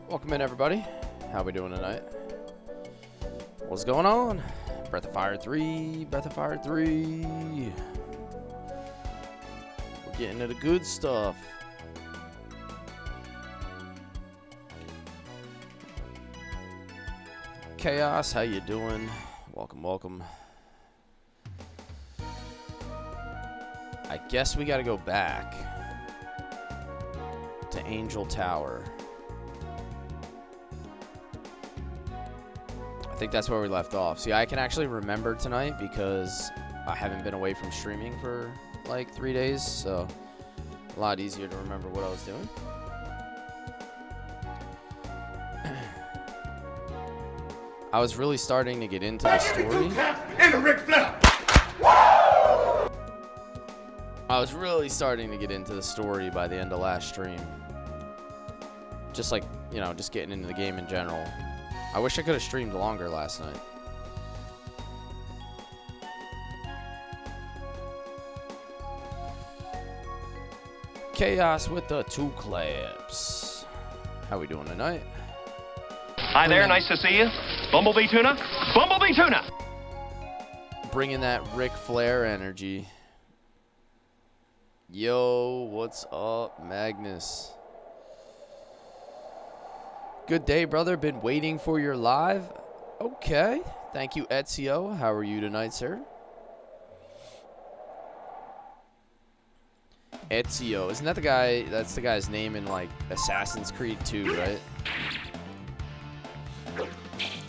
Welcome in, everybody. How we doing tonight? What's going on? Breath of Fire 3, Breath of Fire 3. We're getting to the good stuff. Chaos, how you doing? Welcome, welcome. I guess we gotta go back to Angel Tower. I think that's where we left off. See, I can actually remember tonight because I haven't been away from streaming for like 3 days, so a lot easier to remember what I was doing. I was really starting to get into the story. I was really starting to get into the story by the end of last stream. Just like, you know, just getting into the game in general. I wish I could have streamed longer last night. Chaos with the 2 claps. How we doing tonight? Hi there, nice to see you. Bumblebee Tuna? Bumblebee Tuna! Bringing that Ric Flair energy. Yo, what's up, Magnus? Good day, brother. Been waiting for your live. Okay. Thank you, Ezio. How are you tonight, sir? Ezio. Isn't that the guy? That's the guy's name in, like, Assassin's Creed 2, right?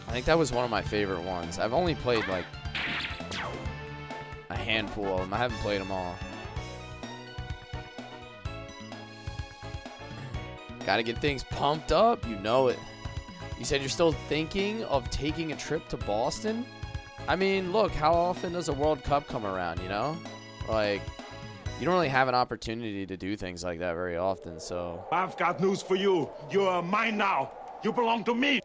I think that was one of my favorite ones. I've only played, like, a handful of them. I haven't played them all. Gotta get things pumped up. You know it. You said you're still thinking of taking a trip to Boston? I mean, look, how often does a World Cup come around, you know? Like, you don't really have an opportunity to do things like that very often, so. I've got news for you. You're mine now. You belong to me.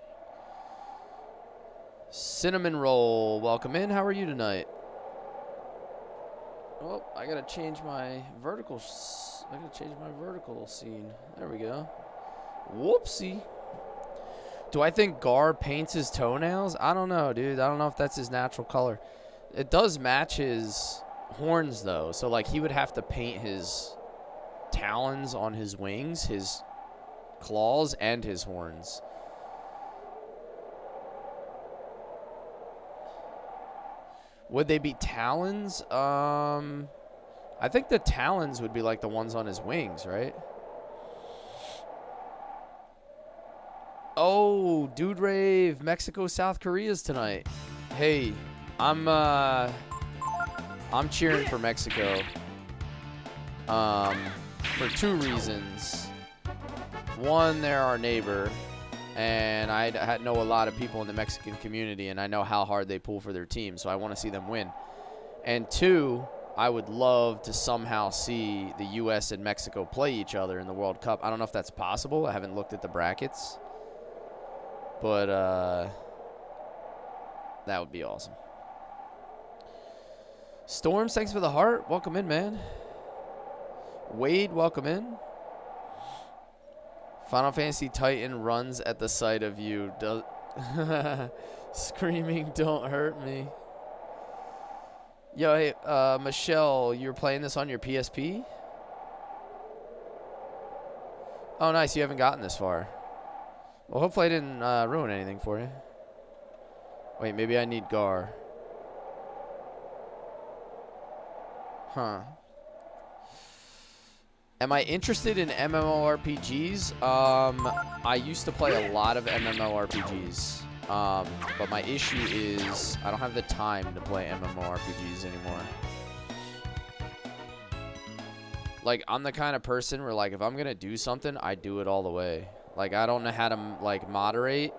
Cinnamon Roll, welcome in. How are you tonight? Oh, I gotta change my vertical. I gotta change my vertical scene. There we go. Whoopsie. Do I think Gar paints his toenails? I don't know, dude. I don't know if that's his natural color. It does match his horns, though. So, like, he would have to paint his talons on his wings, his claws, and his horns. Would they be talons? I think the talons would be like the ones on his wings, right? Oh, Dude Rave, Mexico, South Korea's tonight. Hey, I'm cheering for Mexico. For two reasons. One, they're our neighbor, and I know a lot of people in the Mexican community, and I know how hard they pull for their team, so I want to see them win. And two, I would love to somehow see the U.S. and Mexico play each other in the World Cup. I don't know if that's possible. I haven't looked at the brackets. But that would be awesome. Storms, thanks for the heart. Welcome in, man. Wade, welcome in. Final Fantasy Titan runs at the sight of you. Screaming, don't hurt me. Yo, hey, Michelle, you're playing this on your PSP? Oh, nice. You haven't gotten this far. Well, hopefully I didn't ruin anything for you. Wait, maybe I need Gar. Huh. Am I interested in MMORPGs? I used to play a lot of MMORPGs. But my issue is I don't have the time to play MMORPGs anymore. Like, I'm the kind of person where, like, if I'm going to do something, I do it all the way. Like, I don't know how to, like, moderate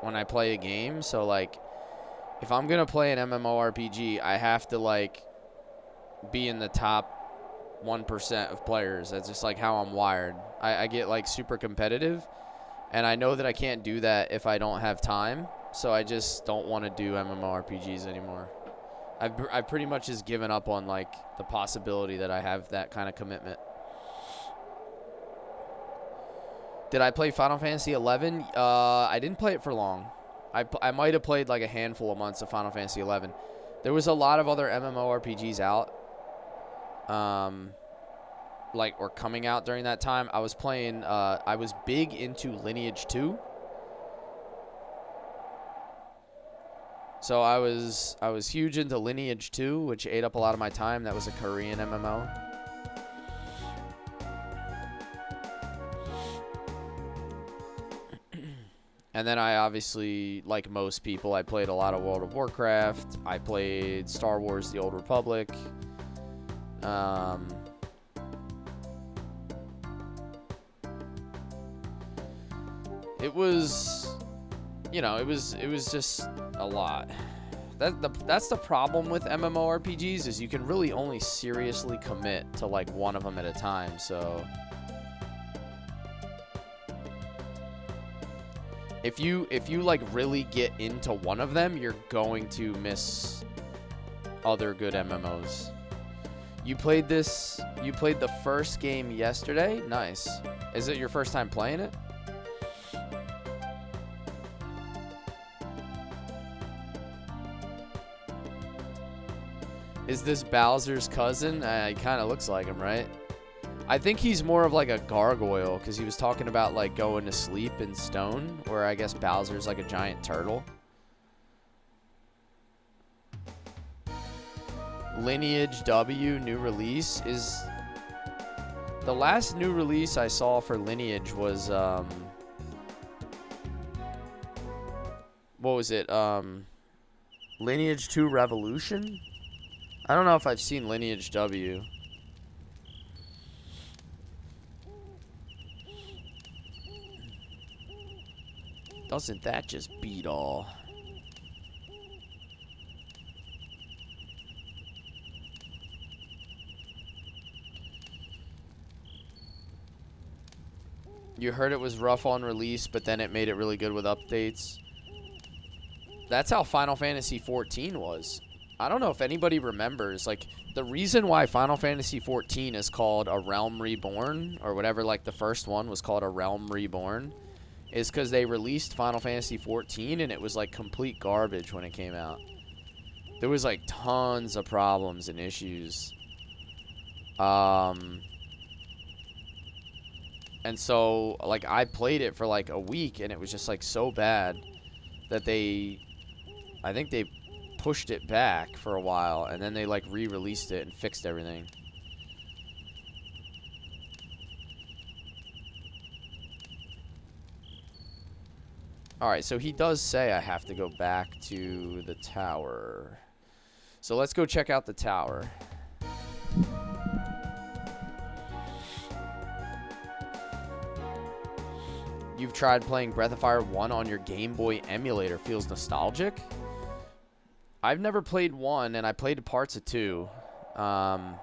when I play a game. So, like, if I'm going to play an MMORPG, I have to, like, be in the top 1% of players. That's just, like, how I'm wired. I get, like, super competitive. And I know that I can't do that if I don't have time. So I just don't want to do MMORPGs anymore. I've pretty much just given up on, like, the possibility that I have that kind of commitment. Did I play Final Fantasy 11? I didn't play it for long. I might have played like a handful of months of Final Fantasy 11. There was a lot of other MMORPGs out, like, or coming out during that time. I was playing. I was big into Lineage 2. So I was huge into Lineage 2, which ate up a lot of my time. That was a Korean MMO. And then I obviously, like most people, I played a lot of World of Warcraft. I played Star Wars: The Old Republic. It was, you know, it was just a lot. That's the problem with MMORPGs, is you can really only seriously commit to like one of them at a time. So if you like really get into one of them, you're going to miss other good MMOs. You played the first game yesterday? Nice. Is it your first time playing it? Is this Bowser's cousin? He kind of looks like him, right? I think he's more of like a gargoyle, because he was talking about like going to sleep in stone, where I guess Bowser's like a giant turtle. Lineage W new release is... The last new release I saw for Lineage was, what was it? Lineage 2 Revolution? I don't know if I've seen Lineage W. Doesn't that just beat all? You heard it was rough on release, but then it made it really good with updates. That's how Final Fantasy XIV was. I don't know if anybody remembers, like, the reason why Final Fantasy XIV is called A Realm Reborn, or whatever, like, the first one was called A Realm Reborn, is because they released Final Fantasy XIV, and it was, like, complete garbage when it came out. There was, like, tons of problems and issues. And so, like, I played it for, like, a week, and it was just, like, so bad that I think they pushed it back for a while, and then they, like, re-released it and fixed everything. Alright, so he does say I have to go back to the tower. So let's go check out the tower. You've tried playing Breath of Fire 1 on your Game Boy emulator. Feels nostalgic? I've never played 1, and I played parts of 2. I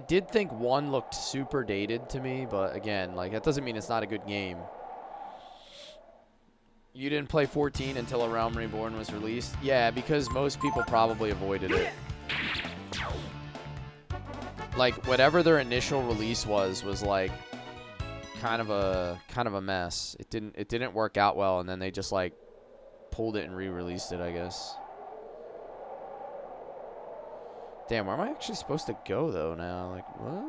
did think 1 looked super dated to me, but again, like, that doesn't mean it's not a good game. You didn't play 14 until A Realm Reborn was released? Yeah, because most people probably avoided it. Like, whatever their initial release was like kind of a mess. It didn't work out well, and then they just, like, pulled it and re-released it, I guess. Damn, where am I actually supposed to go though now? Like, what?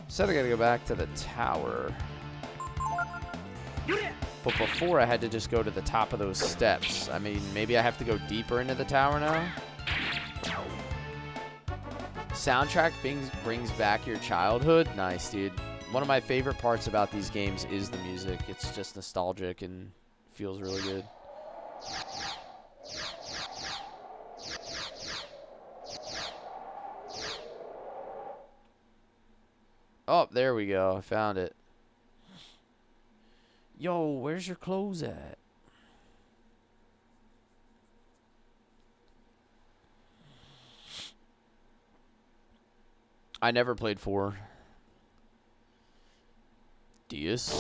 Said I gotta go back to the tower. But before I had to just go to the top of those steps. I mean, maybe I have to go deeper into the tower now? Soundtrack brings back your childhood? Nice, dude. One of my favorite parts about these games is the music. It's just nostalgic and feels really good. Oh, there we go. I found it. Yo, where's your clothes at? I never played 4. Dias.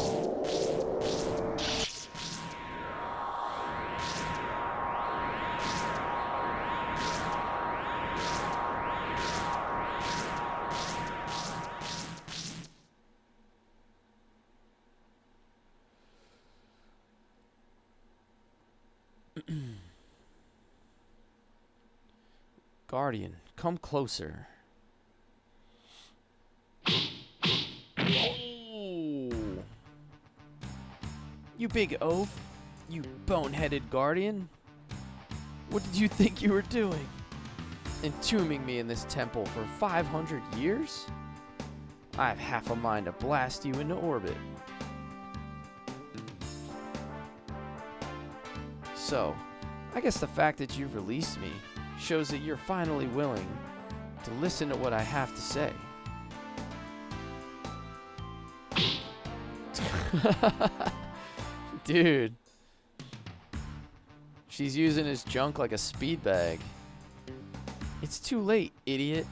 Guardian, come closer. You big oaf. You boneheaded guardian. What did you think you were doing? Entombing me in this temple for 500 years? I have half a mind to blast you into orbit. So, I guess the fact that you've released me shows that you're finally willing to listen to what I have to say. Dude. She's using his junk like a speed bag. It's too late, idiot.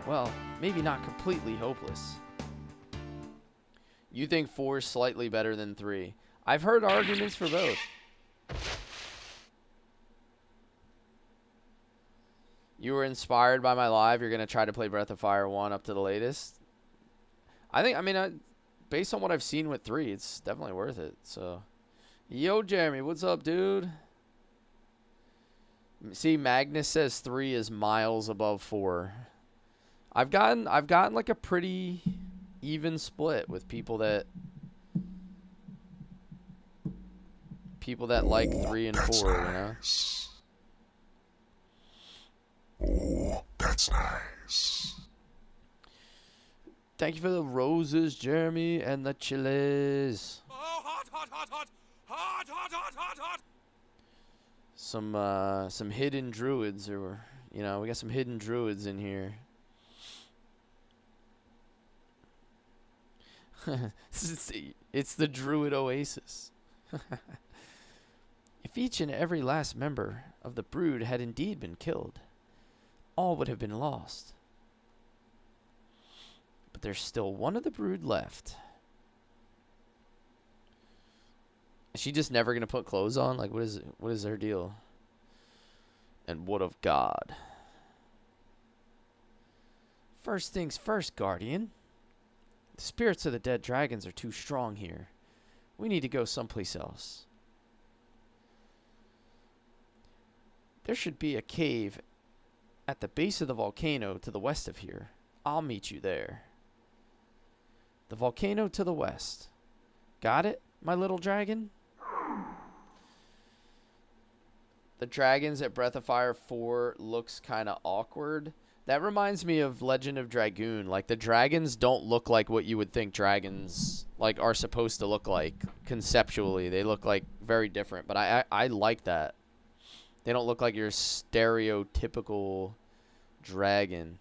Well, maybe not completely hopeless. You think 4 is slightly better than 3. I've heard arguments for both. You were inspired by my live. You're going to try to play Breath of Fire 1 up to the latest. Based on what I've seen with 3, it's definitely worth it. So, yo, Jeremy, what's up, dude? See, Magnus says 3 is miles above 4. I've gotten like a pretty even split with people that like 3 and 4, you know? Oh, that's nice. Thank you for the roses, Jeremy, and the chilies. Oh, hot, hot, hot, hot. Hot, hot, hot, hot, hot. Some hidden druids, or we got some hidden druids in here. It's the druid oasis. If each and every last member of the brood had indeed been killed, all would have been lost. But there's still one of the brood left. Is she just never gonna put clothes on? Like, what is her deal? And what of God? First things first, Guardian. The spirits of the dead dragons are too strong here. We need to go someplace else. There should be a cave at the base of the volcano to the west of here. I'll meet you there. The volcano to the west. Got it, my little dragon? The dragons at Breath of Fire 4 looks kind of awkward. That reminds me of Legend of Dragoon. Like, the dragons don't look like what you would think dragons are supposed to look like conceptually. They look like very different, but I like that. They don't look like your stereotypical dragon.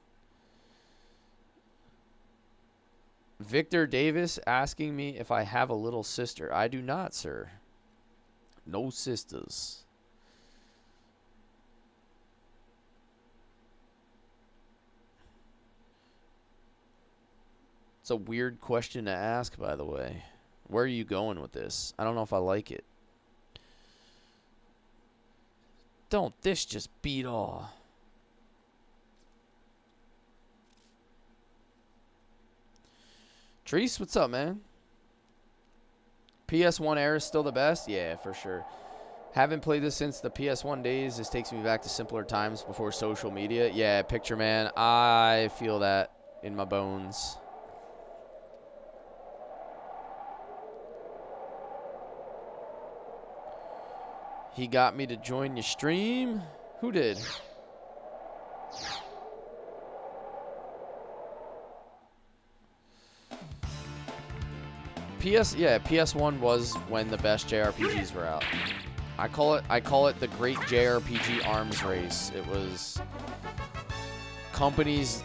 Victor Davis asking me if I have a little sister. I do not, sir. No sisters. It's a weird question to ask, by the way. Where are you going with this? I don't know if I like it. Don't this just beat all? Treese, what's up, man? PS1 era is still the best? Yeah, for sure. Haven't played this since the PS1 days. This takes me back to simpler times before social media. Yeah, Picture Man. I feel that in my bones. He got me to join your stream. Who did? PS1 was when the best JRPGs were out. I call it the great JRPG arms race. It was companies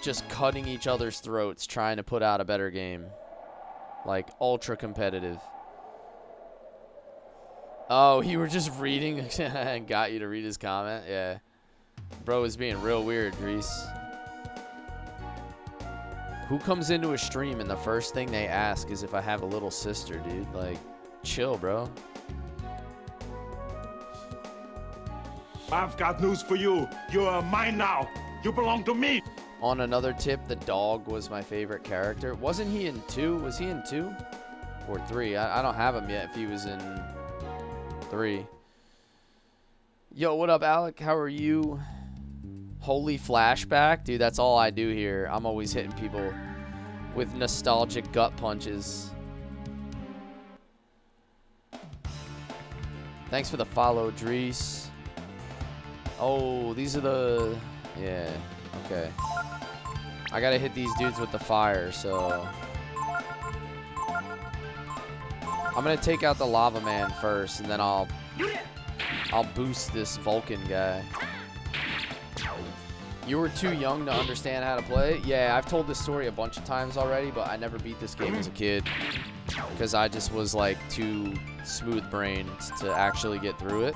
just cutting each other's throats trying to put out a better game. Like, ultra competitive. Oh, you were just reading and got you to read his comment? Yeah. Bro was being real weird, Reese. Who comes into a stream and the first thing they ask is if I have a little sister, dude? Like, chill, bro. I've got news for you. You are mine now. You belong to me. On another tip, the dog was my favorite character. Wasn't he in 2? Was he in 2? Or 3? I don't have him yet if he was in 3. Yo, what up, Alec? How are you? Holy flashback? Dude, that's all I do here. I'm always hitting people with nostalgic gut punches. Thanks for the follow, Drees. Oh, these are the... Yeah, okay. I gotta hit these dudes with the fire, so... I'm gonna take out the lava man first, and then I'll boost this Vulcan guy. You were too young to understand how to play? Yeah, I've told this story a bunch of times already, but I never beat this game as a kid because I just was like too smooth-brained to actually get through it.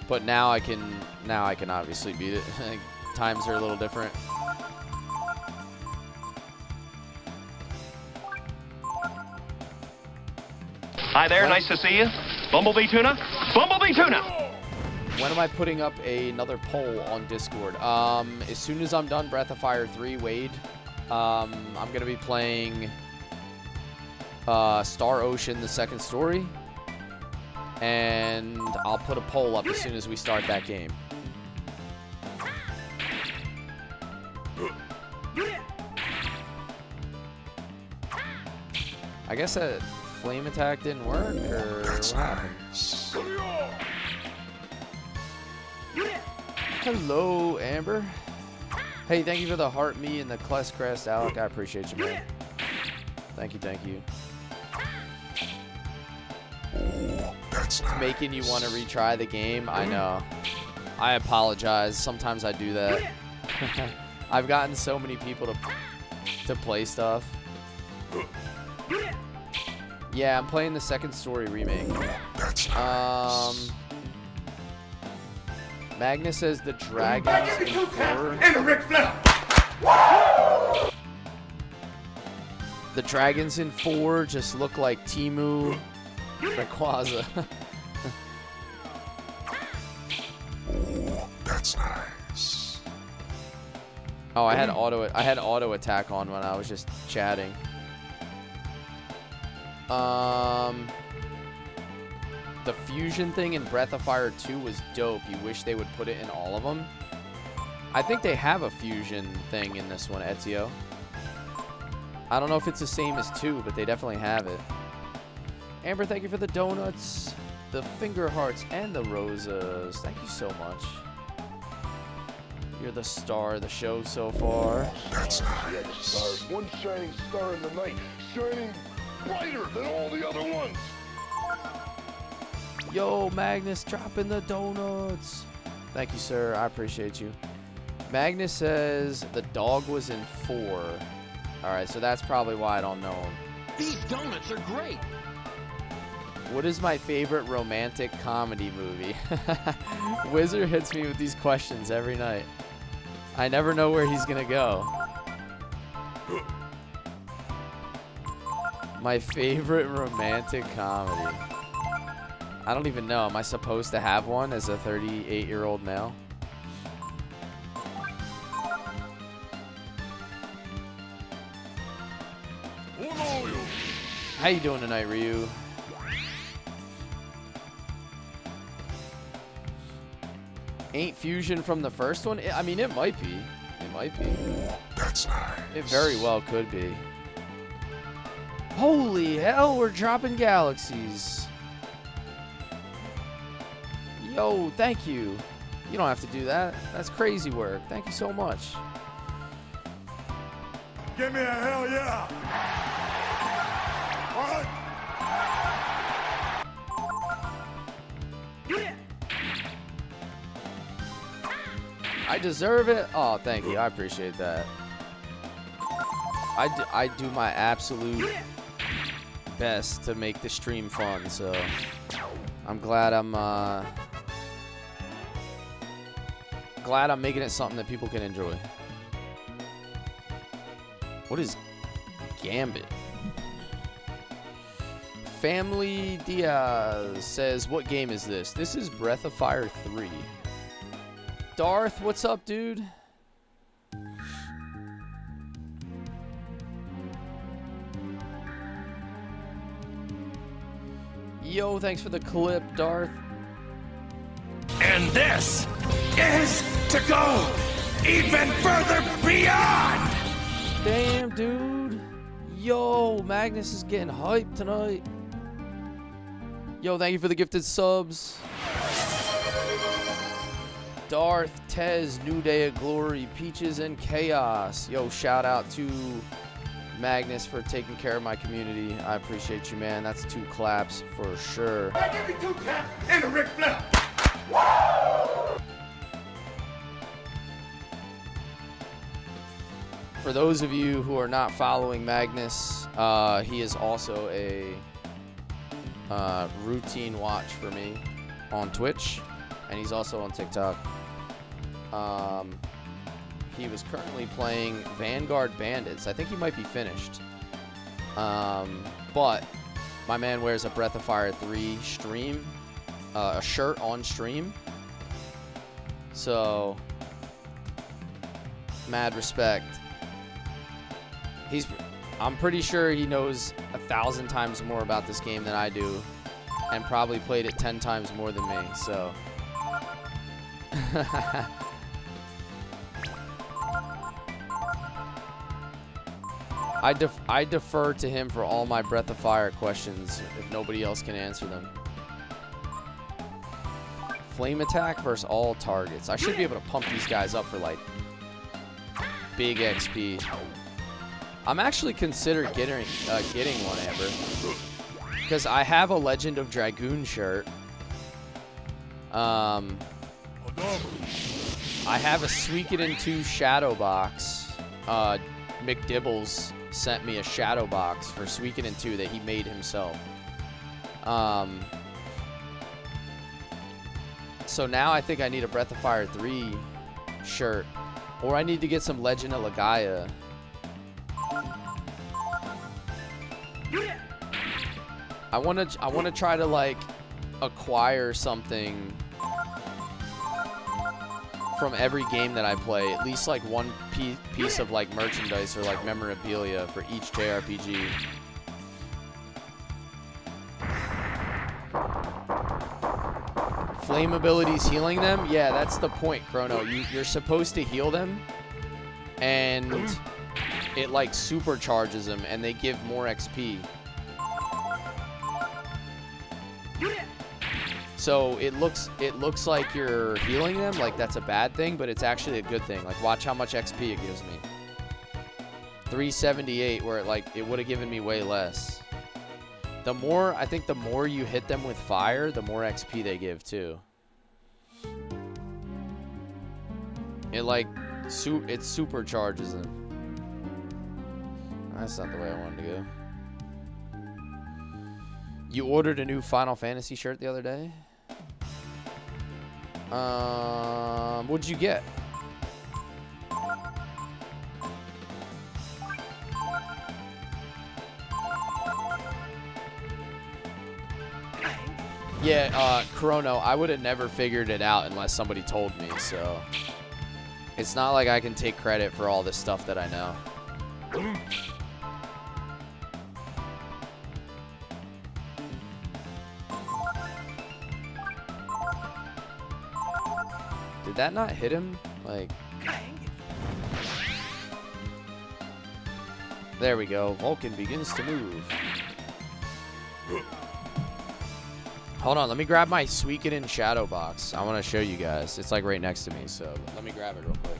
But now I can obviously beat it. Times are a little different. Hi there, nice to see you. Bumblebee Tuna? Bumblebee Tuna! When am I putting up another poll on Discord? As soon as I'm done Breath of Fire 3, Wade, I'm going to be playing Star Ocean, the second story. and I'll put a poll up as soon as we start that game. I guess that flame attack didn't work, or what happened? Hello, Amber. Hey, thank you for the heart me and the Cless crest, Alec. I appreciate you, man. Thank you, thank you. That's It's making you want to retry the game. I know. I apologize. Sometimes I do that. I've gotten so many people to play stuff. Yeah, I'm playing the Second Story remake. Magnus says the dragons in 4. The dragons in 4 just look like Timu Rayquaza. That's nice. Oh, I had auto attack on when I was just chatting. The fusion thing in Breath of Fire 2 was dope. You wish they would put it in all of them. I think they have a fusion thing in this one, Ezio. I don't know if it's the same as 2, but they definitely have it. Amber, thank you for the donuts, the finger hearts, and the roses. Thank you so much. You're the star of the show so far. That's Yet stars, one shining star in the night, shining brighter than all the other ones. Yo, Magnus, dropping the donuts. Thank you, sir. I appreciate you. Magnus says the dog was in 4. All right, so that's probably why I don't know him. These donuts are great. What is my favorite romantic comedy movie? Wizard hits me with these questions every night. I never know where he's gonna go. My favorite romantic comedy. I don't even know. Am I supposed to have one as a 38-year-old male? How you doing tonight, Ryu? Ain't fusion from the first one? I mean, it might be. It might be. That's nice. It very well could be. Holy hell, we're dropping galaxies. Yo, thank you. You don't have to do that. That's crazy work. Thank you so much. Give me a hell yeah. All right. I deserve it. Oh, thank you. I appreciate that. I do my absolute best to make the stream fun, so I'm glad I'm making it something that people can enjoy. What is Gambit? Family Diaz says, what game is this? This is Breath of Fire 3. Darth, what's up, dude? Yo, thanks for the clip, Darth. And this is to go even further beyond! Damn, dude. Yo, Magnus is getting hyped tonight. Yo, thank you for the gifted subs. Darth, Tez, New Day of Glory, Peaches, and Chaos. Yo, shout out to Magnus for taking care of my community. I appreciate you, man. That's 2 claps for sure. Give me 2 claps and a Ric Flair. For those of you who are not following Magnus, he is also a routine watch for me on Twitch, and he's also on TikTok. He was currently playing Vanguard Bandits. I think he might be finished. But my man wears a Breath of Fire 3 stream, a shirt on stream. So, mad respect. I'm pretty sure he knows 1,000 times more about this game than I do. and probably played it 10 times more than me, so. I defer to him for all my Breath of Fire questions if nobody else can answer them. Flame attack versus all targets. I should be able to pump these guys up for like big XP. I'm actually considering getting one, Amber, because I have a Legend of Dragoon shirt. I have a Suikoden 2 shadow box. McDibbles sent me a shadow box for Suikoden 2 that he made himself. So now I think I need a Breath of Fire 3 shirt, or I need to get some Legend of Legaia. I want to try to like acquire something from every game that I play, at least like one piece of like merchandise or like memorabilia for each JRPG. Flame abilities healing them? Yeah, that's the point, Chrono. You're supposed to heal them, and it like supercharges them, and they give more XP. So it looks like you're healing them, like that's a bad thing, but it's actually a good thing. Like watch how much XP it gives me. 378, where it would have given me way less. I think the more you hit them with fire, the more XP they give too. It supercharges them. That's not the way I wanted to go. You ordered a new Final Fantasy shirt the other day? What'd you get? Yeah, Chrono, I would have never figured it out unless somebody told me, so it's not like I can take credit for all this stuff that I know. Did that not hit him? Like, there we go. Vulcan begins to move. Hold on, let me grab my Suikoden shadow box. I want to show you guys. It's like right next to me, so let me grab it real quick.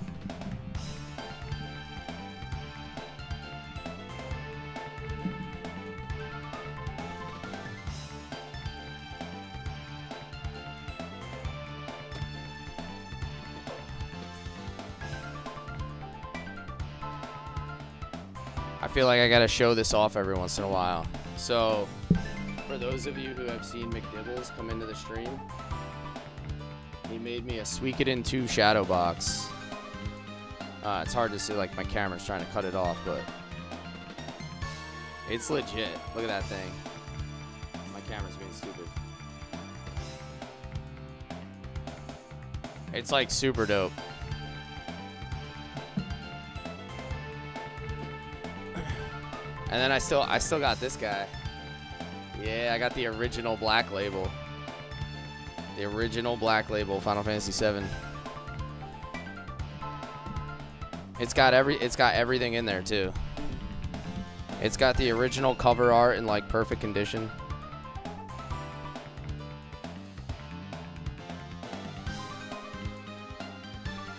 I feel like I gotta show this off every once in a while. So, for those of you who have seen McDibbles come into the stream, he made me a Suikoden 2 shadow box. It's hard to see, like my camera's trying to cut it off, but it's legit. Look at that thing. My camera's being stupid. It's like super dope. And then I still got this guy. Yeah, I got the original black label. The original black label, Final Fantasy VII. It's got everything in there too. It's got the original cover art in like perfect condition.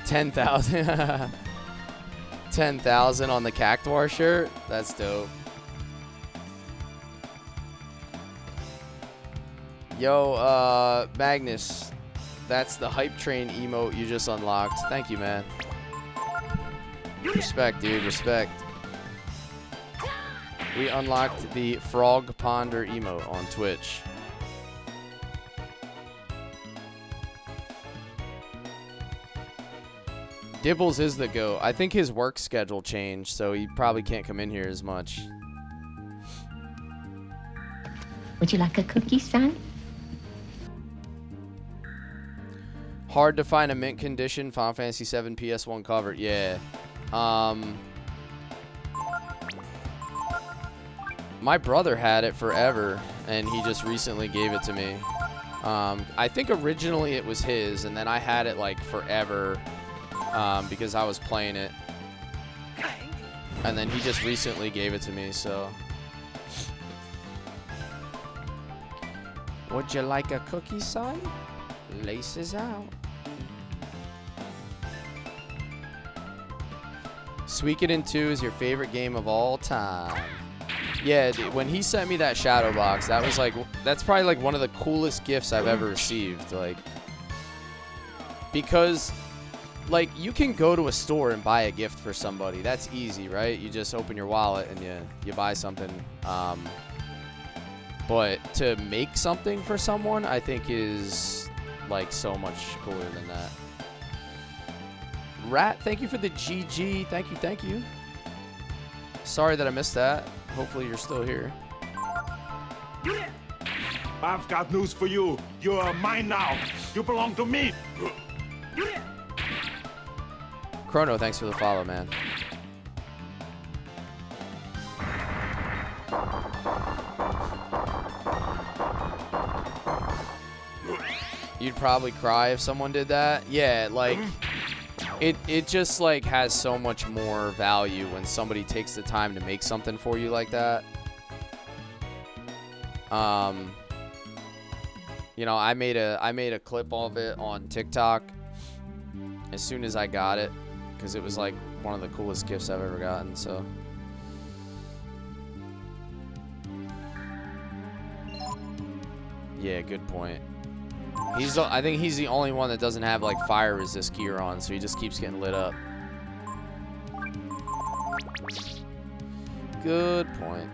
$10,000. 10,000 on the Cactuar shirt. That's dope. Yo, Magnus, that's the hype train emote you just unlocked. Thank you, man. Respect, dude, respect. We unlocked the Frog Ponder emote on Twitch. Dibbles is the GOAT. I think his work schedule changed, so he probably can't come in here as much. Would you like a cookie, son? Hard to find a mint condition Final Fantasy VII PS1 cover. My brother had it forever, and he just recently gave it to me. I think originally it was his, and then I had it like forever because I was playing it. And then he just recently gave it to me, so. Would you like a cookie, son? Laces out. Suikoden 2 is your favorite game of all time. Yeah, when he sent me that shadow box, that was like, that's probably like one of the coolest gifts I've ever received. Like, because, like, you can go to a store and buy a gift for somebody. That's easy, right? You just open your wallet and you buy something. But to make something for someone, I think is like so much cooler than that. Rat, thank you for the GG. Thank you. Sorry that I missed that. Hopefully you're still here. I've got news for you. You're mine now. You belong to me. Chrono, thanks for the follow, man. You'd probably cry if someone did that. Yeah, like it just like has so much more value when somebody takes the time to make something for you like that. You know, I made a clip of it on TikTok as soon as I got it because it was like one of the coolest gifts I've ever gotten, so. Yeah, good point. I think he's the only one that doesn't have like fire resist gear on, so he just keeps getting lit up. Good point.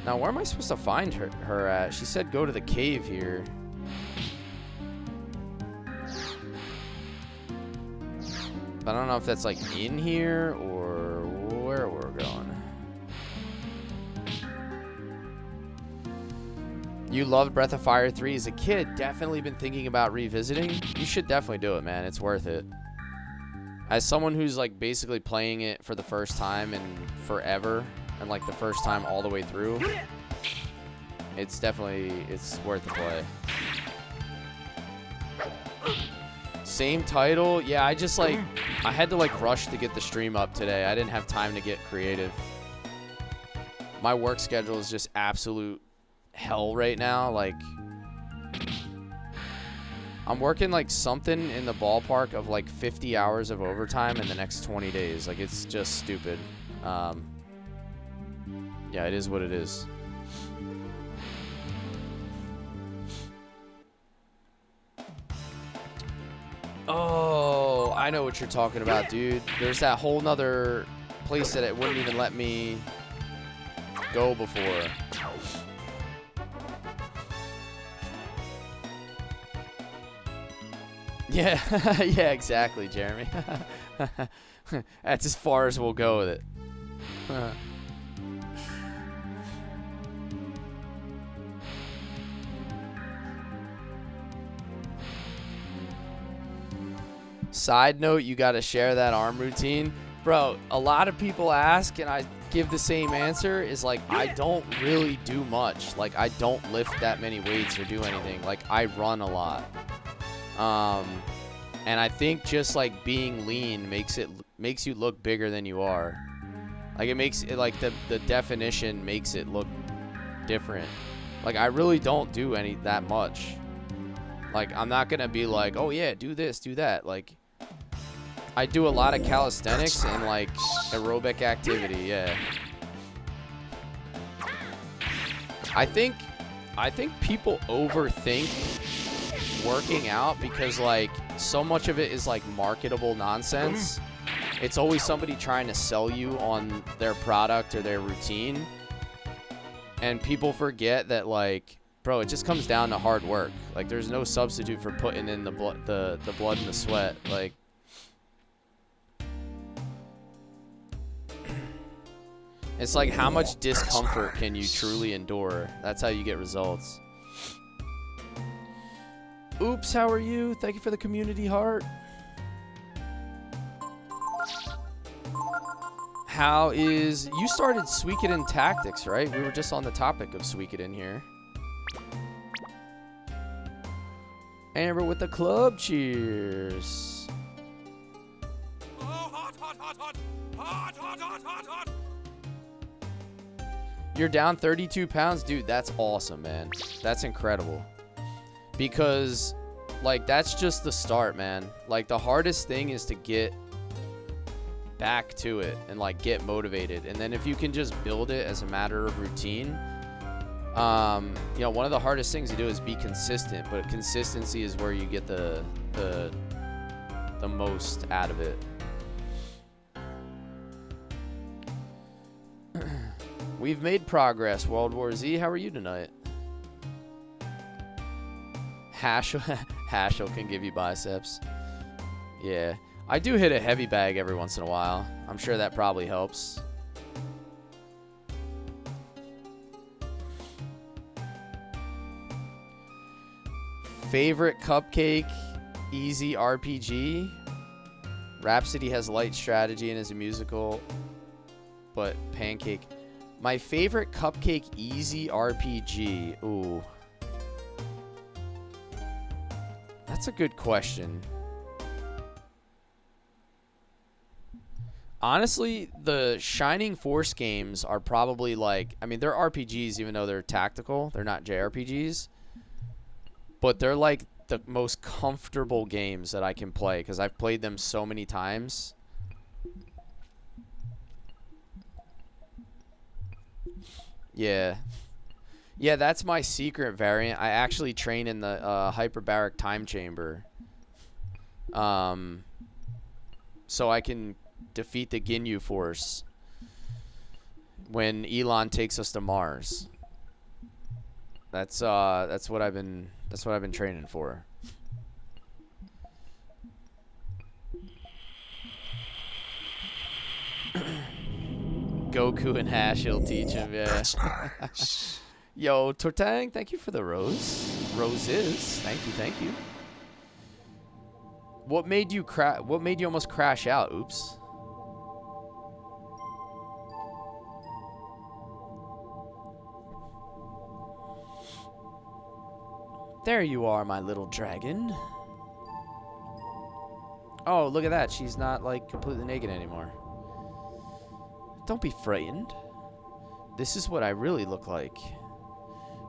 Now, where am I supposed to find her at? She said go to the cave here. But I don't know if that's like in here or where we're going. You loved Breath of Fire 3 as a kid. Definitely been thinking about revisiting. You should definitely do it, man. It's worth it. As someone who's like basically playing it for the first time in forever, and like the first time all the way through, it's worth the play. Same title. Yeah, I just like, I had to like rush to get the stream up today. I didn't have time to get creative. My work schedule is just absolute hell right now. Like, I'm working like something in the ballpark of like 50 hours of overtime in the next 20 days. Like, it's just stupid. Yeah, it is what it is. Oh, I know what you're talking about, dude. There's that whole nother place that it wouldn't even let me go before. Yeah, yeah, exactly, Jeremy. That's as far as we'll go with it. Side note, you got to share that arm routine. Bro, a lot of people ask, and I give the same answer, is like, I don't really do much. Like, I don't lift that many weights or do anything. Like, I run a lot. And I think just like being lean makes you look bigger than you are. Like, it makes it like the definition makes it look different. Like, I really don't do that much. Like, I'm not gonna be like, oh yeah, do this, do that. Like, I do a lot of calisthenics and like aerobic activity. Yeah. I think people overthink working out because like so much of it is like marketable nonsense. It's always somebody trying to sell you on their product or their routine, and people forget that, like, bro, it just comes down to hard work. Like, there's no substitute for putting in the blood and the sweat. Like, it's like, how much discomfort can you truly endure? That's how you get results. Oops, how are you? Thank you for the community heart. How is... You started Suikoden Tactics, right? We were just on the topic of Suikoden here. Amber with the club cheers. Oh, hot, hot, hot, hot. Hot, hot, hot, hot, hot. You're down 32 pounds? Dude, that's awesome, man. That's incredible. Because, like, that's just the start, man. Like, the hardest thing is to get back to it and, like, get motivated. And then if you can just build it as a matter of routine, you know, one of the hardest things to do is be consistent. But consistency is where you get the most out of it. We've made progress, World War Z. How are you tonight? Hashel can give you biceps. Yeah. I do hit a heavy bag every once in a while. I'm sure that probably helps. Favorite cupcake? Easy RPG? Rhapsody has light strategy and is a musical, but Pancake... My favorite cupcake easy RPG. Ooh. That's a good question. Honestly, the Shining Force games are probably like... I mean, they're RPGs even though they're tactical. They're not JRPGs. But they're like the most comfortable games that I can play because I've played them so many times. Yeah. Yeah, that's my secret variant. I actually train in the hyperbaric time chamber. So I can defeat the Ginyu Force when Elon takes us to Mars. That's what I've been training for. Goku and Hash, he'll teach him, yeah. That's nice. Yo, Tortang, thank you for the rose. Roses, thank you. What made you almost crash out? Oops. There you are, my little dragon. Oh, look at that. She's not, like, completely naked anymore. Don't be frightened. This is what I really look like.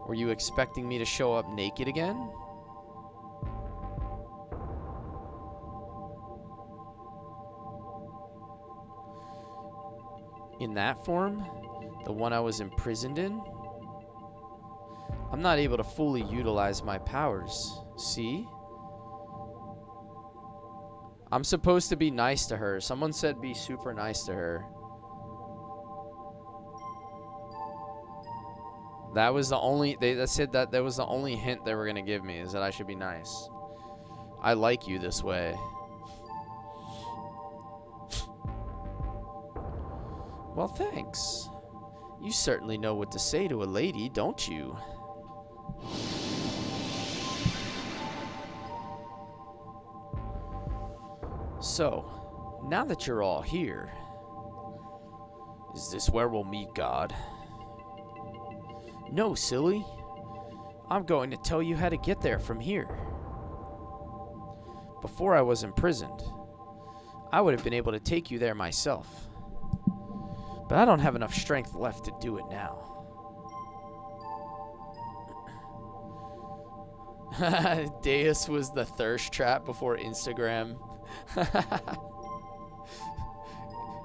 Were you expecting me to show up naked again? In that form? The one I was imprisoned in? I'm not able to fully utilize my powers. See? I'm supposed to be nice to her. Someone said be super nice to her. That was the only... They said that was the only hint they were going to give me, is that I should be nice. I like you this way. Well, thanks. You certainly know what to say to a lady, don't you? So, now that you're all here, is this where we'll meet God? No, silly. I'm going to tell you how to get there from here. Before I was imprisoned, I would have been able to take you there myself. But I don't have enough strength left to do it now. Deus was the thirst trap before Instagram.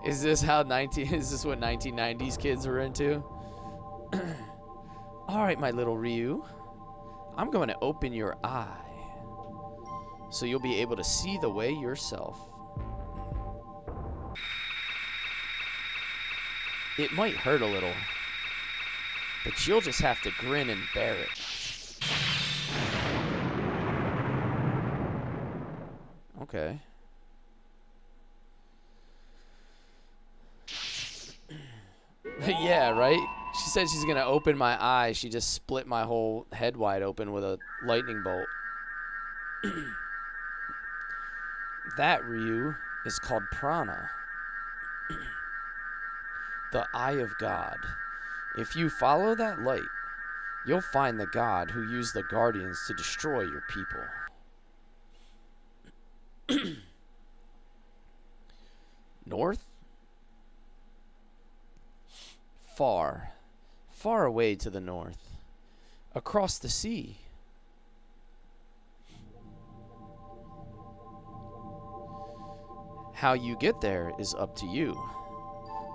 Is this what 1990s kids were into? All right, my little Ryu. I'm going to open your eye so you'll be able to see the way yourself. It might hurt a little, but you'll just have to grin and bear it. Okay. Yeah, right? She said she's going to open my eye. She just split my whole head wide open with a lightning bolt. That, Ryu, is called prana. The Eye of God. If you follow that light, you'll find the God who used the Guardians to destroy your people. North? Far, far away to the north. Across the sea. How you get there is up to you.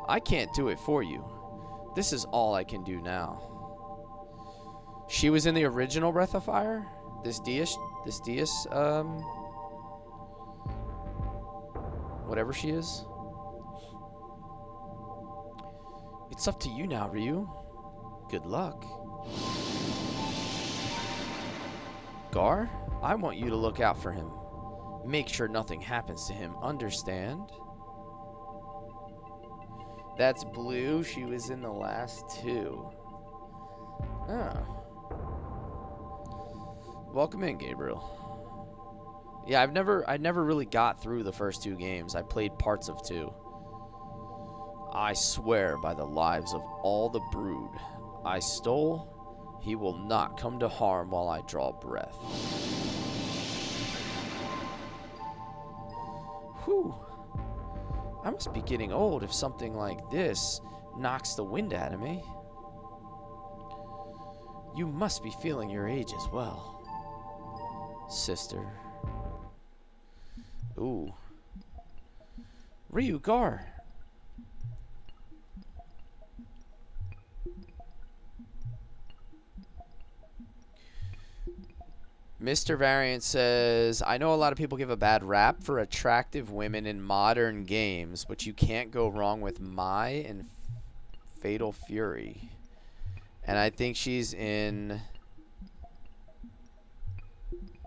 I can't do it for you. This is all I can do now. She was in the original Breath of Fire? This Deus, whatever she is. It's up to you now, Ryu. Good luck. Gar, I want you to look out for him. Make sure nothing happens to him, understand? That's Blue. She was in the last two. Oh. Welcome in, Gabriel. Yeah, I never really got through the first two games. I played parts of two. I swear by the lives of all the brood I stole, he will not come to harm while I draw breath. Whew. I must be getting old if something like this knocks the wind out of me. You must be feeling your age as well, sister. Ooh. Ryu, Gar. Mr. Variant says, I know a lot of people give a bad rap for attractive women in modern games, but you can't go wrong with Mai and Fatal Fury. And I think she's in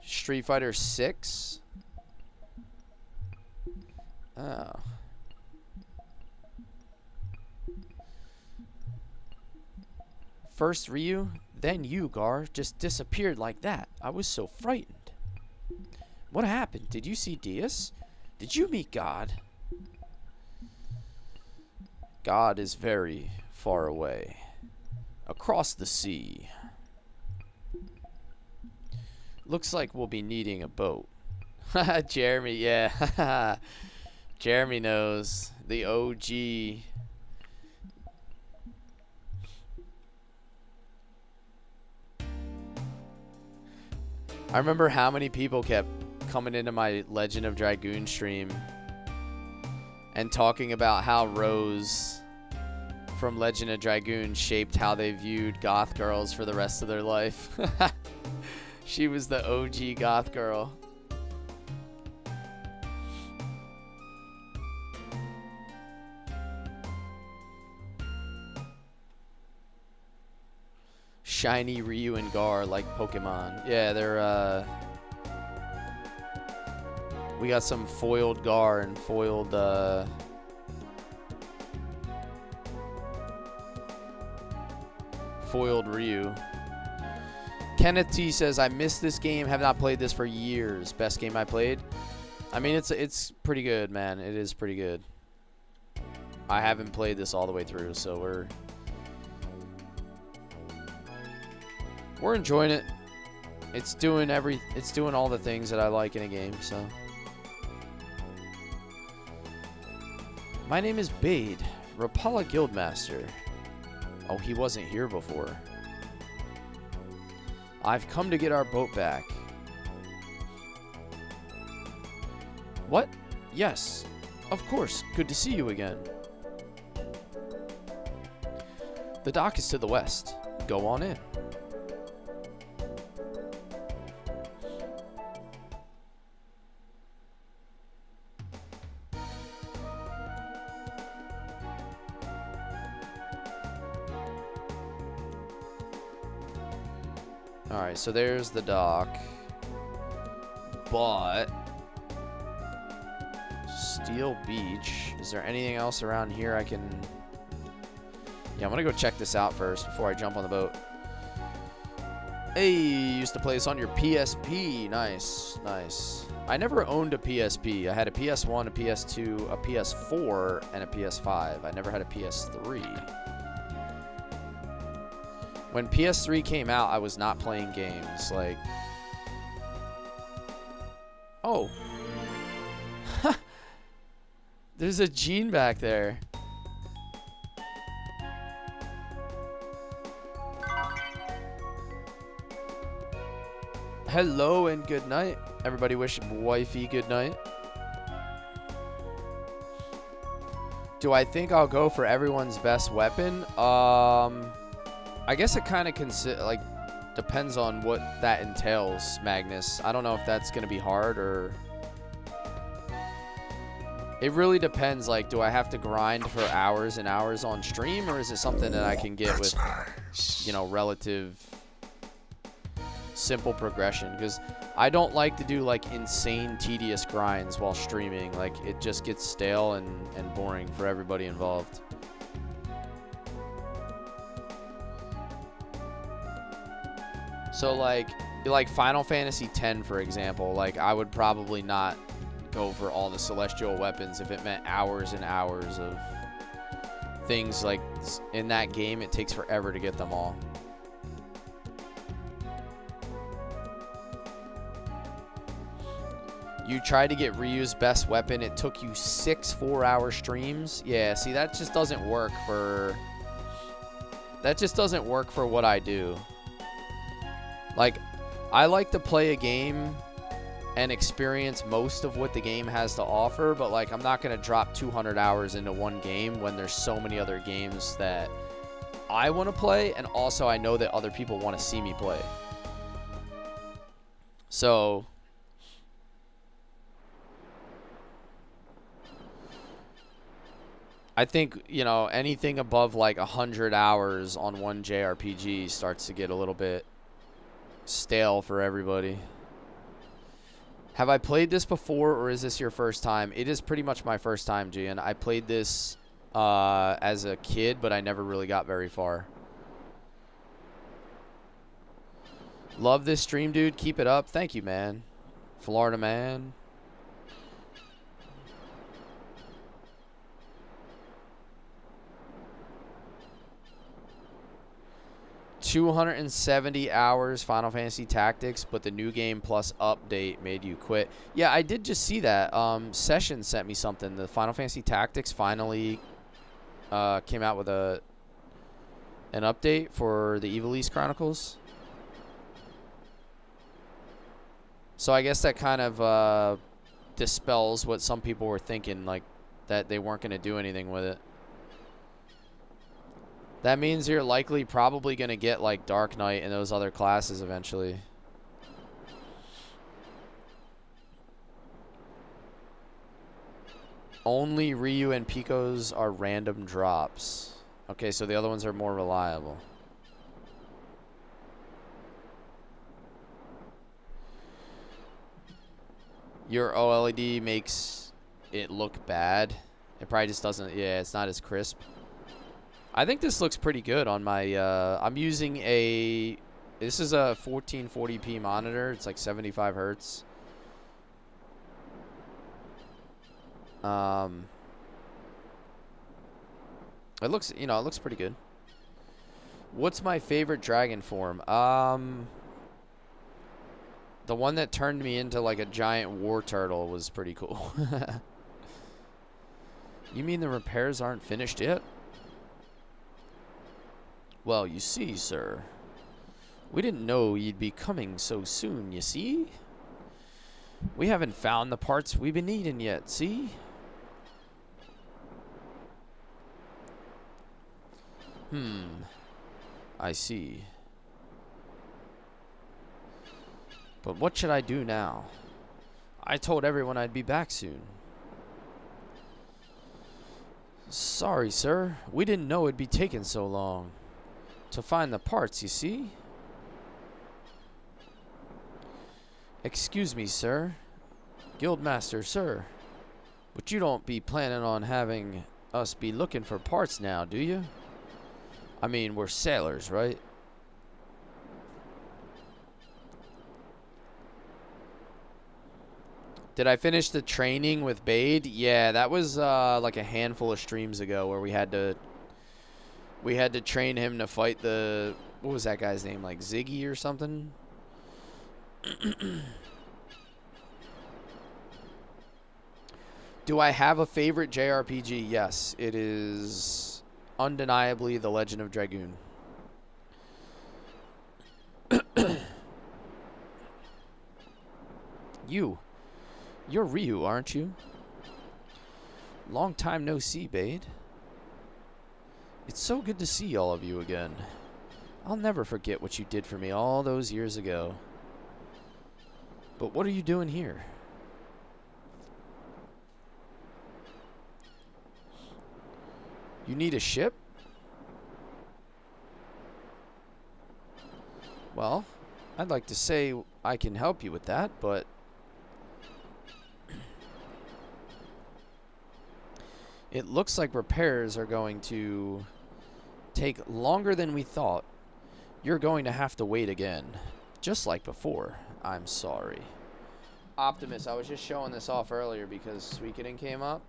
Street Fighter 6. Oh. First Ryu, then you, Gar, just disappeared like that. I was so frightened. What happened? Did you see Deus? Did you meet God? God is very far away. Across the sea. Looks like we'll be needing a boat. Jeremy, yeah. Jeremy knows. The OG. I remember how many people kept coming into my Legend of Dragoon stream and talking about how Rose from Legend of Dragoon shaped how they viewed goth girls for the rest of their life. She was the OG goth girl. Shiny Ryu and Gar like Pokemon. Yeah, they're we got some foiled Gar and foiled foiled Ryu. Kenneth T says, I missed this game, have not played this for years. Best game I played. I mean, it's pretty good, man. It is pretty good. I haven't played this all the way through, so we're enjoying it. It's doing all the things that I like in a game, so. My name is Bade, Rapala Guildmaster. Oh, he wasn't here before. I've come to get our boat back. What? Yes. Of course. Good to see you again. The dock is to the west. Go on in. Alright, so there's the dock. But Steel Beach. Is there anything else around here I can... Yeah, I'm gonna go check this out first before I jump on the boat. Hey, you used to play this on your PSP. Nice, nice. I never owned a PSP. I had a PS1, a PS2, a PS4, and a PS5. I never had a PS3. When PS3 came out, I was not playing games. Like, oh. There's a Gene back there. Hello and good night. Everybody wish wifey good night. Do I think I'll go for everyone's best weapon? I guess it kind of depends on what that entails, Magnus. I don't know if that's going to be hard or... It really depends, like, do I have to grind for hours and hours on stream, or is it something that I can get with, you know, relative simple progression? Because I don't like to do, like, insane, tedious grinds while streaming. Like, it just gets stale and boring for everybody involved. So, like Final Fantasy X, for example, like, I would probably not go for all the celestial weapons if it meant hours and hours of things. Like, in that game, it takes forever to get them all. You tried to get Ryu's best weapon. It took you 6 4-hour streams. Yeah, see, that just doesn't work for... That just doesn't work for what I do. Like, I like to play a game and experience most of what the game has to offer, but, like, I'm not going to drop 200 hours into one game when there's so many other games that I want to play, and also I know that other people want to see me play. So... I think, you know, anything above like 100 hours on one JRPG starts to get a little bit stale for everybody. Have I played this before, or is this your first time? It is pretty much my first time, Gian. I played this as a kid, but I never really got very far. Love this stream, dude. Keep it up. Thank you, man. Florida man. 270 hours Final Fantasy Tactics, but the new game plus update made you quit. Yeah, I did just see that. Session sent me something. The Final Fantasy Tactics finally came out with an update for the Evil East Chronicles. So I guess that kind of dispels what some people were thinking, like that they weren't going to do anything with it. That means you're likely probably going to get like Dark Knight and those other classes eventually. Only Ryu and Pico's are random drops. Okay, so the other ones are more reliable. Your OLED makes it look bad. It probably just doesn't, yeah, it's not as crisp. I think this looks pretty good on my, I'm using this is a 1440p monitor. It's like 75 hertz. It looks, you know, it looks pretty good. What's my favorite dragon form? The one that turned me into like a giant war turtle was pretty cool. You mean the repairs aren't finished yet? Well, you see, sir, we didn't know you'd be coming so soon, you see? We haven't found the parts we've been needing yet, see? I see. But what should I do now? I told everyone I'd be back soon. Sorry, sir. We didn't know it'd be taking so long. To find the parts, you see? Excuse me, sir. Guildmaster, sir. But you don't be planning on having us be looking for parts now, do you? I mean, we're sailors, right? Did I finish the training with Bade? Yeah, that was like a handful of streams ago where we had to train him to fight the, what was that guy's name, like Ziggy or something? Do I have a favorite JRPG? Yes, it is undeniably The Legend of Dragoon. You're Ryu, aren't you? Long time no see, Bade. It's so good to see all of you again. I'll never forget what you did for me all those years ago. But what are you doing here? You need a ship? Well, I'd like to say I can help you with that, but it looks like repairs are going to take longer than we thought. You're going to have to wait again. Just like before. I'm sorry. Optimus, I was just showing this off earlier because Suikoden came up.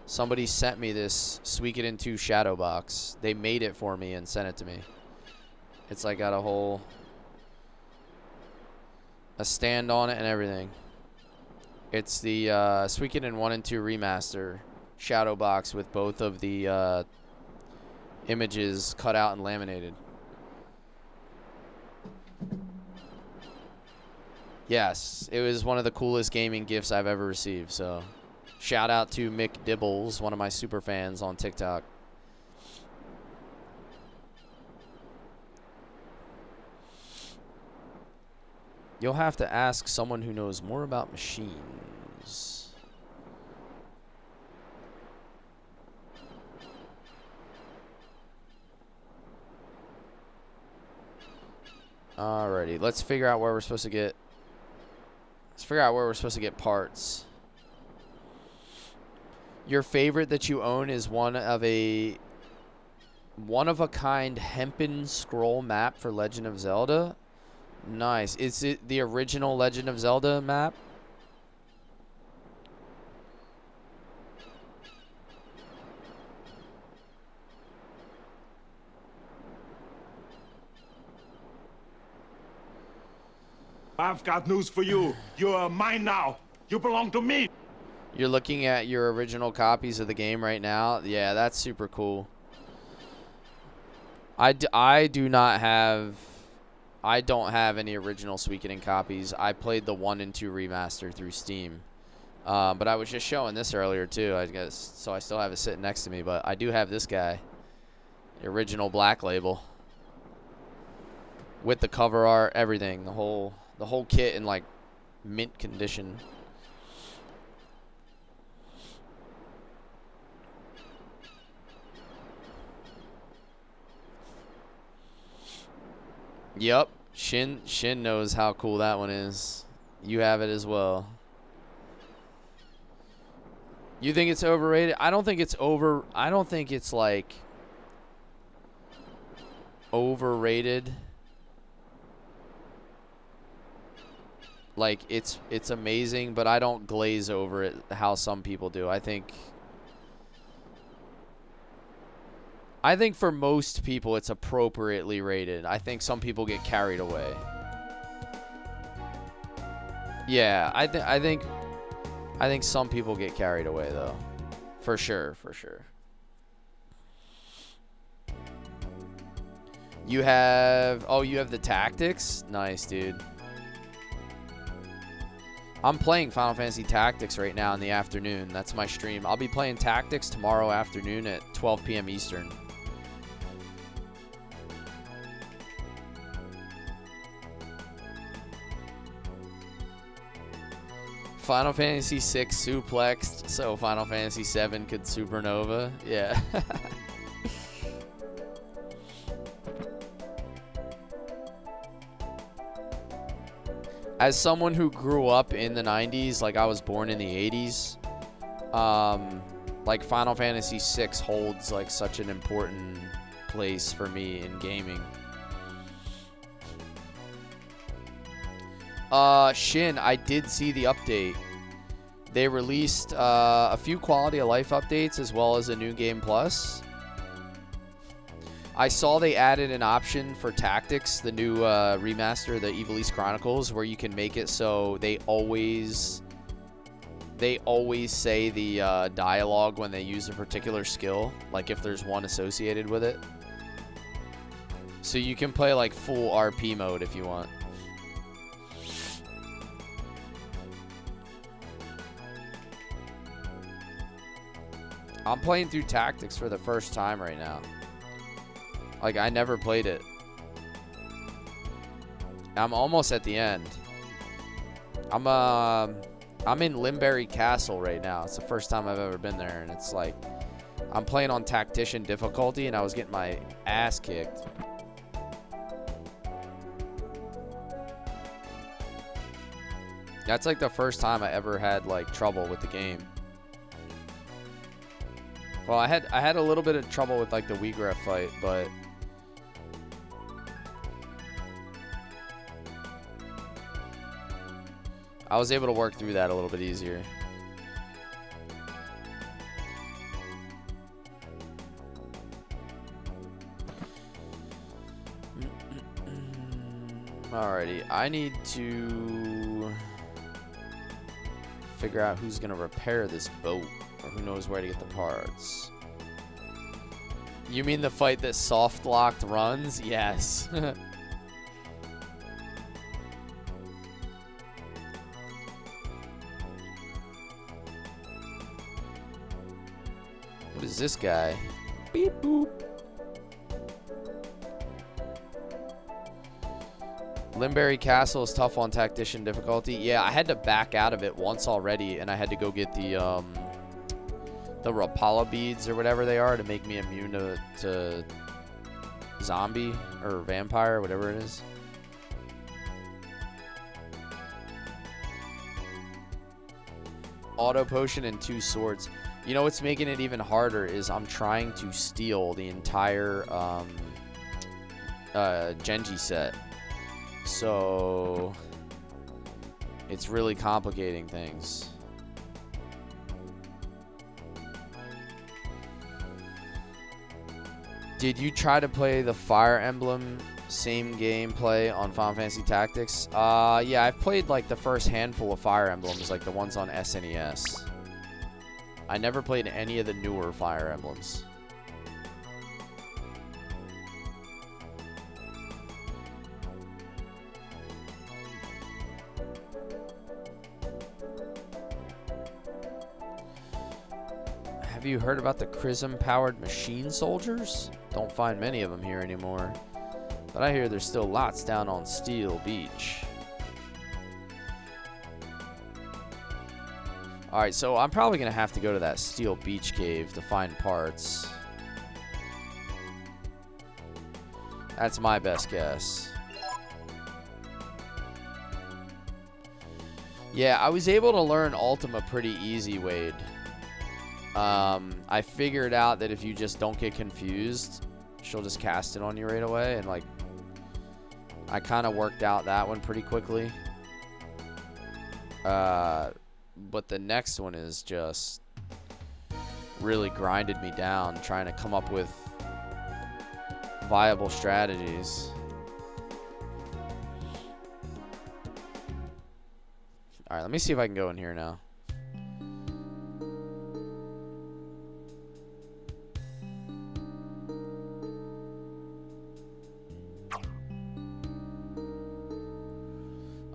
Somebody sent me this Suikoden 2 shadow box. They made it for me and sent it to me. It's like got a stand on it and everything. It's the Suikoden 1 and 2 remaster shadow box with both of the images cut out and laminated. Yes, it was one of the coolest gaming gifts I've ever received. So, shout out to Mick Dibbles, one of my super fans on TikTok. You'll have to ask someone who knows more about machines. Alrighty, let's figure out where we're supposed to get. Let's figure out where we're supposed to get parts. Your favorite that you own is one of a kind hempen scroll map for Legend of Zelda. Nice. Is it the original Legend of Zelda map? I've got news for you. You're mine now. You belong to me. You're looking at your original copies of the game right now. Yeah, that's super cool. I don't have any original Suikoden copies. I played the 1 and 2 remaster through Steam. But I was just showing this earlier too, I guess, so I still have it sitting next to me, but I do have this guy. The original black label. With the cover art, everything, the whole kit in like mint condition. Yep, Shin knows how cool that one is. You have it as well. You think it's overrated? I don't think it's like overrated. Like it's amazing, but I don't glaze over it how some people do. I think for most people it's appropriately rated. I think some people get carried away. Yeah, I think some people get carried away though. For sure. You have the tactics? Nice, dude. I'm playing Final Fantasy Tactics right now in the afternoon. That's my stream. I'll be playing Tactics tomorrow afternoon at 12 p.m. Eastern. Final Fantasy VI suplexed, so Final Fantasy VII could supernova. Yeah. As someone who grew up in the 90s, like I was born in the 80s, like Final Fantasy VI holds like such an important place for me in gaming. Shin, I did see the update. They released a few quality of life updates as well as a new game plus. I saw they added an option for tactics, the new remaster, the Evil East Chronicles, where you can make it so they always say the dialogue when they use a particular skill, like if there's one associated with it. So you can play like full RP mode if you want. I'm playing through tactics for the first time right now. Like, I never played it. I'm almost at the end. I'm in Limberry Castle right now. It's the first time I've ever been there, and it's like I'm playing on tactician difficulty, and I was getting my ass kicked. That's like the first time I ever had like trouble with the game. Well, I had a little bit of trouble with like the Wheatgraf fight, but I was able to work through that a little bit easier. Alrighty, I need to figure out who's gonna repair this boat, or who knows where to get the parts. You mean the fight that soft locked runs? Yes. What is this guy? Beep boop. Limberry Castle is tough on tactician difficulty. Yeah, I had to back out of it once already, and I had to go get the Rapala beads or whatever they are to make me immune to zombie or vampire, whatever it is. Auto potion and 2 swords. You know what's making it even harder is I'm trying to steal the entire Genji set. So it's really complicating things. Did you try to play the Fire Emblem same gameplay on Final Fantasy Tactics? Yeah, I've played like the first handful of Fire Emblems, like the ones on SNES. I never played any of the newer Fire Emblems. Have you heard about the Chrism-powered machine soldiers? Don't find many of them here anymore. But I hear there's still lots down on Steel Beach. Alright, so I'm probably going to have to go to that Steel Beach cave to find parts. That's my best guess. Yeah, I was able to learn Ultima pretty easy, Wade. I figured out that if you just don't get confused, she'll just cast it on you right away, and like I kind of worked out that one pretty quickly. But the next one is just really grinded me down trying to come up with viable strategies. All right, let me see if I can go in here now.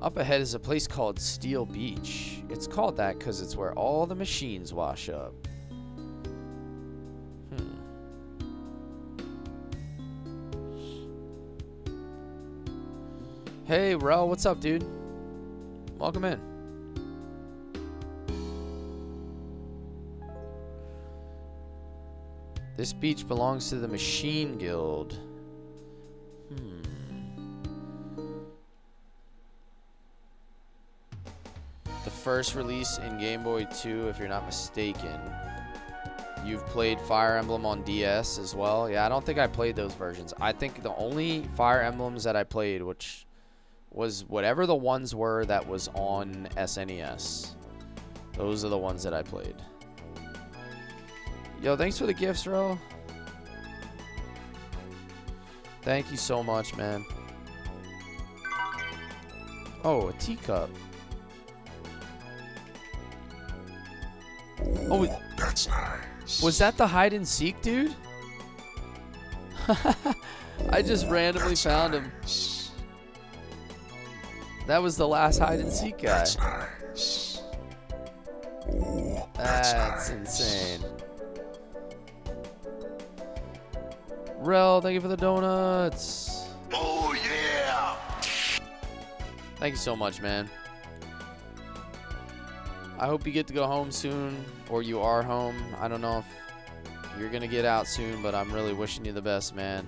Up ahead is a place called Steel Beach. It's called that because it's where all the machines wash up. Hey, Rel, what's up, dude? Welcome in. This beach belongs to the Machine Guild. The first release in Game Boy 2, if you're not mistaken. You've played Fire Emblem on DS as well. Yeah, I don't think I played those versions. I think the only Fire Emblems that I played, which was whatever the ones were that was on SNES. Those are the ones that I played. Yo, thanks for the gifts, Ro. Thank you so much, man. Oh, a teacup. Oh, That's nice. was that the hide and seek, dude? I just randomly found him. Nice. That was the last hide and seek guy. That's nice. Oh, That's nice. insane. Rel, thank you for the donuts. Oh, yeah! Thank you so much, man. I hope you get to go home soon, or you are home. I don't know if you're going to get out soon, but I'm really wishing you the best, man.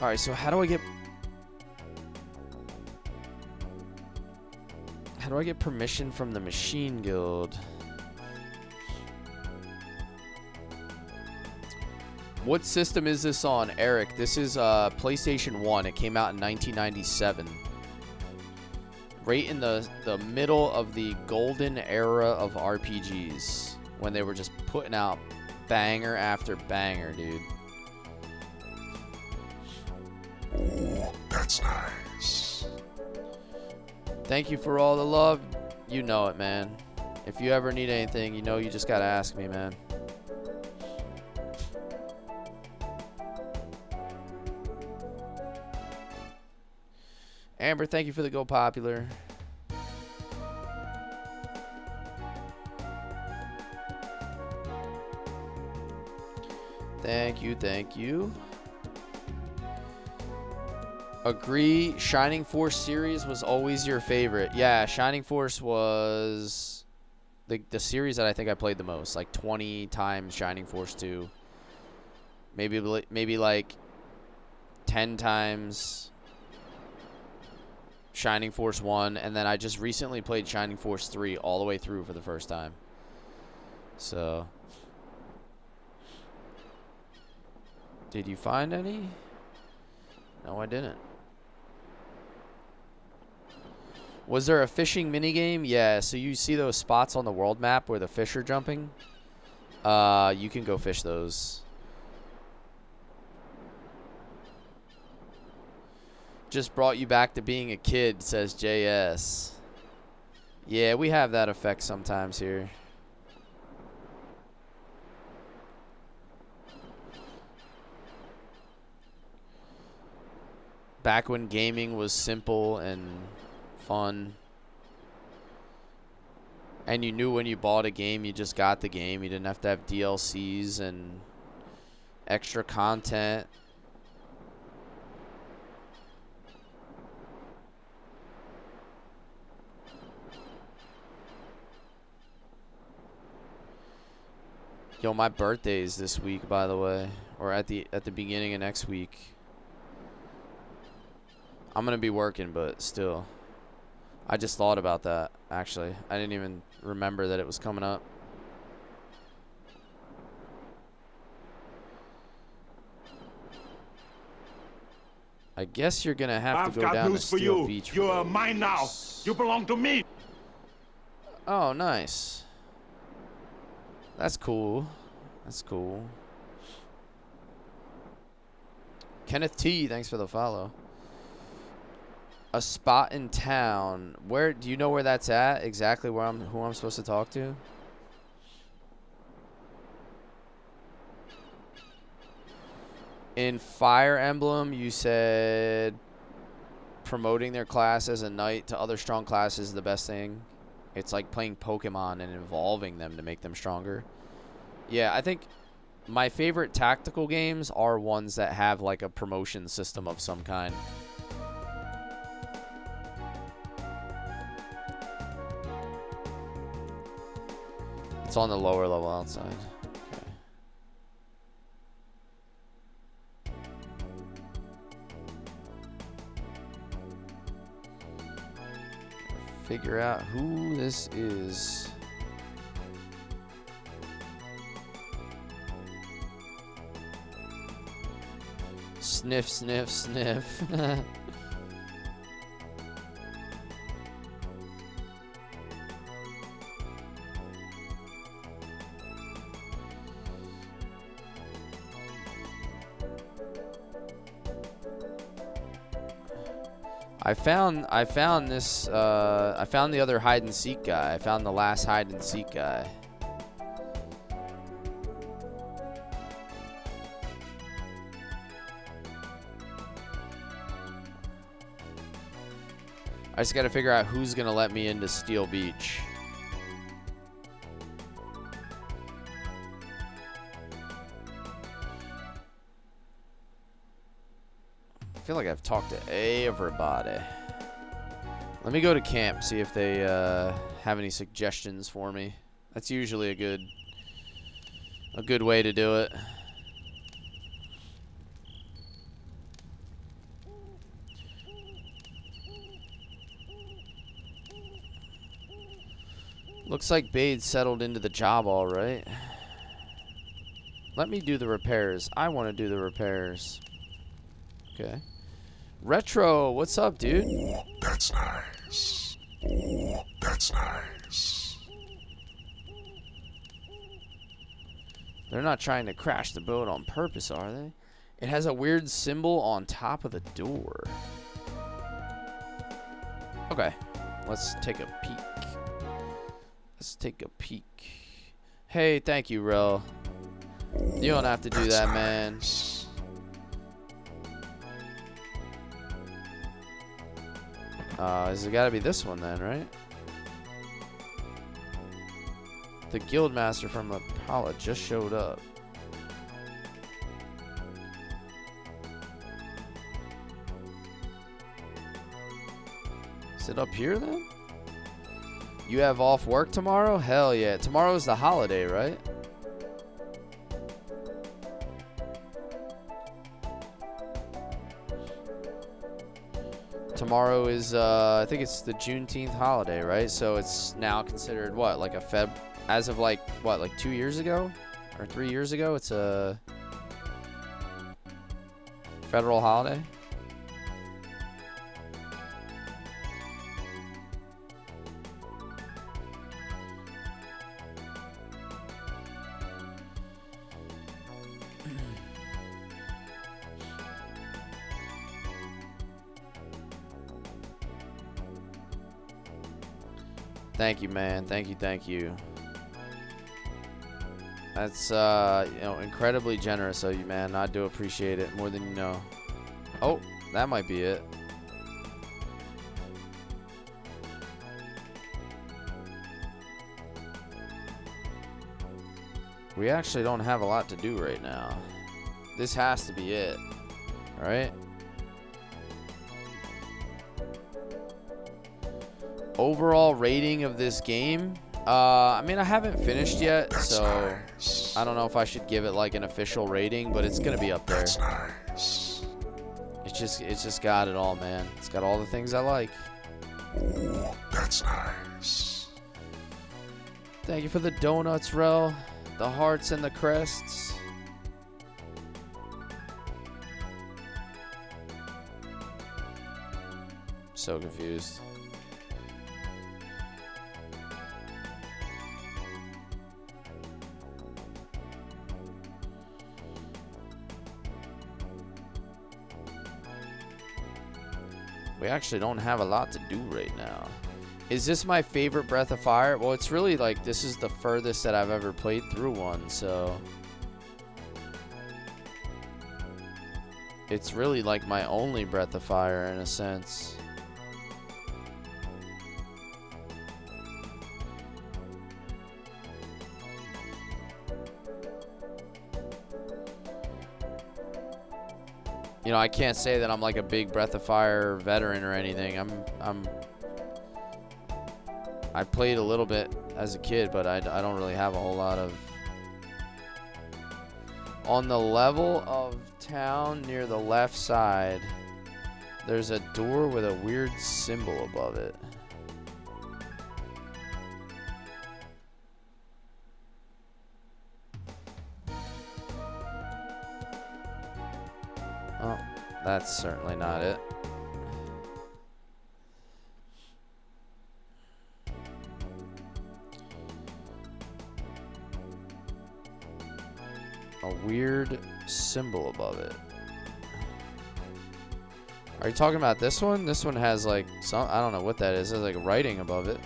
All right, so how do I get permission from the Machine Guild? What system is this on, Eric? This is PlayStation 1. It came out in 1997. Right in the middle of the golden era of RPGs, when they were just putting out banger after banger, dude. Oh, that's nice. Thank you for all the love. You know it, man. If you ever need anything, you know you just gotta ask me, man. Amber, thank you for the Go Popular. Thank you, thank you. Agree, Shining Force series was always your favorite. Yeah, Shining Force was the series that I think I played the most. Like 20 times Shining Force 2. Maybe like 10 times Shining Force 1, and then I just recently played Shining Force 3 all the way through for the first time. So, did you find any? No, I didn't. Was there a fishing minigame? Yeah, so you see those spots on the world map where the fish are jumping? You can go fish those. Just brought you back to being a kid, says JS. Yeah, we have that effect sometimes here. Back when gaming was simple and fun. And you knew when you bought a game, you just got the game. You didn't have to have DLCs and extra content. Yo, my birthday is this week, by the way, or at the beginning of next week. I'm gonna be working, but still, I just thought about that. Actually, I didn't even remember that it was coming up. I guess you're gonna have I've to go got down to news for Steel you. Beach. You are mine now. You belong to me. Oh, nice. That's cool. That's cool. Kenneth T, thanks for the follow. A spot in town. Where do you know where that's at? Exactly where who I'm supposed to talk to? In Fire Emblem, you said promoting their class as a knight to other strong classes is the best thing. It's like playing Pokemon and evolving them to make them stronger. Yeah, I think my favorite tactical games are ones that have like a promotion system of some kind. It's on the lower level outside. Okay. Figure out who this is. Sniff, sniff, sniff. I found this I found the other hide and seek guy. I found the last hide and seek guy. I just got to figure out who's going to let me into Steel Beach. I feel like I've talked to everybody. Let me go to camp, see if they have any suggestions for me. That's usually a good way to do it. Looks like Bade settled into the job all right. Let me do the repairs. I want to do the repairs. Okay. Retro, what's up, dude? Ooh, that's nice. Ooh, that's nice. They're not trying to crash the boat on purpose, are they? It has a weird symbol on top of the door. Okay. Let's take a peek. Let's take a peek. Hey, thank you, Rel. You don't have to do that, man. Has it gotta be this one then, right? The Guildmaster from Apollo just showed up. Is it up here then? You have off work tomorrow? Hell yeah. Tomorrow's the holiday, right? Tomorrow is, I think it's the Juneteenth holiday, right? So it's now considered what, like a as of like, what, like 2 years ago? Or 3 years ago? It's a federal holiday? Thank you, man. Thank you, thank you. That's, you know, incredibly generous of you, man. I do appreciate it more than you know. Oh, that might be it. We actually don't have a lot to do right now. This has to be it, right? Overall rating of this game, I mean, I haven't finished yet, so I don't know if I should give it like an official rating, but it's gonna be up there. Nice. It's just got it all, man. It's got all the things I like. Ooh, that's nice. Thank you for the donuts, Rel. The hearts and the crests. So confused. We actually don't have a lot to do right now. Is this my favorite Breath of Fire? Well, it's really like this is the furthest that I've ever played through one, so it's really like my only Breath of Fire in a sense. You know, I can't say that I'm like a big Breath of Fire veteran or anything. I played a little bit as a kid, but I don't really have a whole lot of. On the level of town near the left side, there's a door with a weird symbol above it. Oh, That's certainly not it. A weird symbol above it. Are you talking about this one? This one has like some, I don't know what that is. There's like writing above it.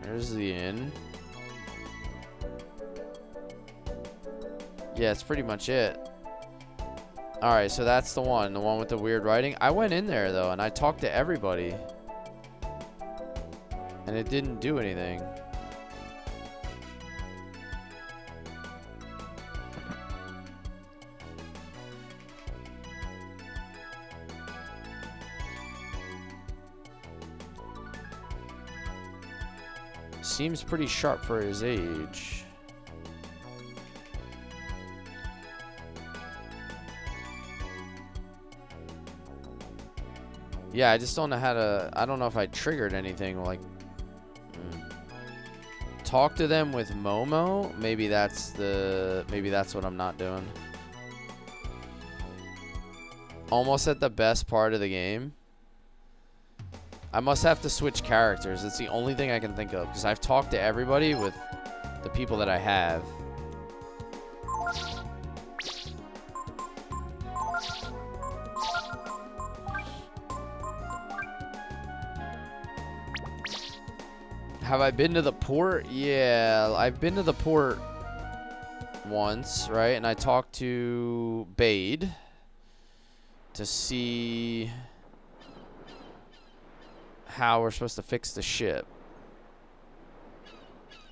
There's the inn. Yeah, it's pretty much it. Alright, so that's the one with the weird writing. I went in there though, and I talked to everybody. And it didn't do anything. Seems pretty sharp for his age. Yeah, I just don't know how to... I don't know if I triggered anything, like... Talk to them with Momo? Maybe that's the... Maybe that's what I'm not doing. Almost at the best part of the game. I must have to switch characters. It's the only thing I can think of. Because I've talked to everybody with the people that I have. Have I been to the port? Yeah, I've been to the port once, right? And I talked to Bade to see how we're supposed to fix the ship.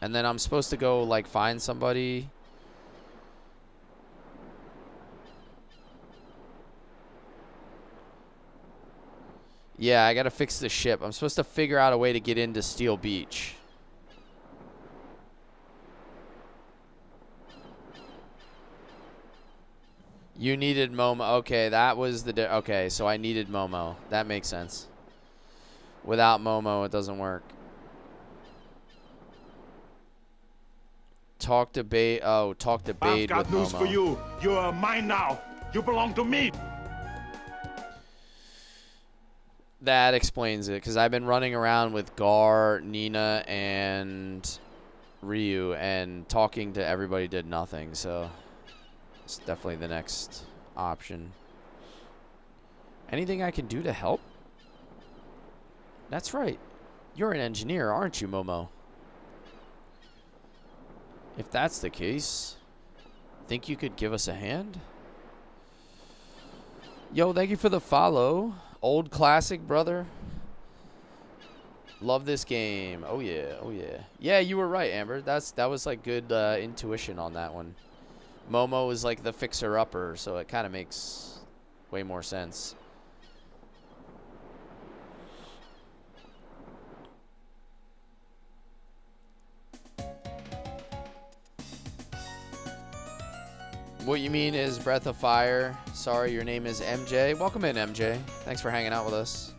And then I'm supposed to go, like, find somebody. Yeah, I gotta fix the ship. I'm supposed to figure out a way to get into Steel Beach. You needed Momo. Okay, that was the... Okay, so I needed Momo. That makes sense. Without Momo, it doesn't work. Talk to Bade. Oh, talk to Bade with I've got news Momo. for you. You're mine now. You belong to me. That explains it, because I've been running around with Gar, Nina, and Ryu, and talking to everybody did nothing, so it's definitely the next option. Anything I can do to help? That's right. You're an engineer, aren't you, Momo? If that's the case, think you could give us a hand? Yo, thank you for the follow. Old classic, brother. Love this game. Oh yeah, oh yeah. Yeah, you were right, Amber. That was like good intuition on that one. Momo is like the fixer-upper, so it kind of makes way more sense. What you mean is Breath of Fire. Sorry, your name is MJ. Welcome in, MJ. Thanks for hanging out with us.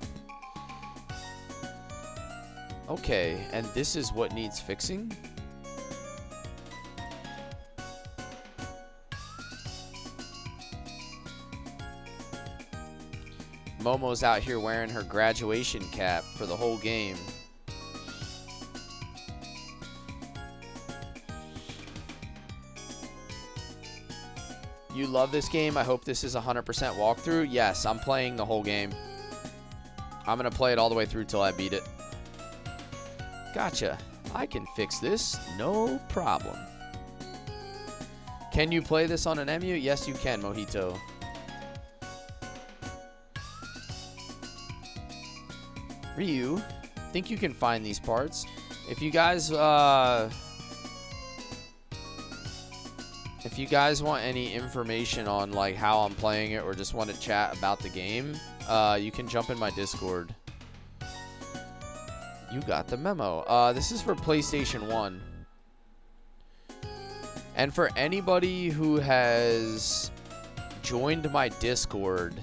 Okay, and this is what needs fixing? Momo's out here wearing her graduation cap for the whole game. You love this game. I hope this is 100% walkthrough. Yes, I'm playing the whole game. I'm going to play it all the way through till I beat it. Gotcha. I can fix this. No problem. Can you play this on an EMU? Yes, you can, Mojito. Ryu, think you can find these parts? If you guys want any information on like how I'm playing it or just want to chat about the game, you can jump in my Discord. You got the memo. This is for PlayStation 1. And for anybody who has joined my Discord,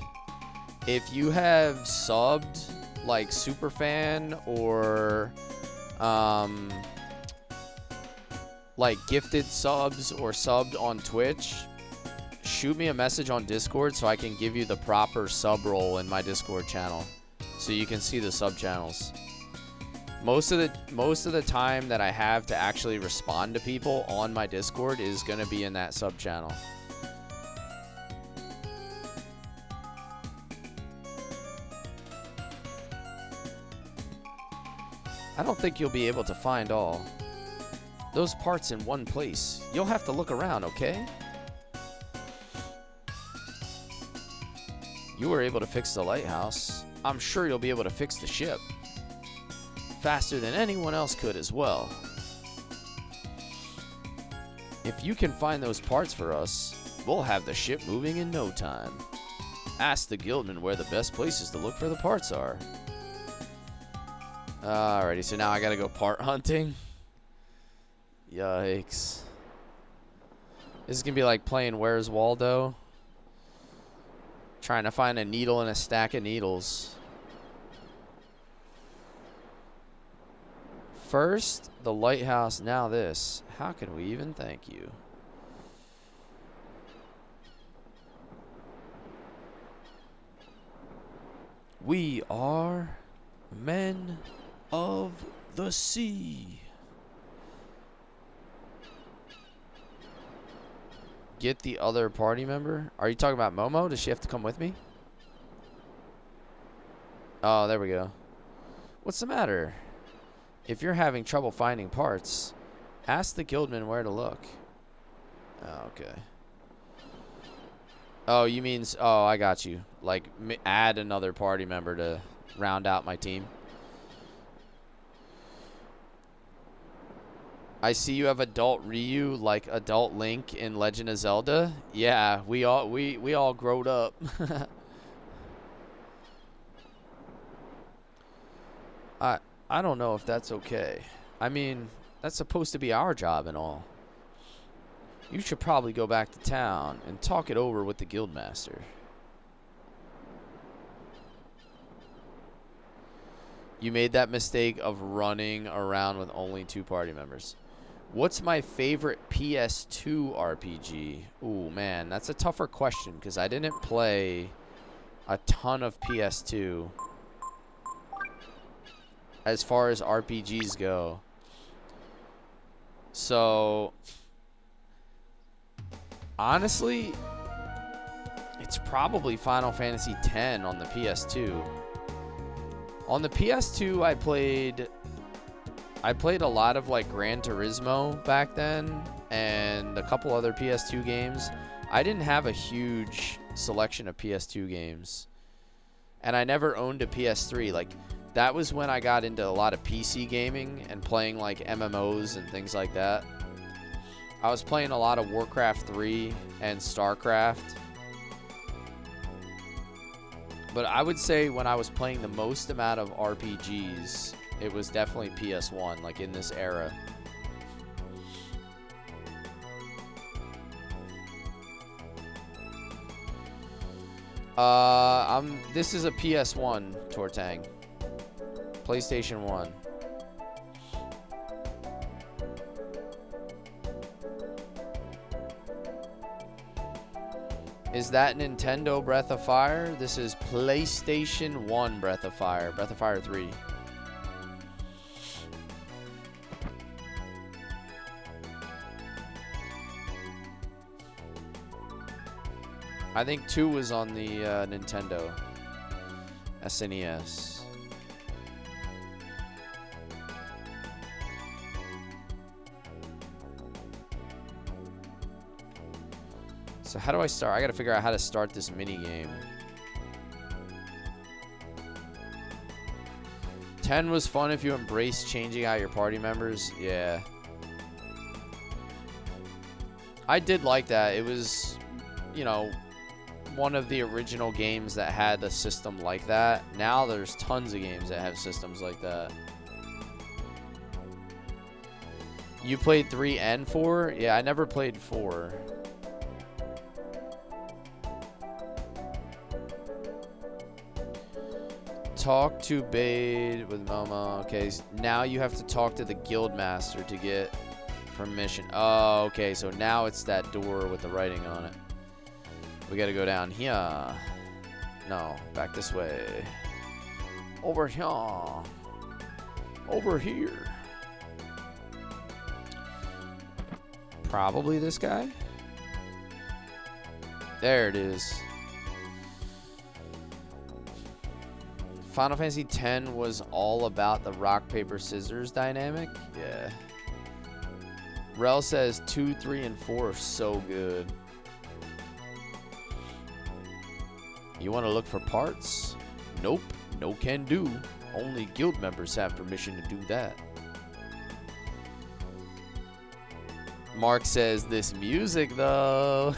if you have subbed like super fan or like gifted subs or subbed on Twitch, shoot me a message on Discord so I can give you the proper sub role in my Discord channel so you can see the sub channels. Most of the time that I have to actually respond to people on my Discord is going to be in that sub channel. I don't think you'll be able to find all those parts in one place. You'll have to look around, okay? You were able to fix the lighthouse. I'm sure you'll be able to fix the ship. Faster than anyone else could as well. If you can find those parts for us, we'll have the ship moving in no time. Ask the guildman where the best places to look for the parts are. Alrighty, so now I gotta go part hunting. Yikes. This is gonna be like playing Where's Waldo? Trying to find a needle in a stack of needles. First, the lighthouse, now this. How can we even thank you? We are men of the sea. Get the other party member. Are you talking about Momo? Does she have to come with me? Oh, there we go. What's the matter? If you're having trouble finding parts, ask the guildman where to look. Oh, okay. Oh, you mean... Oh, I got you. Like, add another party member to round out my team. I see you have adult Ryu like adult Link in Legend of Zelda. Yeah, we all growed up. I don't know if that's okay. I mean, that's supposed to be our job and all. You should probably go back to town and talk it over with the guildmaster. You made that mistake of running around with only 2 party members. What's my favorite PS2 RPG? Ooh, man, that's a tougher question because I didn't play a ton of PS2 as far as RPGs go. So, honestly, it's probably Final Fantasy X on the PS2. On the PS2, I played a lot of like Gran Turismo back then and a couple other PS2 games. I didn't have a huge selection of PS2 games. And I never owned a PS3. Like, that was when I got into a lot of PC gaming and playing like MMOs and things like that. I was playing a lot of Warcraft 3 and StarCraft. But I would say when I was playing the most amount of RPGs, it was definitely PS1, like in this era. This is a PS1, Tortang. PlayStation 1. Is that Nintendo Breath of Fire? This is PlayStation 1 Breath of Fire. Breath of Fire 3. I think 2 was on the Nintendo SNES. So how do I start? I gotta figure out how to start this mini game. 10 was fun if you embrace changing out your party members. Yeah. I did like that. It was, you know, one of the original games that had a system like that. Now there's tons of games that have systems like that. You played 3 and 4? Yeah, I never played 4. Talk to Bade with Momo. Okay, now you have to talk to the guild master to get permission. Oh, okay, so now it's that door with the writing on it. We gotta go down here. No, back this way. Over here. Over here. Probably this guy. There it is. Final Fantasy X was all about the rock, paper, scissors dynamic. Yeah. Rel says 2, 3, and 4 are so good. You want to look for parts? Nope. No can do. Only guild members have permission to do that. Mark says this music though.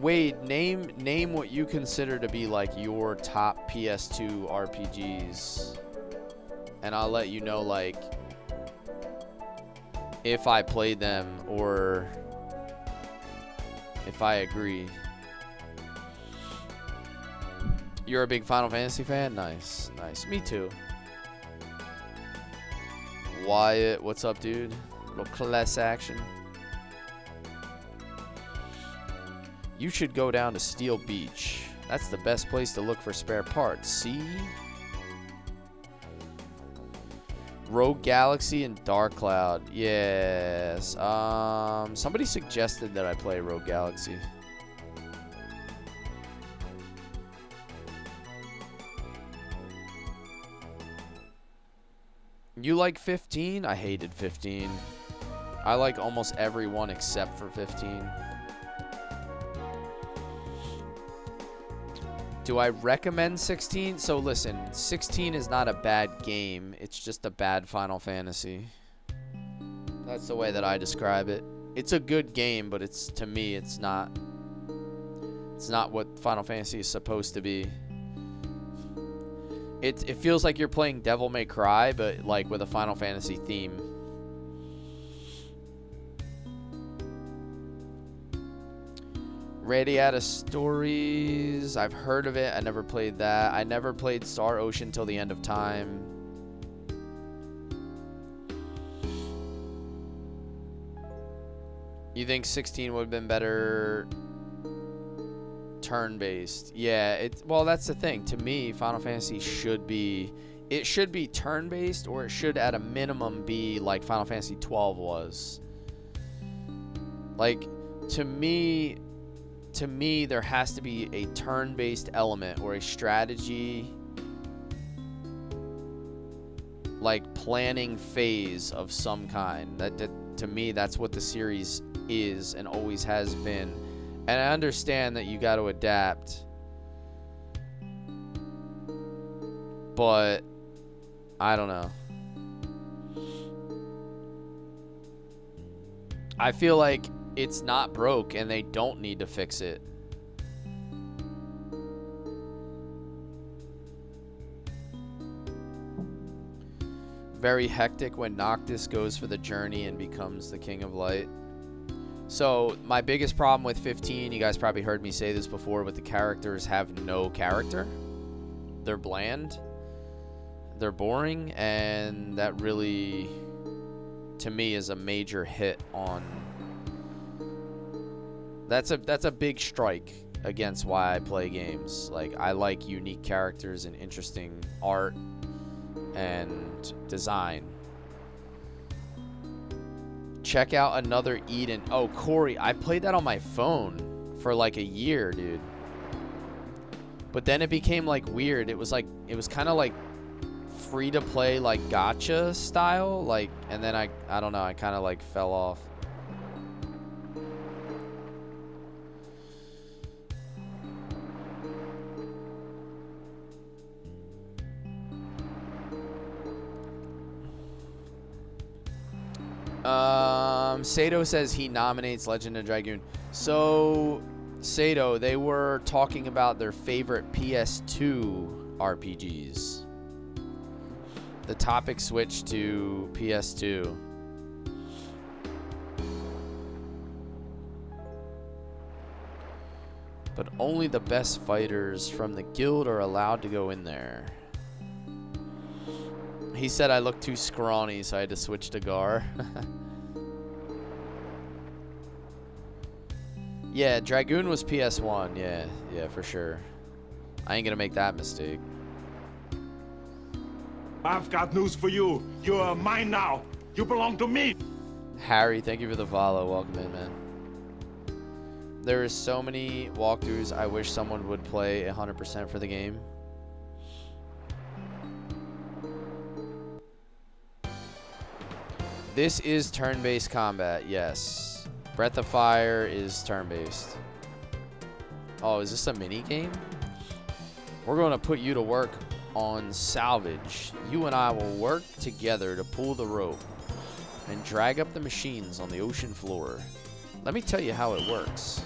Wade, name what you consider to be like your top PS2 RPGs. And I'll let you know like if I played them or if I agree. You're a big Final Fantasy fan? Nice. Nice. Me too. Wyatt, what's up, dude? Little Cless action. You should go down to Steel Beach. That's the best place to look for spare parts. See? Rogue Galaxy and Dark Cloud. Yes. Somebody suggested that I play Rogue Galaxy. You like 15? I hated 15. I like almost every one except for 15. Do I recommend 16? So listen, 16 is not a bad game. It's just a bad Final Fantasy. That's the way that I describe it. It's a good game, but it's, to me, it's not what Final Fantasy is supposed to be. It feels like you're playing Devil May Cry, but like with a Final Fantasy theme. Radiata Stories. I've heard of it. I never played that. I never played Star Ocean till the end of time. You think 16 would have been better turn-based? Yeah, well, that's the thing. To me, Final Fantasy should be turn-based, or it should at a minimum be like Final Fantasy 12 was. Like, to me there has to be a turn-based element or a strategy, like planning phase of some kind. That to me, that's what the series is and always has been. And I understand that you got to adapt, but I don't know. I feel like it's not broke and they don't need to fix it. Very hectic when Noctis goes for the journey and becomes the King of Light. So my biggest problem with 15, you guys probably heard me say this before, but the characters have no character. They're bland. They're boring, and that really, to me, is a major hit on. That's a big strike against why I play games. Like, I like unique characters and interesting art and design. Check out Another Eden. Oh, Corey, I played that on my phone for like a year, dude. But then it became like weird. It was kind of like free to play, like gacha style, like, and then I don't know, I kind of like fell off. Sato says he nominates Legend of Dragoon. So, Sato, they were talking about their favorite PS2 RPGs. The topic switched to PS2. But only the best fighters from the guild are allowed to go in there. He said I look too scrawny, so I had to switch to Gar. Yeah, Dragoon was PS1. Yeah, for sure. I ain't gonna make that mistake. I've got news for you. You're mine now. You belong to me. Harry, thank you for the follow. Welcome in, man. There is so many walkthroughs. I wish someone would play 100% for the game. This is turn-based combat, yes. Breath of Fire is turn-based. Oh, is this a mini game? We're going to put you to work on salvage. You and I will work together to pull the rope and drag up the machines on the ocean floor. Let me tell you how it works.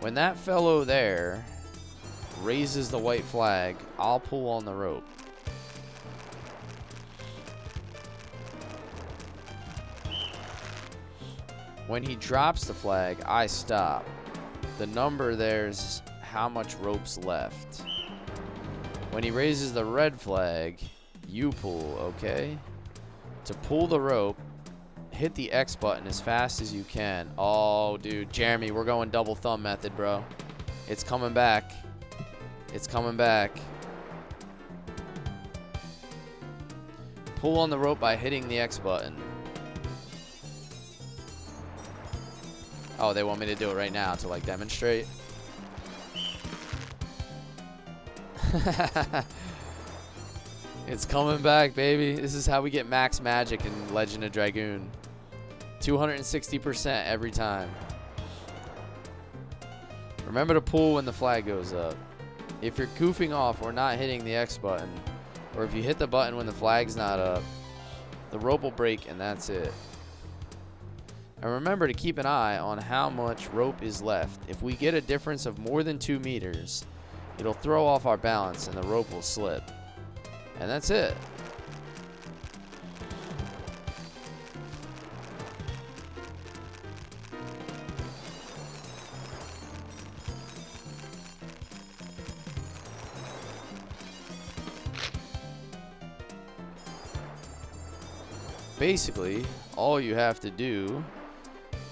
When that fellow there raises the white flag, I'll pull on the rope. When he drops the flag, I stop. The number there's how much rope's left. When he raises the red flag, you pull, okay? To pull the rope, hit the X button as fast as you can. Oh, dude, Jeremy, we're going double thumb method, bro. It's coming back. It's coming back. Pull on the rope by hitting the X button. Oh, they want me to do it right now to, like, demonstrate? It's coming back, baby. This is how we get max magic in Legend of Dragoon. 260% every time. Remember to pull when the flag goes up. If you're goofing off or not hitting the X button, or if you hit the button when the flag's not up, the rope will break and that's it. And remember to keep an eye on how much rope is left. If we get a difference of more than 2 meters, it'll throw off our balance and the rope will slip. And that's it. Basically, all you have to do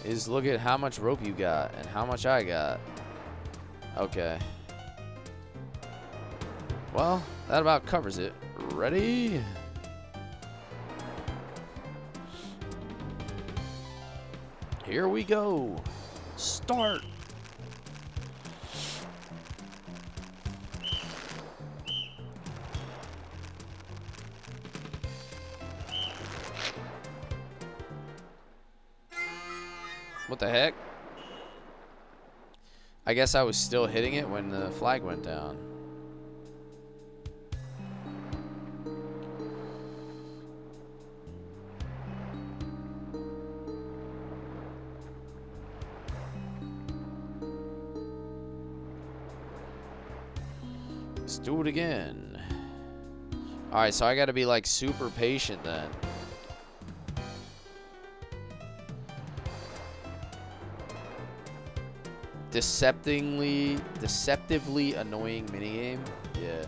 is look at how much rope you got and how much I got. Okay. Well, that about covers it. Ready? Here we go. Start. What the heck? I guess I was still hitting it when the flag went down. Let's do it again. Alright, so I gotta be like super patient then. Deceptively annoying minigame. Yeah.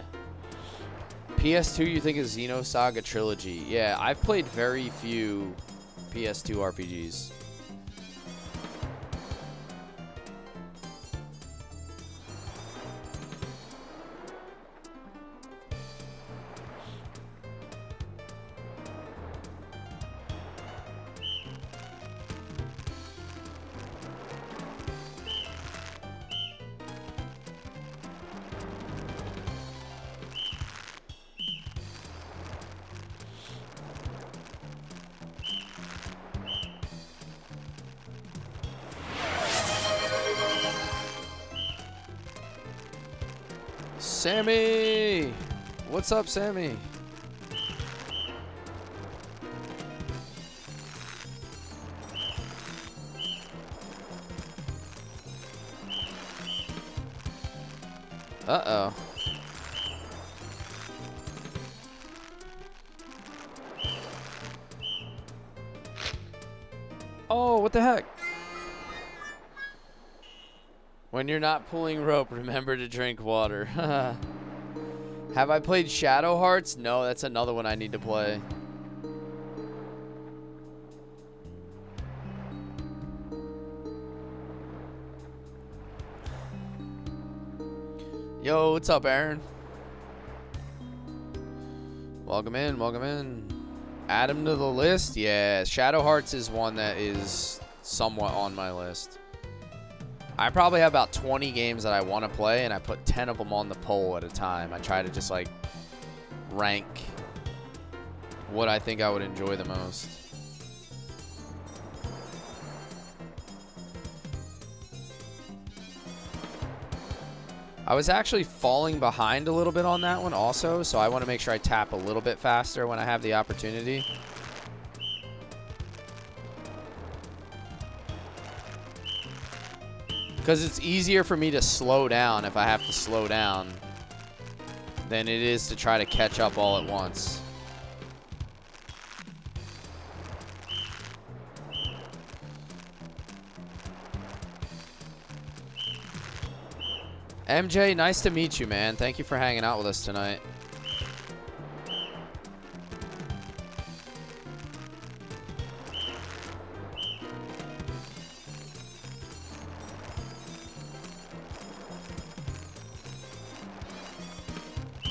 PS2, you think is Xenosaga Trilogy? Yeah, I've played very few PS2 RPGs. Sammy! What's up, Sammy? Uh-oh. Oh, what the heck? When you're not pulling rope, remember to drink water. Have I played Shadow Hearts? No, that's another one I need to play. Yo, what's up, Aaron? Welcome in, welcome in. Add him to the list? Yeah, Shadow Hearts is one that is somewhat on my list. I probably have about 20 games that I want to play, and I put 10 of them on the poll at a time. I try to just, like, rank what I think I would enjoy the most. I was actually falling behind a little bit on that one also, so I want to make sure I tap a little bit faster when I have the opportunity. Because it's easier for me to slow down if I have to slow down than it is to try to catch up all at once. MJ, nice to meet you, man. Thank you for hanging out with us tonight.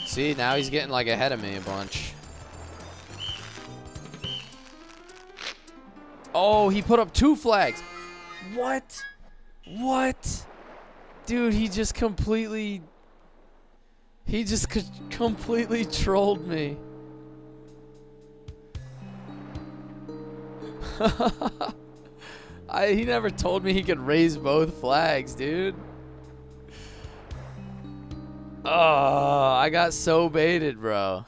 See, now he's getting like ahead of me a bunch. Oh, he put up 2 flags. What? What? Dude, he just completely trolled me. He never told me he could raise both flags, dude. Oh, I got so baited, bro.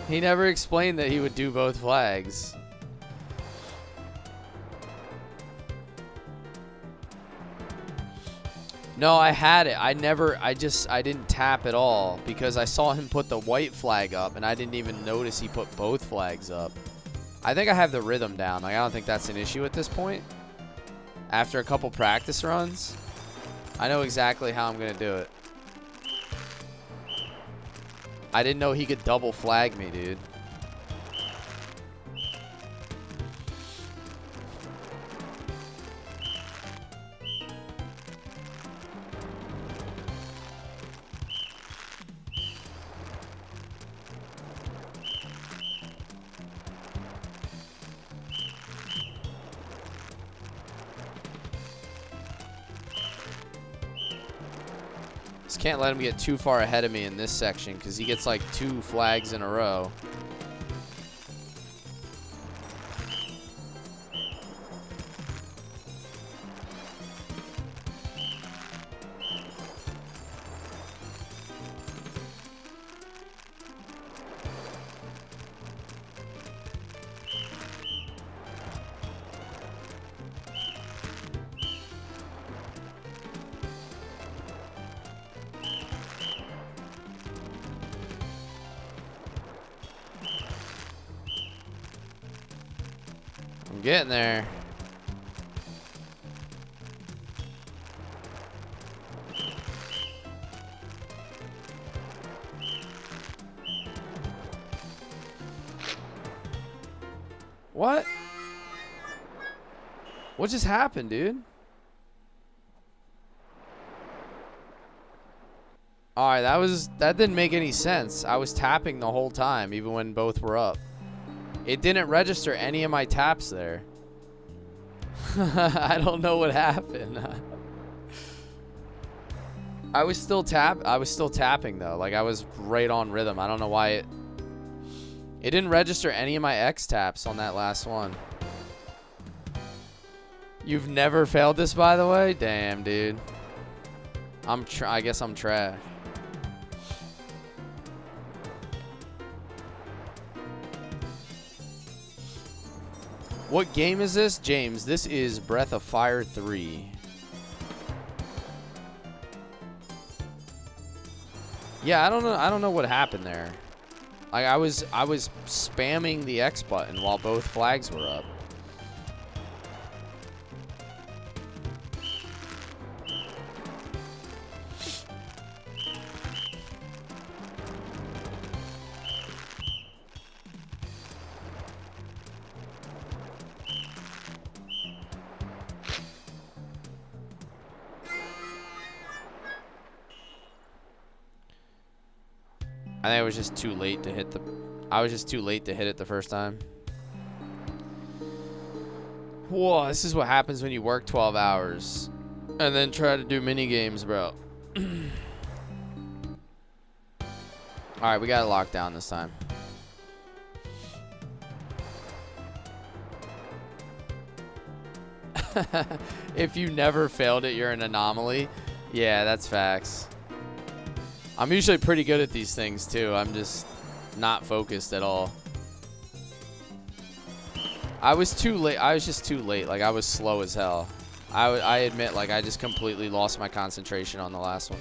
He never explained that he would do both flags. No, I had it. I didn't tap at all because I saw him put the white flag up and I didn't even notice he put both flags up. I think I have the rhythm down. Like, I don't think that's an issue at this point. After a couple practice runs, I know exactly how I'm going to do it. I didn't know he could double flag me, dude. Just can't let him get too far ahead of me in this section because he gets like 2 flags in a row. Getting there. What? What just happened, dude? Alright, that didn't make any sense. I was tapping the whole time, even when both were up. It didn't register any of my taps there. I don't know what happened. I was still tapping though. Like, I was right on rhythm. I don't know why it didn't register any of my X taps on that last one. You've never failed this, by the way? Damn, dude. I guess I'm trash. What game is this, James? This is Breath of Fire 3. Yeah, I don't know what happened there. Like, I was spamming the X button while both flags were up. I think I was just too late to hit the... I was just too late to hit it the first time. Whoa, this is what happens when you work 12 hours. And then try to do mini games, bro. Alright, we got it locked down this time. If you never failed it, you're an anomaly. Yeah, that's facts. I'm usually pretty good at these things too. I'm just not focused at all. I was too late. I was just too late. Like, I was slow as hell. I admit, like, I just completely lost my concentration on the last one.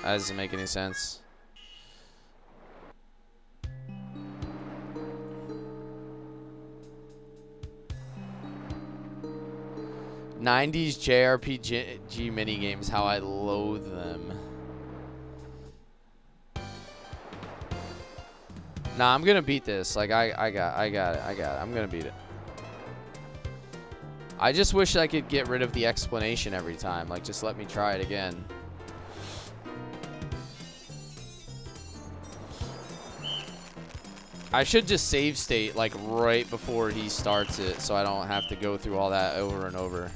That doesn't make any sense. '90s JRPG minigames, how I loathe them. Nah, I'm gonna beat this. Like, I got it. I'm gonna beat it. I just wish I could get rid of the explanation every time. Like, just let me try it again. I should just save state, like, right before he starts it, so I don't have to go through all that over and over.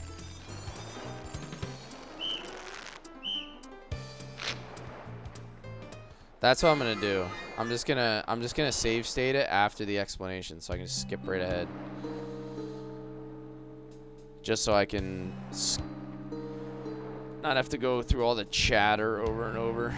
That's what I'm gonna do. I'm just gonna save state it after the explanation, so I can skip right ahead. Just so I can not have to go through all the chatter over and over.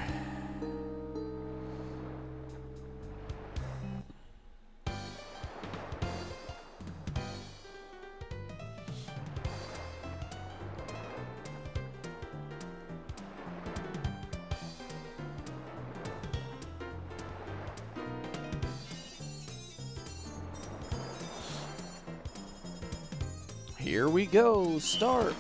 Here we go. Start.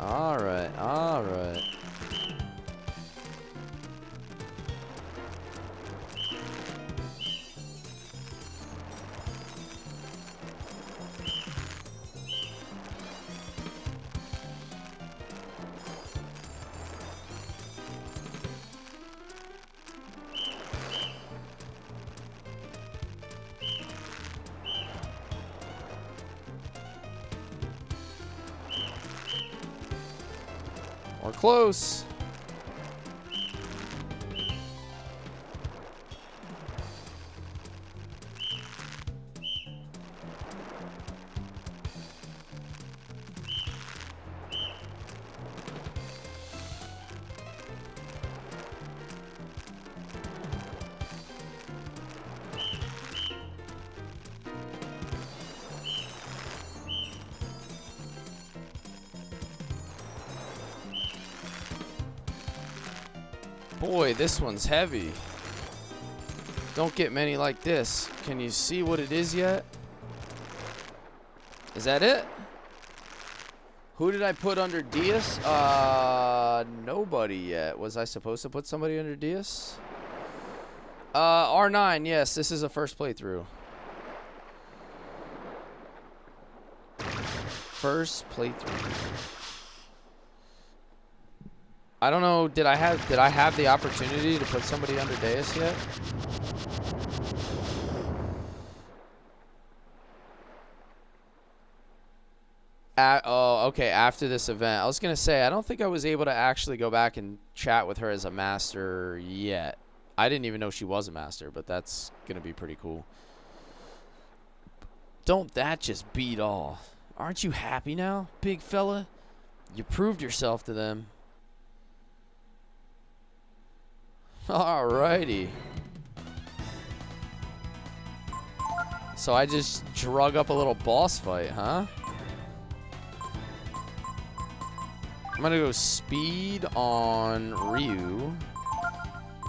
All right. We're close. Boy, this one's heavy. Don't get many like this. Can you see what it is yet? Is that it? Who did I put under Diaz? Nobody yet. Was I supposed to put somebody under Diaz? R9, yes, this is a first playthrough. First playthrough. I don't know, did I have the opportunity to put somebody under Deus yet? Oh, okay, after this event. I was going to say, I don't think I was able to actually go back and chat with her as a master yet. I didn't even know she was a master, but that's going to be pretty cool. Don't that just beat all? Aren't you happy now, big fella? You proved yourself to them. Alrighty. So I just drug up a little boss fight, huh? I'm gonna go speed on Ryu.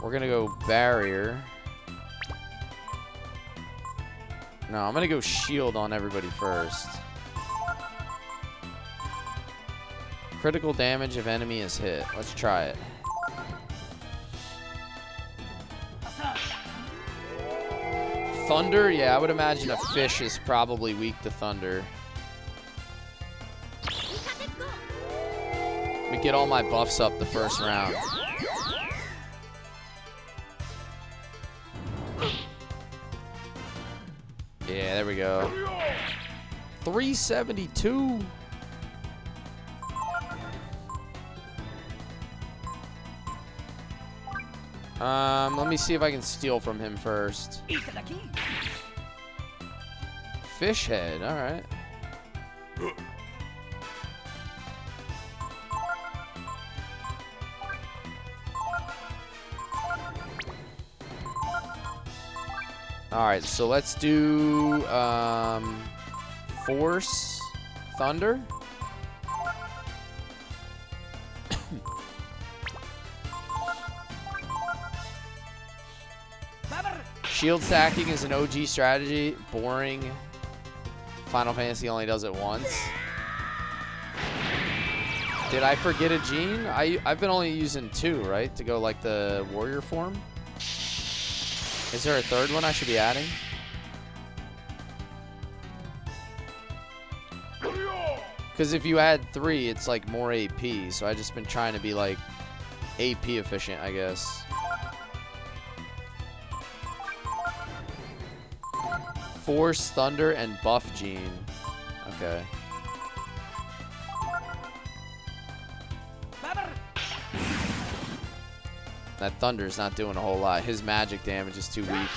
We're gonna go barrier. No, I'm gonna go shield on everybody first. Critical damage if enemy is hit. Let's try it. Thunder? Yeah, I would imagine a fish is probably weak to thunder. Let me get all my buffs up the first round. Yeah, there we go. 372. Let me see if I can steal from him first. Fish head, all right. All right, so let's do Force Thunder. Shield stacking is an OG strategy. Boring. Final Fantasy only does it once. Did I forget a gene? I've been only using 2, right? To go like the warrior form. Is there a third one I should be adding? Because if you add 3, it's like more AP. So I've just been trying to be like AP efficient, I guess. Force, Thunder, and Buff Gene. Okay. That Thunder's not doing a whole lot. His magic damage is too weak.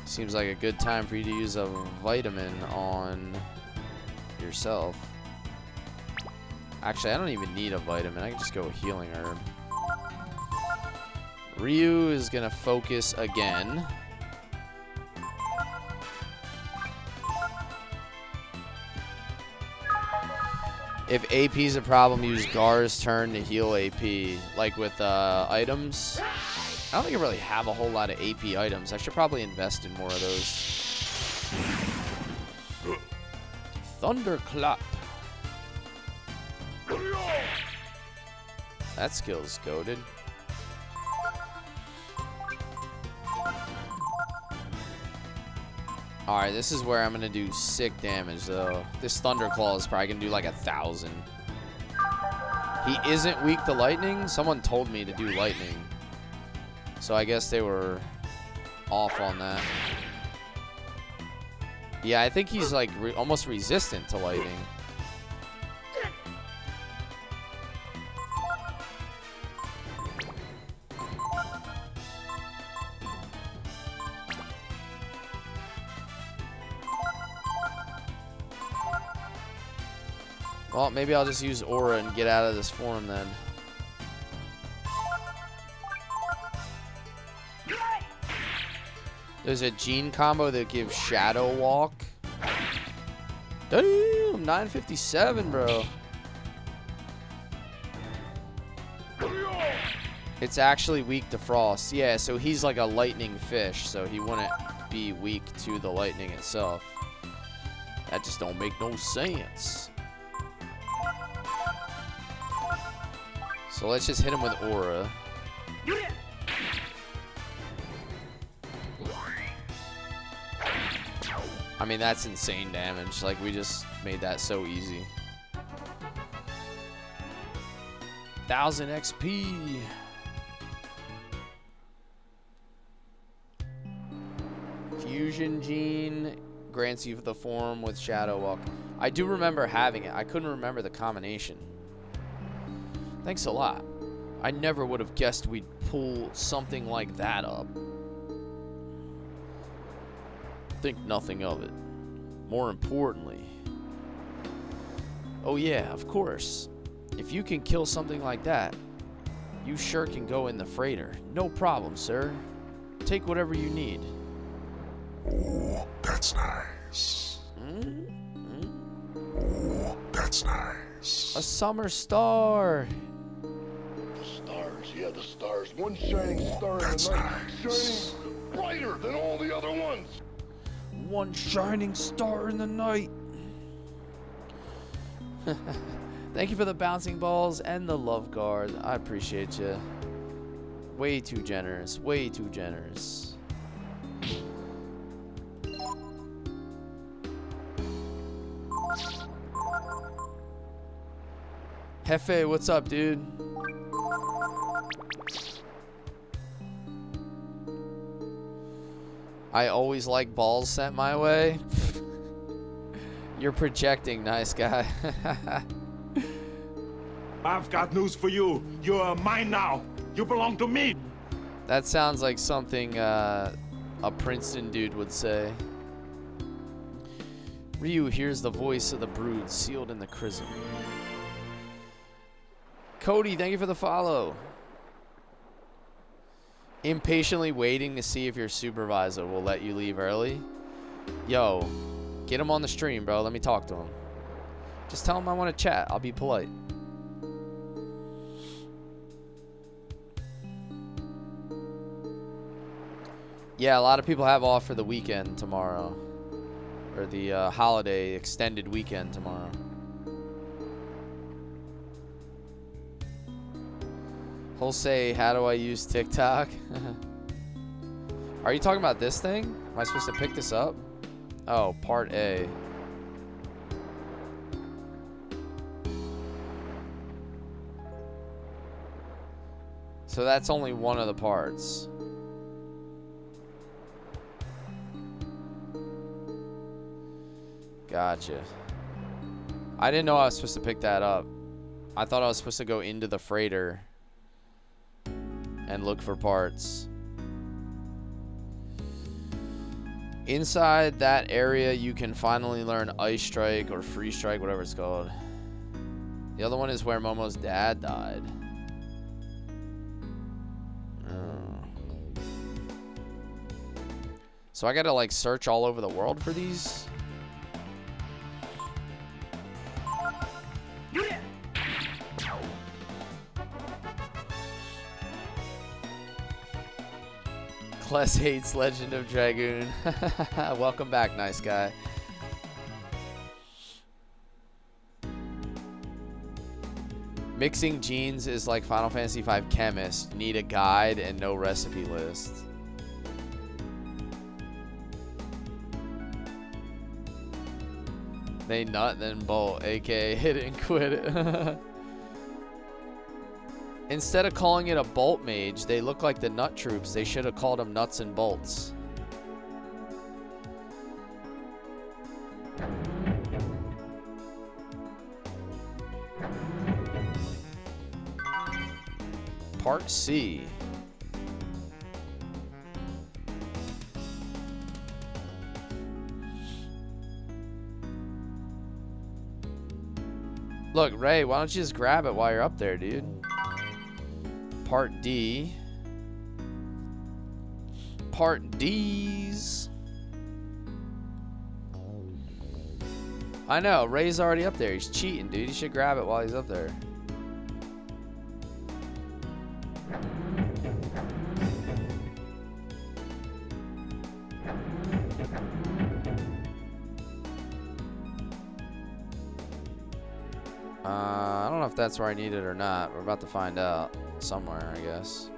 Seems like a good time for you to use a vitamin on yourself. Actually, I don't even need a vitamin. I can just go healing herb. Ryu is going to focus again. If AP is a problem, use Gar's turn to heal AP. Like with items. I don't think I really have a whole lot of AP items. I should probably invest in more of those. Thunderclap. That skill's goated. Alright, this is where I'm gonna do sick damage though. This Thunderclaw is probably gonna do like 1,000. He isn't weak to lightning. Someone told me to do lightning. So I guess they were off on that. Yeah, I think he's like almost resistant to lightning. Well, maybe I'll just use Aura and get out of this form then. There's a gene combo that gives Shadow Walk. Damn, 957, bro. It's actually weak to frost. Yeah, so he's like a lightning fish, so he wouldn't be weak to the lightning itself. That just don't make no sense. So let's just hit him with Aura. I mean, that's insane damage. Like, we just made that so easy. 1000 XP. Fusion Gene grants you the form with Shadow Walk. I do remember having it. I couldn't remember the combination. Thanks a lot. I never would have guessed we'd pull something like that up. Think nothing of it. More importantly, oh yeah, of course. If you can kill something like that, you sure can go in the freighter. No problem, sir. take whatever you need. Oh, that's nice. Oh, that's nice. A summer star. The stars, yeah, the stars. One shining star in That's the night, nice. shining brighter than all the other ones. One shining star in the night. Thank you for the bouncing balls and the love guard. I appreciate you. Way too generous. Way too generous. Hefe, what's up, dude? I always like balls sent my way. You're projecting, nice guy. I've got news for you. You're mine now. You belong to me. That sounds like something a Princeton dude would say. Ryu hears the voice of the brood sealed in the chrism. Cody, thank you for the follow. Impatiently waiting to see if your supervisor will let you leave early. Yo, get him on the stream, bro. Let me talk to him. Just tell him I want to chat. I'll be polite. Yeah, a lot of people have off for the weekend tomorrow. Or the holiday extended weekend tomorrow. He'll say, how do I use TikTok? Are you talking about this thing? Am I supposed to pick this up? Oh, part A. So that's only one of the parts. Gotcha. I didn't know I was supposed to pick that up. I thought I was supposed to go into the freighter and look for parts. Inside that area, you can finally learn Ice Strike or Free Strike, whatever it's called. The other one is where Momo's dad died. Oh. So I gotta like search all over the world for these? Cless hates Legend of Dragoon. Welcome back, nice guy. Mixing genes is like Final Fantasy V chemist. Need a guide and no recipe list. They nut then bolt, aka hit it and quit it. Instead of calling it a bolt mage, they look like the nut troops. They should have called them nuts and bolts. Part C. Look, Ray, why don't you just grab it while you're up there, dude? Part D. Part D's. I know, Ray's already up there. He's cheating, dude. He should grab it while he's up there. I don't know if that's where I need it or not. We're about to find out somewhere, I guess.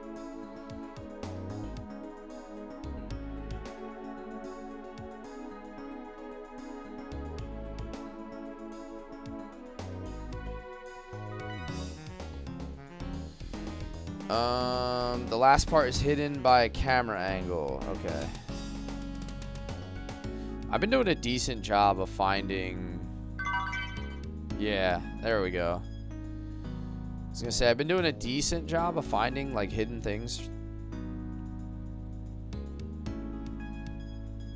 The last part is hidden by a camera angle. Okay. I've been doing a decent job of finding... Yeah, there we go. I was gonna say, I've been doing a decent job of finding, like, hidden things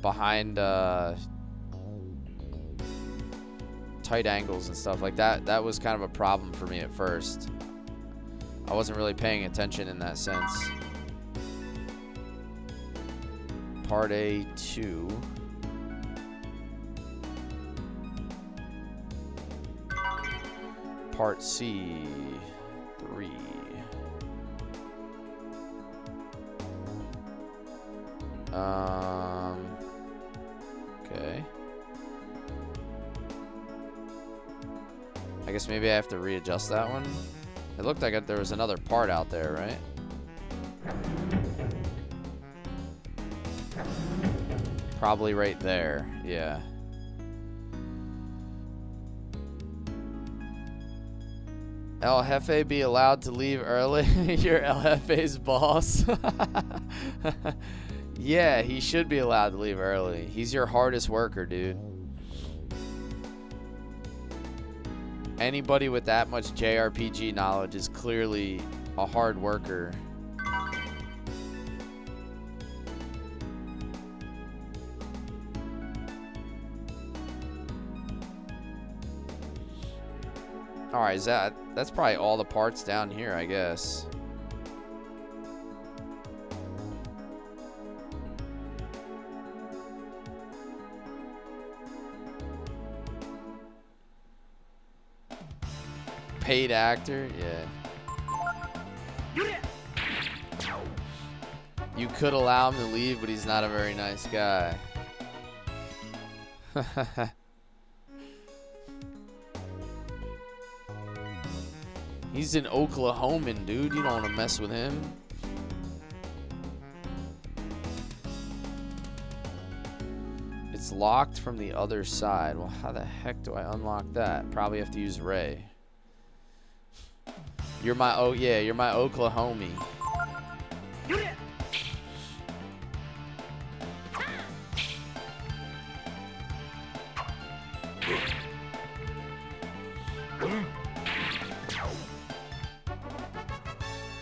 behind, tight angles and stuff like that. That was kind of a problem for me at first. I wasn't really paying attention in that sense. Part A 2. Part C 3. Okay. I guess maybe I have to readjust that one. It looked like there was another part out there, right? Probably right there, yeah. El Jefe be allowed to leave early? You're El Jefe's boss? Yeah, he should be allowed to leave early. He's your hardest worker, dude. Anybody with that much JRPG knowledge is clearly a hard worker. Alright, that's probably all the parts down here, I guess. Paid actor, yeah. You could allow him to leave, but he's not a very nice guy. He's an Oklahoman, dude. You don't want to mess with him. It's locked from the other side. Well, how the heck do I unlock that? Probably have to use Ray. You're my you're my Oklahomie.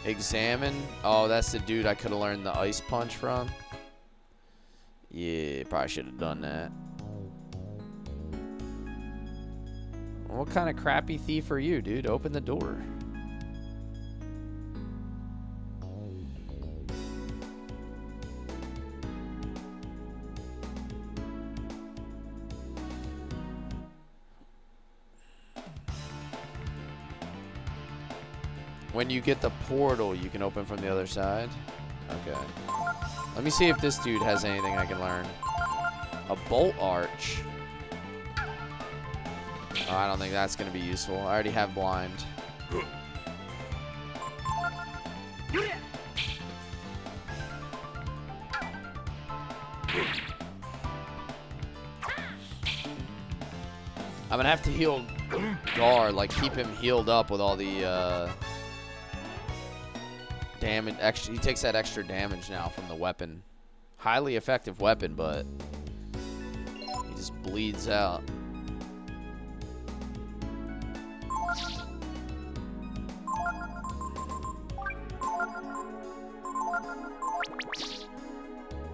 Examine. Oh, that's the dude I could have learned the ice punch from. Yeah, probably should have done that. What kind of crappy thief are you, dude? Open the door. When you get the portal, you can open from the other side. Okay. Let me see if this dude has anything I can learn. A bolt arch. Oh, I don't think that's going to be useful. I already have blind. I'm going to have to heal Gar, like keep him healed up with all the damage. He takes that extra damage now from the weapon. Highly effective weapon, but he just bleeds out.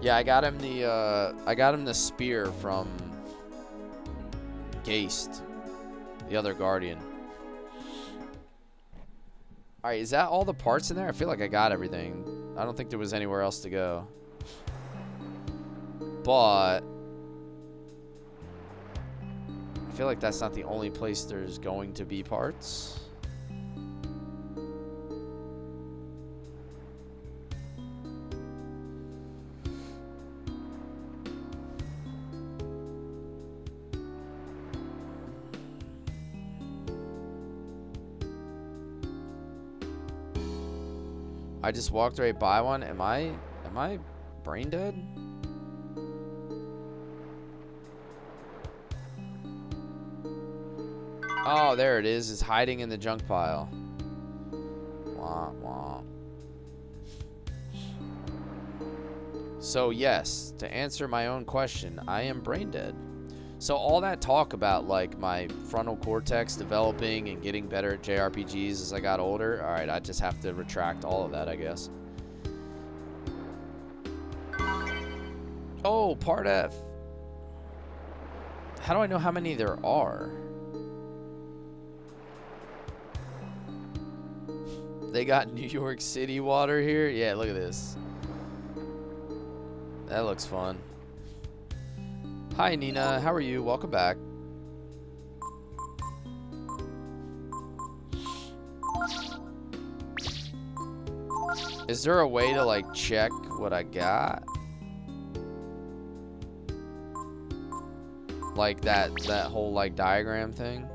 Yeah, I got him the spear from Geist, the other guardian. All right, is that all the parts in there? I feel like I got everything. I don't think there was anywhere else to go. But I feel like that's not the only place there's going to be parts. I just walked right by one. Am I brain dead? Oh, there it is. It's hiding in the junk pile. Wah, wah. So yes, to answer my own question, I am brain dead. So all that talk about like my frontal cortex developing and getting better at JRPGs as I got older, all right, I just have to retract all of that, I guess. Oh, part F. How do I know how many there are? They got New York City water here? Yeah, look at this. That looks fun. Hi, Nina. How are you? Welcome back. Is there a way to, like, check what I got? Like that whole, like, diagram thing?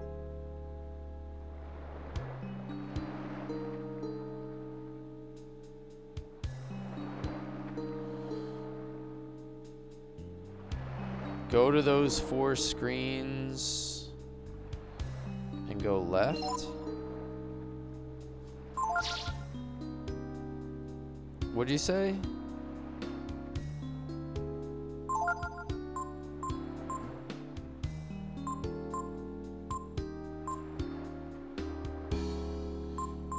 Go to those 4 screens and go left. What'd you say?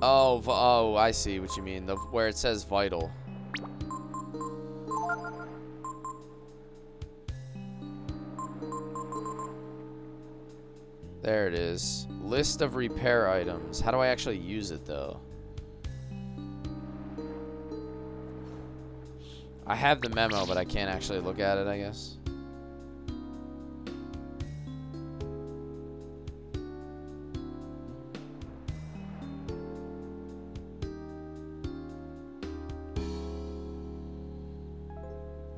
Oh, I see what you mean. Where it says vital. There it is. List of repair items. How do I actually use it, though? I have the memo, but I can't actually look at it, I guess.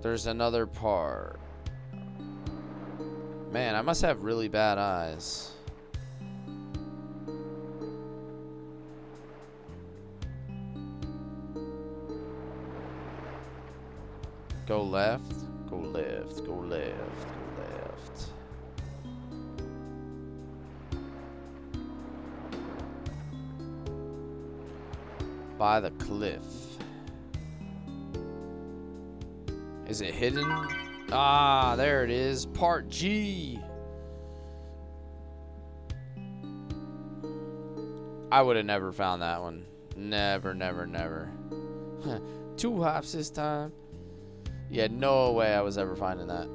There's another part. Man, I must have really bad eyes. Go left, go left, go left, go left. By the cliff. Is it hidden? Ah, there it is. Part G. I would have never found that one. Never, never, never. 2 hops this time. Yeah, no way I was ever finding that.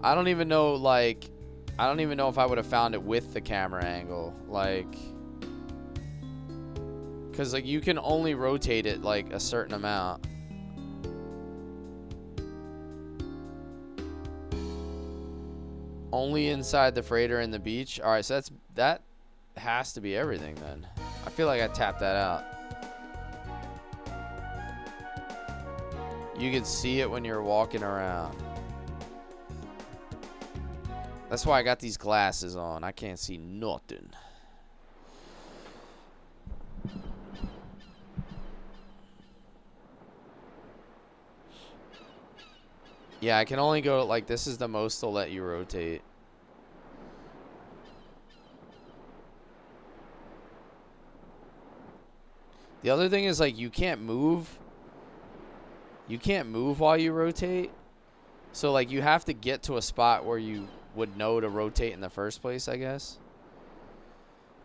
I don't even know, like, I don't even know if I would have found it with the camera angle. Like, because, like, you can only rotate it, like, a certain amount. Only inside the freighter and the beach. All right, so that has to be everything then. I feel like I tapped that out. You can see it when you're walking around. That's why I got these glasses on. I can't see nothing. Yeah, I can only go, like, this is the most they'll let you rotate. The other thing is, like, you can't move. You can't move while you rotate. So, like, you have to get to a spot where you would know to rotate in the first place, I guess.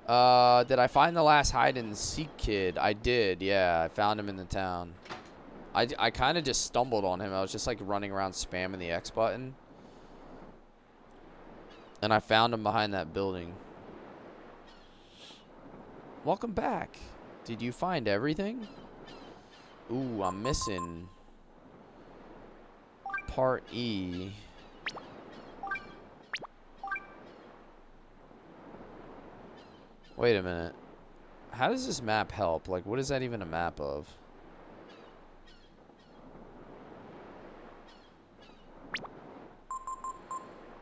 Did I find the last hide and seek kid? I did, yeah. I found him in the town. I kind of just stumbled on him. I was just, like, running around spamming the X button. And I found him behind that building. Welcome back. Did you find everything? Ooh, I'm missing Part E. Wait a minute. How does this map help? Like, what is that even a map of?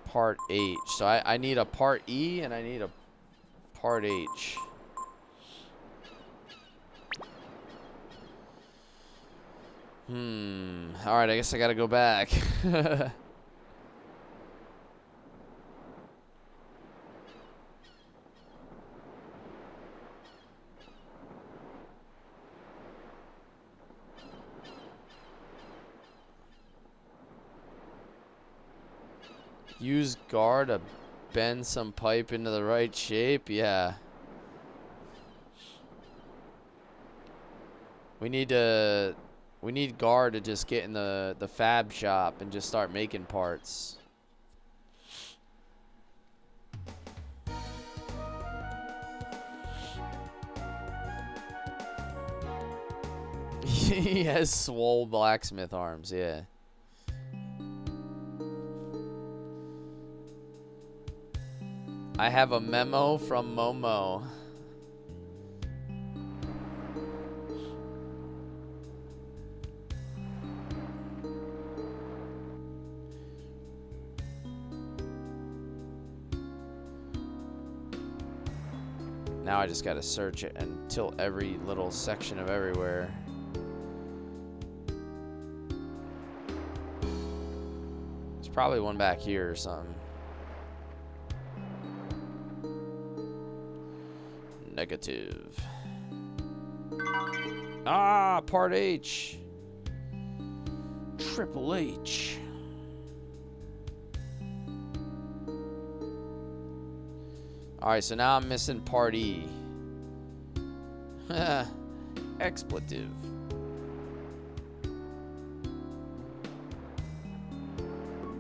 Part H. So I need a Part E and I need a Part H. Alright, I guess I gotta go back. Use guard to bend some pipe into the right shape. Yeah. We need guard to just get in the fab shop and just start making parts. He has swole blacksmith arms, yeah. I have a memo from Momo. Now I just gotta search it until every little section of everywhere. There's probably one back here or something. Negative. Ah, part H. Triple H. Alright, so now I'm missing part E. Expletive.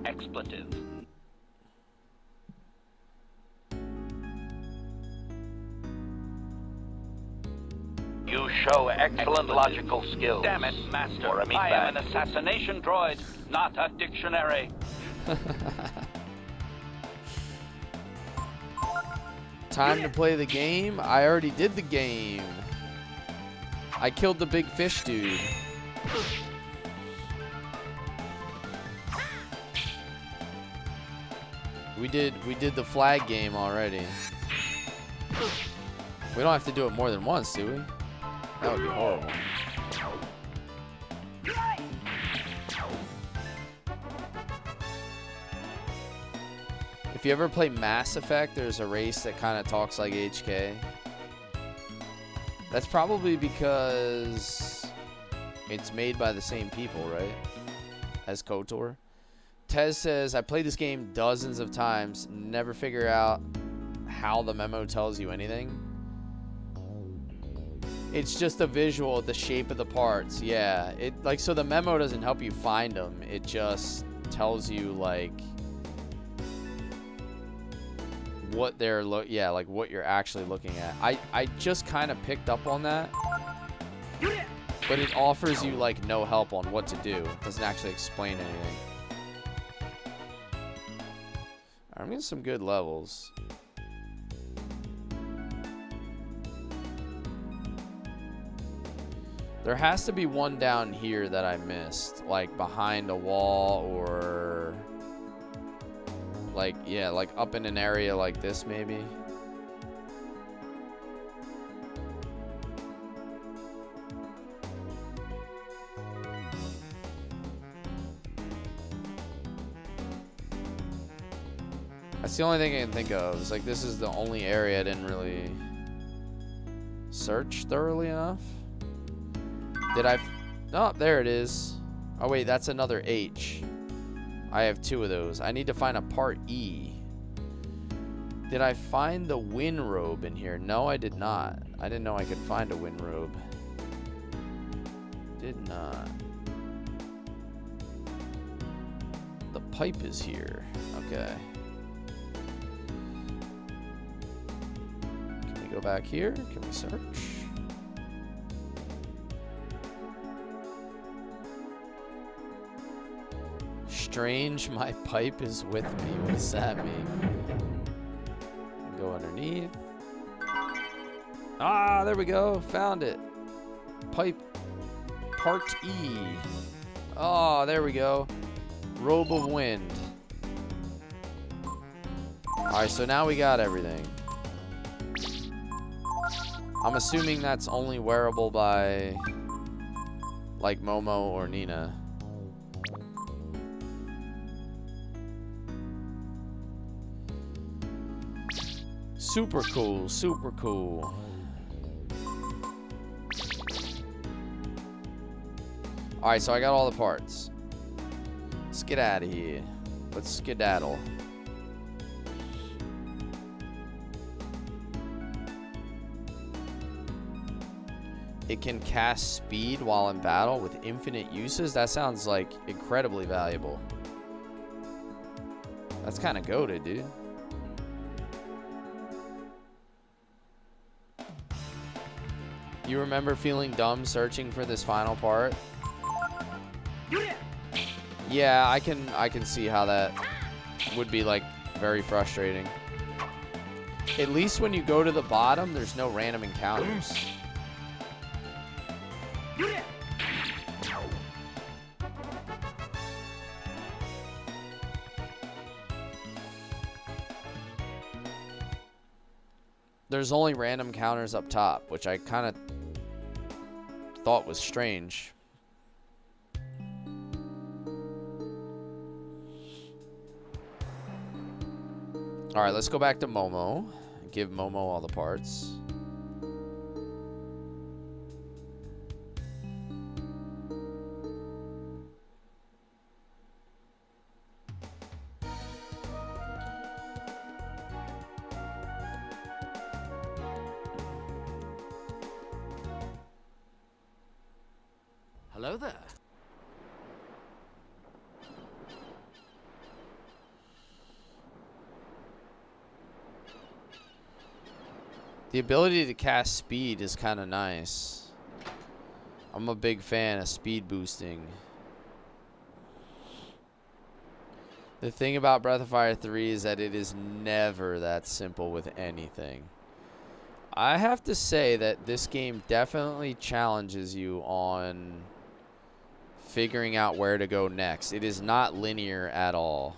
Expletive. You show excellent logical skills. Damn it, Master. Or a I am meatbag. an assassination droid, not a dictionary. Time to play the game? I already did the game. I killed the big fish dude. We did the flag game already. We don't have to do it more than once, do we? That would be horrible. If you ever play Mass Effect, there's a race that kind of talks like HK. That's probably because it's made by the same people, right? As KOTOR. Tez says, I played this game dozens of times, never figure out how the memo tells you anything. It's just a visual of the shape of the parts. Yeah, so the memo doesn't help you find them. It just tells you like what they're like what you're actually looking at. I just kind of picked up on that, but it offers you like no help on what to do. It doesn't actually explain anything. I'm getting some good levels. There has to be one down here that I missed, like behind a wall or like, yeah, like up in an area like this maybe. That's the only thing I can think of. It's like this is the only area I didn't really search thoroughly enough. Did I? Oh, there it is. Oh, wait, that's another H. I have two of those. I need to find a part E. Did I find the wind robe in here? No, I did not. I didn't know I could find a wind robe. Did not. The pipe is here. Okay. Can we go back here? Can we search? Strange, my pipe is with me. What does that mean? Go underneath. Ah, there we go. Found it. Pipe. Part E. Oh, there we go. Robe of wind. Alright, so now we got everything. I'm assuming that's only wearable by like Momo or Nina. Super cool, super cool. Alright, so I got all the parts. Let's get out of here. Let's skedaddle. It can cast speed while in battle with infinite uses. That sounds like incredibly valuable. That's kind of goated, dude. You remember feeling dumb searching for this final part? Yeah, I can see how that would be like very frustrating. At least when you go to the bottom, there's no random encounters. There's only random encounters up top, which I kind of thought was strange. All right, let's go back to Momo. Give Momo all the parts. Hello there. The ability to cast speed is kind of nice. I'm a big fan of speed boosting. The thing about Breath of Fire 3 is that it is never that simple with anything. I have to say that this game definitely challenges you on figuring out where to go next. It is not linear at all.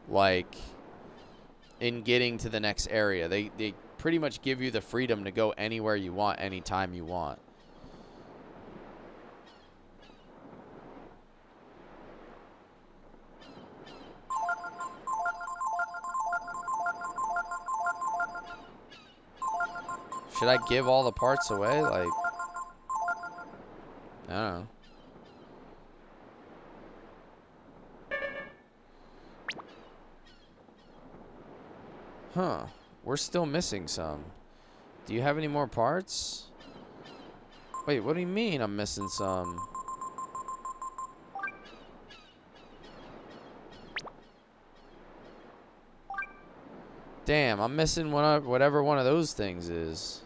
Like, in getting to the next area. They pretty much give you the freedom to go anywhere you want, anytime you want. Should I give all the parts away? Like, I don't know. Huh. We're still missing some. Do you have any more parts? Wait, what do you mean I'm missing some? Damn, I'm missing whatever one of those things is.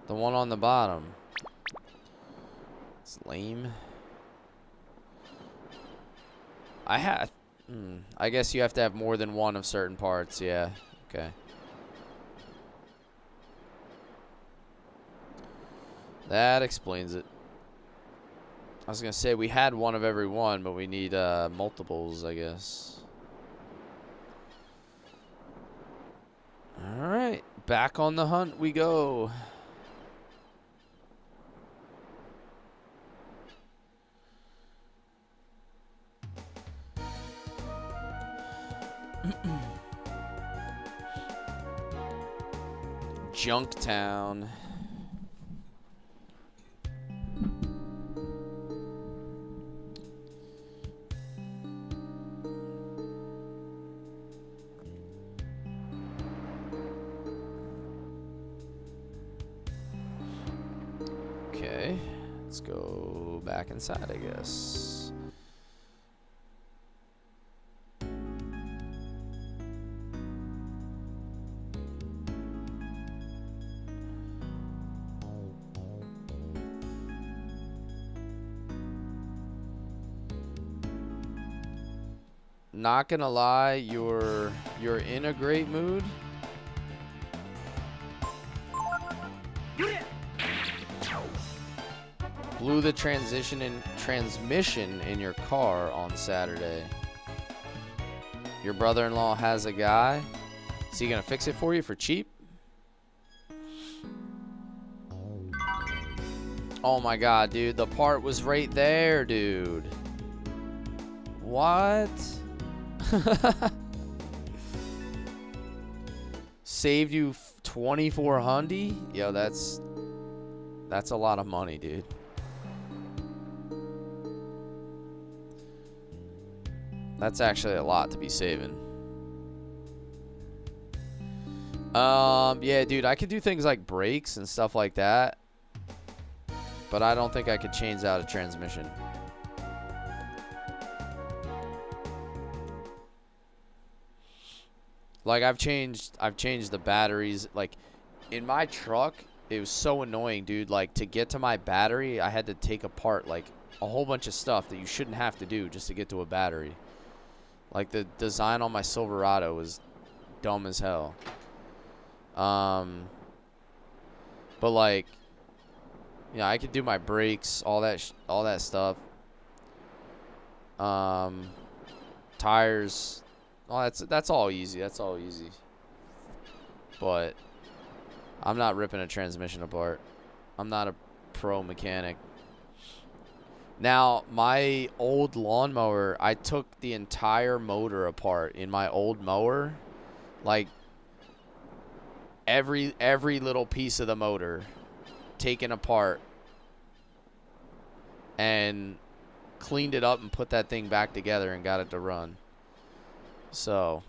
The one on the bottom. It's lame. I guess you have to have more than one of certain parts, yeah. Okay. That explains it. I was gonna say we had one of every one, but we need multiples, I guess. Alright, back on the hunt we go. Junktown. Okay, let's go back inside, I guess. Not gonna lie, you're in a great mood. Blew the transmission in your car on Saturday. Your brother-in-law has a guy. Is he gonna fix it for you for cheap? Oh my god, dude, the part was right there, dude. What? Saved you 2,400? Yo, that's a lot of money, dude. That's actually a lot to be saving. Yeah, dude, I could do things like brakes and stuff like that, but I don't think I could change out a transmission. Like I've changed the batteries. Like in my truck, it was so annoying, dude. Like to get to my battery, I had to take apart like a whole bunch of stuff that you shouldn't have to do just to get to a battery. Like the design on my Silverado was dumb as hell. But like, yeah, I could do my brakes, all that stuff. Tires, that's all easy. That's all easy. But I'm not ripping a transmission apart. I'm not a pro mechanic. Now, my old lawnmower, I took the entire motor apart in my old mower. Like every little piece of the motor taken apart and cleaned it up and put that thing back together and got it to run. So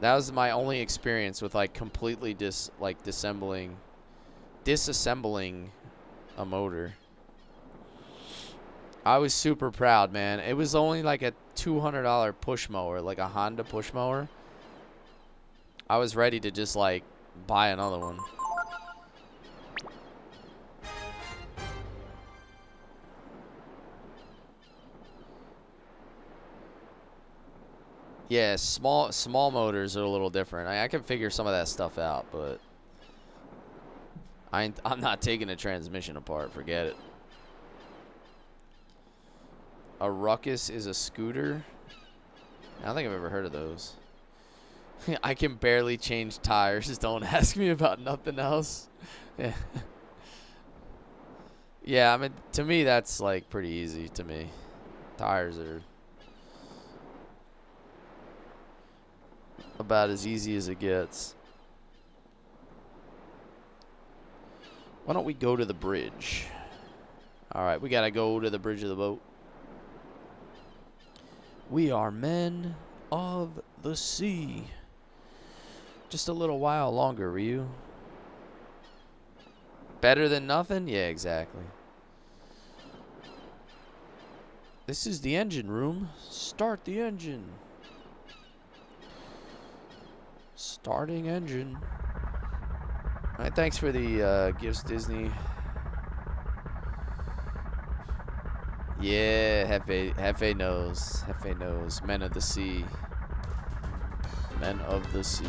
that was my only experience with like completely disassembling a motor. I was super proud, man. It was only like a $200 push mower, like a Honda push mower. I was ready to just like buy another one. Yeah, small motors are a little different. I can figure some of that stuff out, but I'm not taking a transmission apart. Forget it. A ruckus is a scooter. I don't think I've ever heard of those. I can barely change tires. Don't ask me about nothing else. Yeah. Yeah, I mean, to me, that's like pretty easy to me. Tires are about as easy as it gets. Why don't we go to the bridge? All right, we got to go to the bridge of the boat. We are men of the sea. Just a little while longer, Ryu. Better than nothing? Yeah, exactly. This is the engine room. Start the engine. Starting engine. All right, thanks for the gifts, Disney. Yeah, Hefe knows. Hefe knows. Men of the sea. Men of the sea.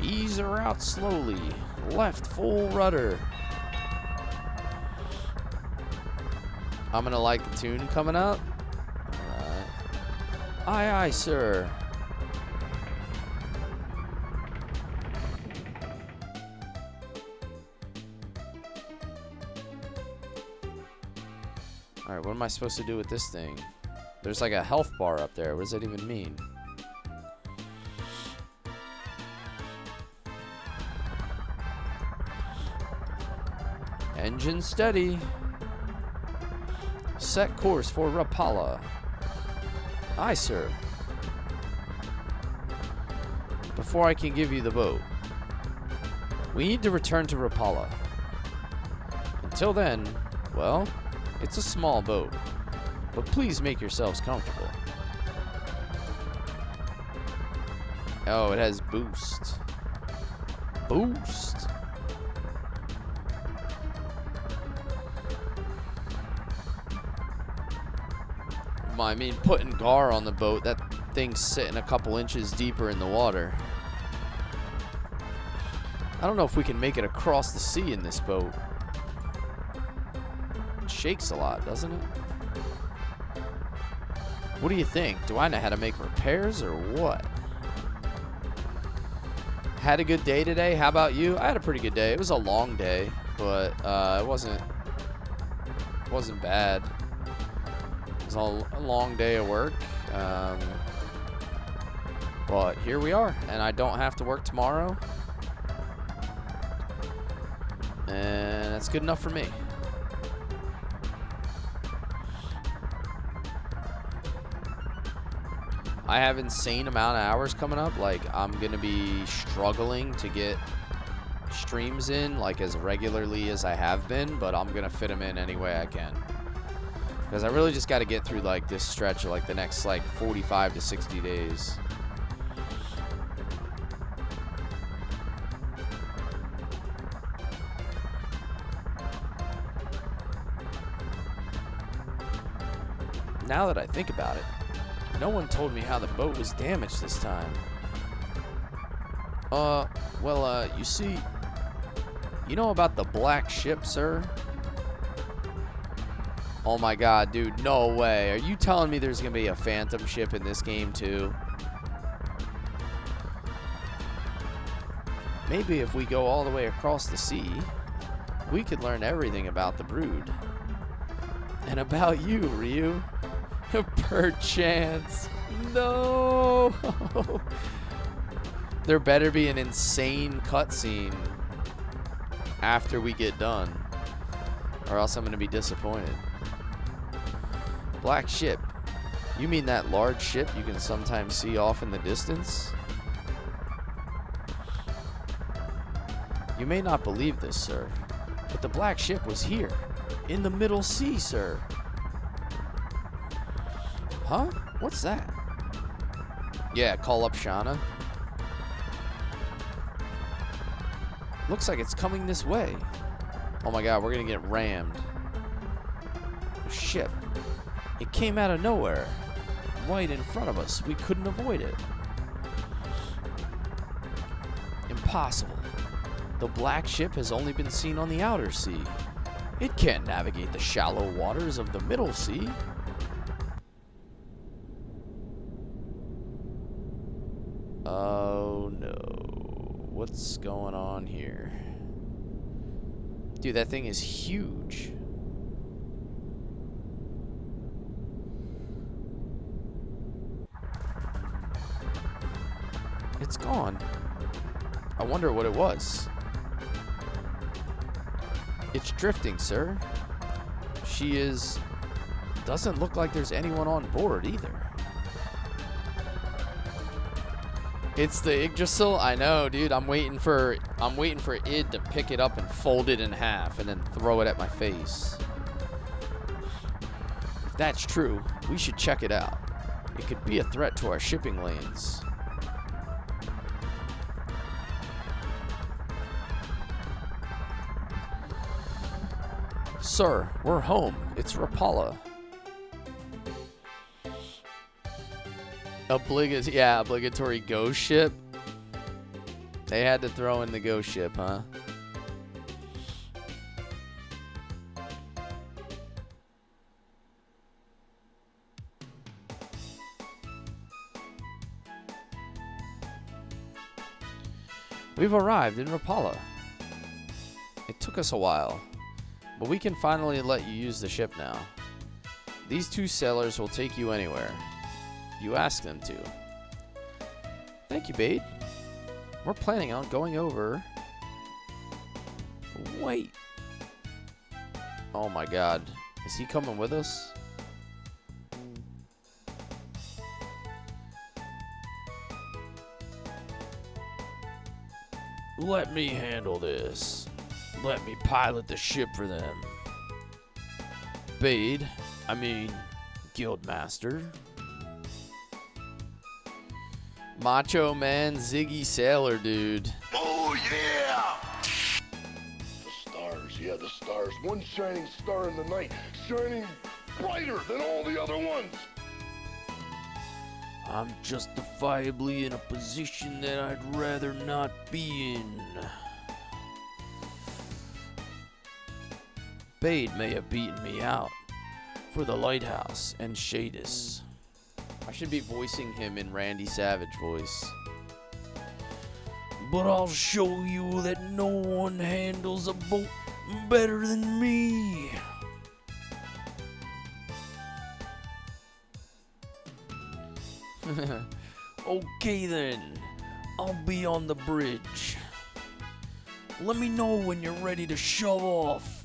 Ease her out slowly. Left full rudder. I'm gonna like the tune coming up. Alright. Aye, aye, sir. Alright, what am I supposed to do with this thing? There's like a health bar up there. What does that even mean? Engine steady. Set course for Rapala. Aye, sir. Before I can give you the boat, we need to return to Rapala. Until then, well, it's a small boat, but please make yourselves comfortable. Oh, it has boost. Boost. I mean, putting Gar on the boat, that thing's sitting a couple inches deeper in the water. I don't know if we can make it across the sea in this boat. It shakes a lot, doesn't it? What do you think? Do I know how to make repairs or what? Had a good day today. How about you? I had a pretty good day. It was a long day, but it wasn't bad. It was a long day of work. But here we are, and I don't have to work tomorrow. And that's good enough for me. I have insane amount of hours coming up. Like, I'm gonna be struggling to get streams in like as regularly as I have been, but I'm gonna fit them in any way I can, because I really just got to get through like this stretch of like the next like 45 to 60 days. Now that I think about it, no one told me how the boat was damaged this time. Well, you see, you know about the black ship, sir? Oh my god, dude, no way. Are you telling me there's gonna be a phantom ship in this game too? Maybe if we go all the way across the sea, we could learn everything about the brood. And about you, Ryu. Perchance. No! There better be an insane cutscene after we get done, or else I'm gonna be disappointed. Black ship. You mean that large ship you can sometimes see off in the distance? You may not believe this, sir, but the black ship was here, in the middle sea, sir. Huh? What's that? Yeah, call up Shauna. Looks like it's coming this way. Oh my god, we're gonna get rammed. Ship. It came out of nowhere. Right in front of us. We couldn't avoid it. Impossible. The black ship has only been seen on the outer sea. It can't navigate the shallow waters of the middle sea. Oh no. What's going on here? Dude, that thing is huge. It's gone. I wonder what it was. It's drifting, sir. She is... Doesn't look like there's anyone on board either. It's the Yggdrasil? I know, dude. I'm waiting for id to pick it up and fold it in half and then throw it at my face. If that's true, we should check it out. It could be a threat to our shipping lanes. Sir, we're home. It's Rapala. Obligatory ghost ship. They had to throw in the ghost ship, huh? We've arrived in Rapala. It took us a while, but we can finally let you use the ship now. These two sailors will take you anywhere you ask them to. Thank you, Bade. We're planning on going over... Wait. Oh my god. Is he coming with us? Let me handle this. Let me pilot the ship for them. Bade, I mean, Guildmaster. Macho Man Ziggy Sailor, dude. Oh, yeah! The stars, yeah, the stars. One shining star in the night, shining brighter than all the other ones. I'm justifiably in a position that I'd rather not be in. Bade may have beaten me out for the lighthouse and Shadis. I should be voicing him in Randy Savage voice. But I'll show you that no one handles a boat better than me. Okay then, I'll be on the bridge. Let me know when you're ready to shove off.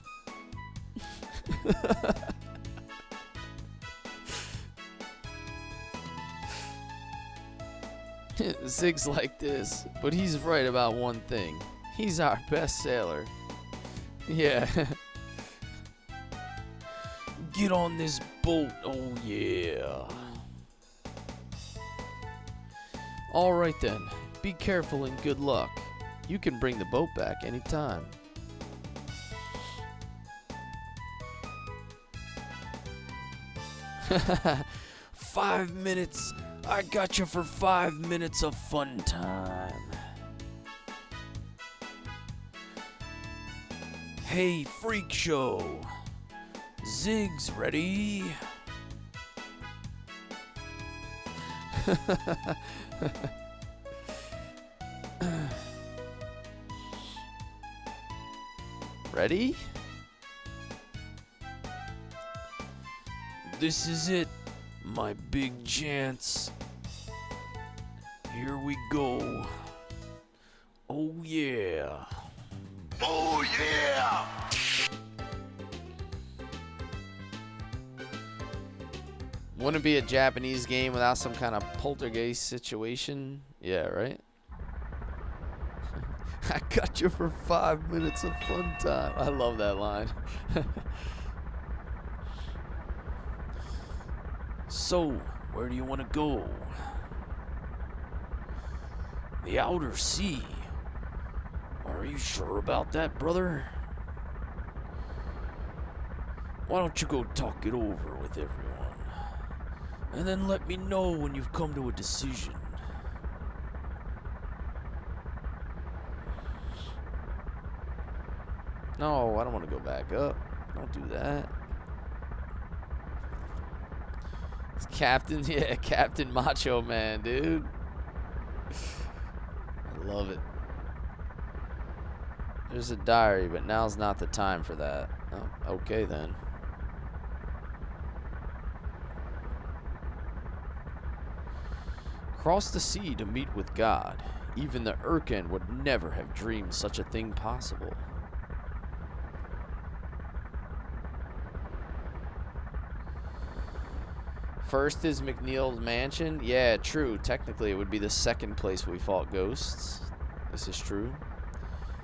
Zig's like this, but he's right about one thing. He's our best sailor. Yeah. Get on this boat, oh yeah. Alright then, be careful and good luck. You can bring the boat back anytime. 5 minutes. I got you for 5 minutes of fun time. Hey, freak show. Zig's ready. Ready? This is it, my big chance. Here we go. Oh yeah. Oh yeah! Wouldn't be a Japanese game without some kind of poltergeist situation. Yeah, right? I got you for 5 minutes of fun time. I love that line. So, where do you want to go? The outer sea. Are you sure about that, brother? Why don't you go talk it over with everyone? And then let me know when you've come to a decision. No, I don't want to go back up. Don't do that. It's Captain, yeah, Captain Macho Man, dude. I love it. There's a diary, but now's not the time for that. Oh, okay then. Cross the sea to meet with God. Even the Urkin would never have dreamed such a thing possible. First is McNeil's mansion. Yeah, true. Technically, it would be the second place we fought ghosts. This is true.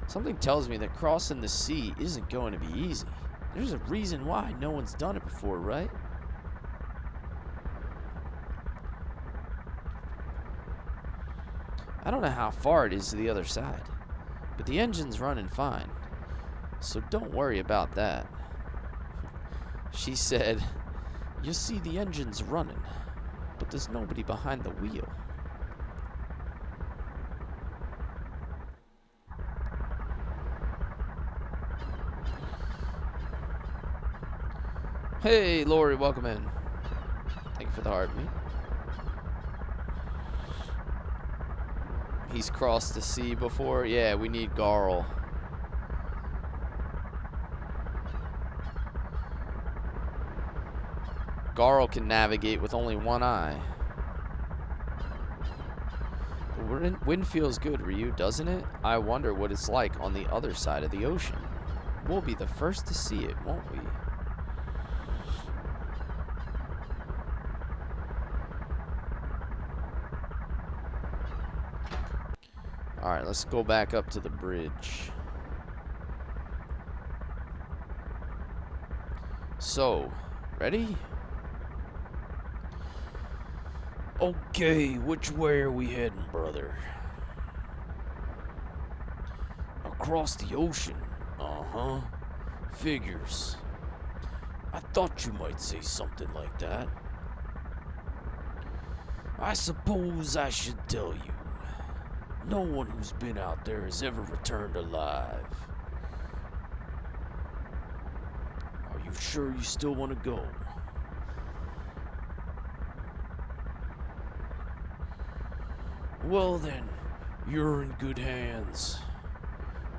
Something tells me that crossing the sea isn't going to be easy. There's a reason why no one's done it before, right? I don't know how far it is to the other side, but the engine's running fine, so don't worry about that. She said, "You see, the engine's running, but there's nobody behind the wheel." Hey, Lori, welcome in. Thank you for the heartbeat. He's crossed the sea before. Yeah, we need Garl. Garl can navigate with only one eye. The wind feels good, Ryu, doesn't it? I wonder what it's like on the other side of the ocean. We'll be the first to see it, won't we? Alright, let's go back up to the bridge. So, ready? Okay, which way are we heading, brother? Across the ocean. Uh-huh. Figures. I thought you might say something like that. I suppose I should tell you. No one who's been out there has ever returned alive. Are you sure you still want to go? Well then, you're in good hands.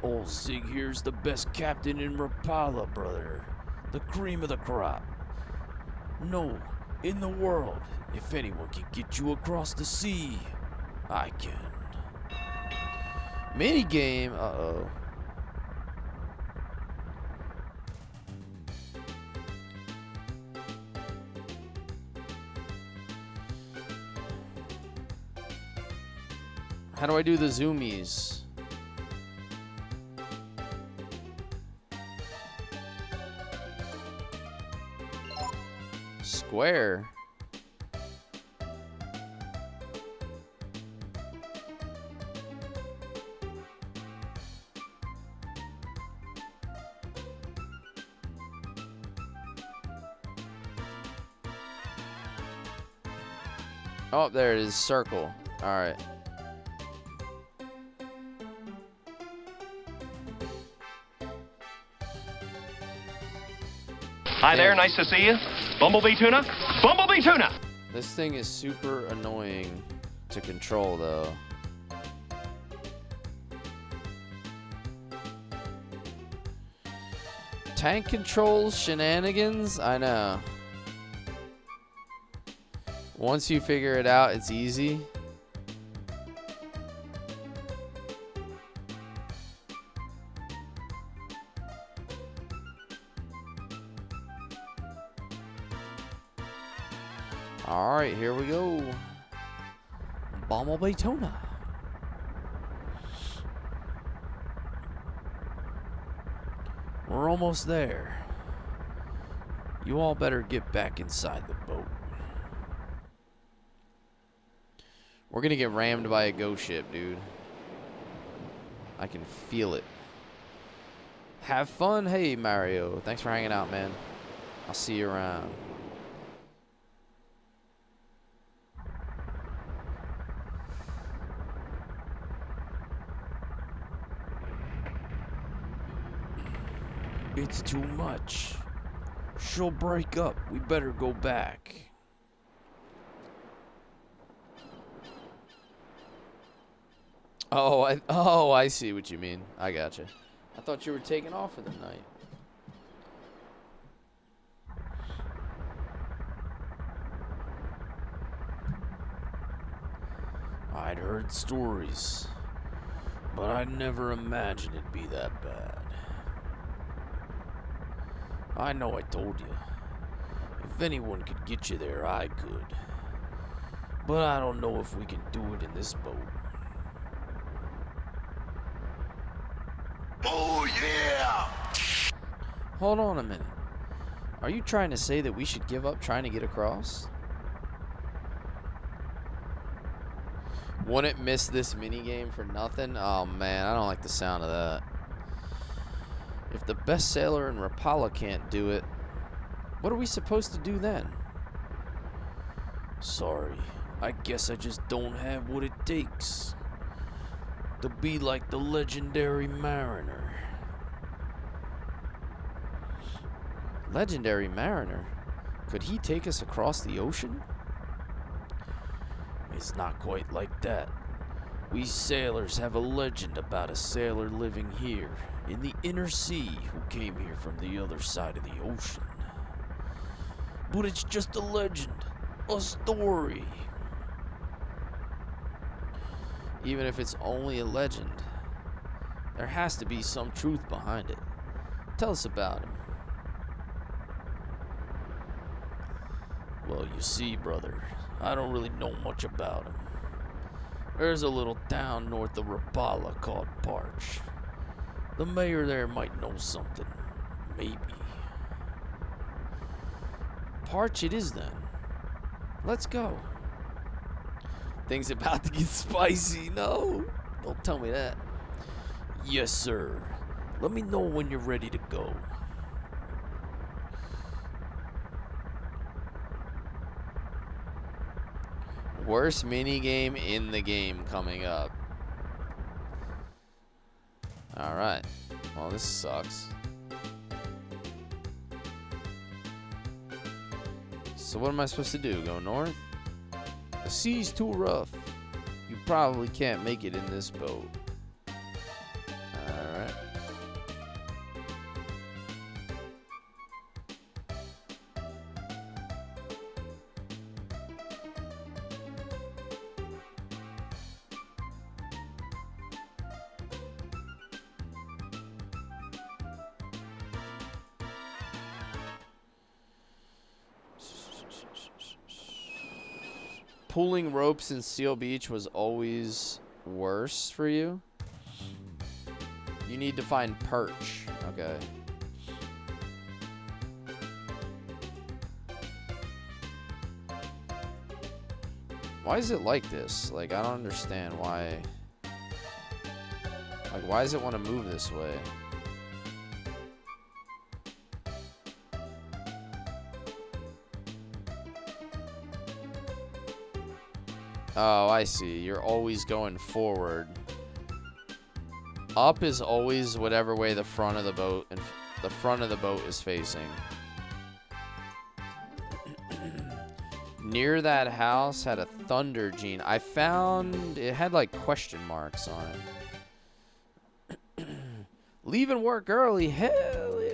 Old Zig here's the best captain in Rapala, brother. The cream of the crop. No, in the world, if anyone can get you across the sea, I can. Minigame, uh-oh. How do I do the zoomies? Square. Oh, there it is. Circle. All right. Hi there, nice to see you. Bumblebee tuna? Bumblebee tuna! This thing is super annoying to control, though. Tank controls shenanigans? I know. Once you figure it out, it's easy. Alright, here we go. Bumblebee tuna. We're almost there. You all better get back inside the boat. We're gonna get rammed by a ghost ship, dude. I can feel it. Have fun. Hey, Mario. Thanks for hanging out, man. I'll see you around. It's too much. She'll break up. We better go back. Oh, I see what you mean. I gotcha. I thought you were taking off for the night. I'd heard stories, but I'd never imagined it'd be that bad. I know I told you. If anyone could get you there, I could. But I don't know if we can do it in this boat. Oh, yeah! Hold on a minute. Are you trying to say that we should give up trying to get across? Wouldn't miss this minigame for nothing? Oh man, I don't like the sound of that. If the best sailor in Rapala can't do it, what are we supposed to do then? Sorry, I guess I just don't have what it takes to be like the legendary mariner. Legendary mariner? Could he take us across the ocean? It's not quite like that. We sailors have a legend about a sailor living here in the inner sea who came here from the other side of the ocean. But it's just a legend, a story. Even if it's only a legend, there has to be some truth behind it. Tell us about him. Well, you see, brother, I don't really know much about him. There's a little town north of Rapala called Parch. The mayor there might know something. Maybe. Parch it is then. Let's go. Things about to get spicy. No, don't tell me that. Yes, sir. Let me know when you're ready to go. Worst minigame in the game coming up. Alright. Well, this sucks. So what am I supposed to do? Go north? The sea's too rough. You probably can't make it in this boat. Alright. Pulling ropes in Seal Beach was always worse for you. You need to find perch. Okay. Why is it like this? Like, I don't understand why. Like, why does it want to move this way? Oh, I see. You're always going forward. Up is always whatever way the front of the boat and the front of the boat is facing. Near that house had a thunder gene. I found it had like question marks on it. Leaving work early. Hell yeah.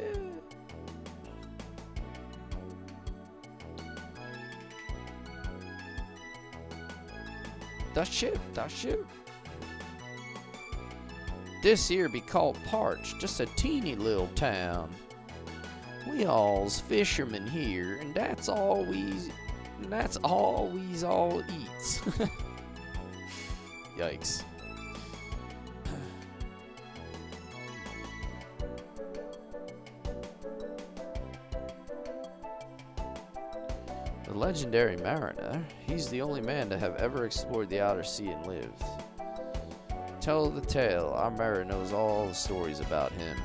That's shit. That's shit. This here be called Parch, just a teeny little town. We all's fishermen here, and that's all we's all eats. Yikes. The legendary mariner, he's the only man to have ever explored the outer sea and lived. Tell the tale, our mariner knows all the stories about him.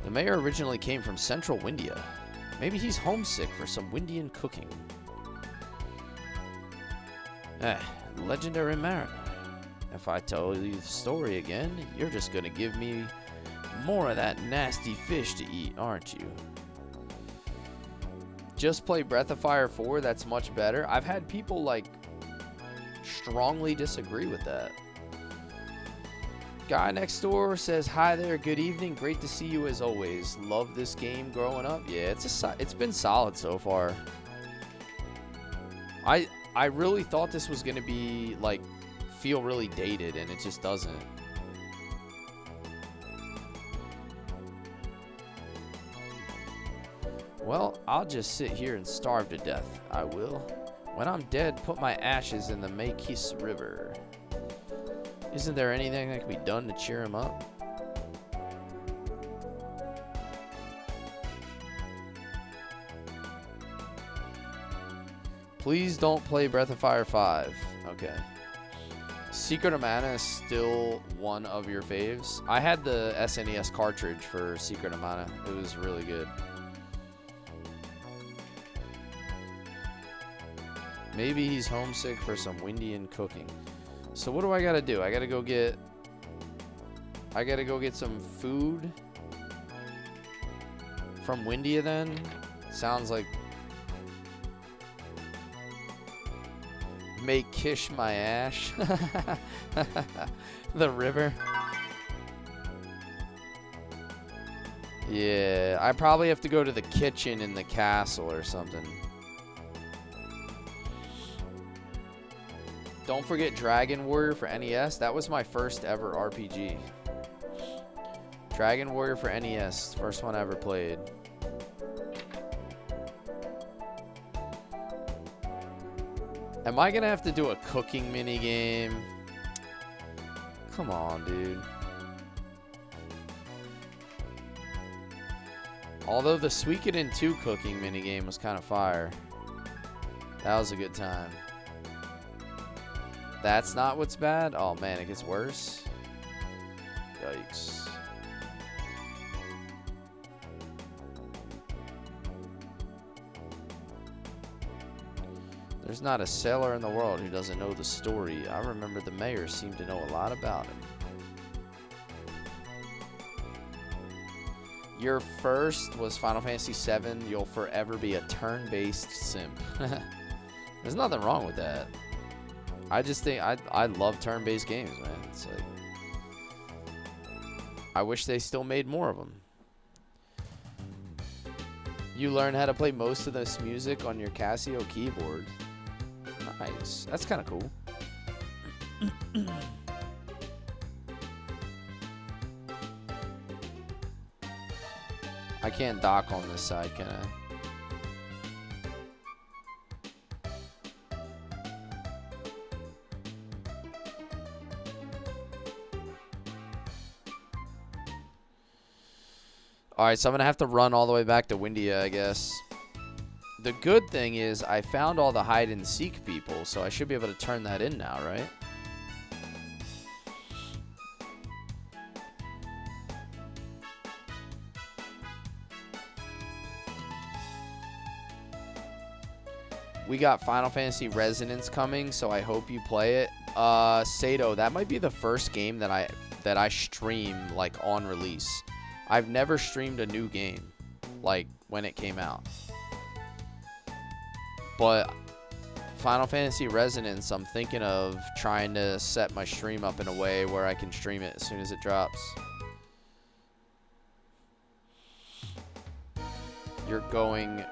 The mayor originally came from central Windia. Maybe he's homesick for some Windian cooking. Legendary mariner. If I tell you the story again, you're just gonna give me more of that nasty fish to eat, aren't you? Just play Breath of Fire 4, that's much better. I've had people like strongly disagree with that. Guy next door says, hi there, good evening, great to see you as always. Love this game growing up. Yeah, it's been solid so far. I really thought this was gonna be like feel really dated, and it just doesn't. Well, I'll just sit here and starve to death. I will. When I'm dead, put my ashes in the Makis River. Isn't there anything that can be done to cheer him up? Please don't play Breath of Fire 5. Okay. Secret of Mana is still one of your faves. I had the SNES cartridge for Secret of Mana. It was really good. Maybe he's homesick for some Windian cooking. So what do I gotta do? I gotta go get some food from Windia then? Sounds like make kish my ash. The river. Yeah, I probably have to go to the kitchen in the castle or something. Don't forget Dragon Warrior for NES. That was my first ever RPG. Dragon Warrior for NES. First one I ever played. Am I going to have to do a cooking mini game? Come on, dude. Although the Suikoden 2 cooking mini game was kind of fire. That was a good time. That's not what's bad? Oh man, it gets worse. Yikes. There's not a sailor in the world who doesn't know the story. I remember the mayor seemed to know a lot about him. Your first was Final Fantasy VII. You'll forever be a turn-based simp. There's nothing wrong with that. I just think I love turn-based games, man. It's like I wish they still made more of them. You learn how to play most of this music on your Casio keyboard. Nice. That's kind of cool. I can't dock on this side, can I? Alright, so I'm going to have to run all the way back to Windia, I guess. The good thing is I found all the hide-and-seek people, so I should be able to turn that in now, right? We got Final Fantasy Resonance coming, so I hope you play it. Sato, that might be the first game that I stream like on release. I've never streamed a new game like when it came out. But Final Fantasy Resonance, I'm thinking of trying to set my stream up in a way where I can stream it as soon as it drops. You're going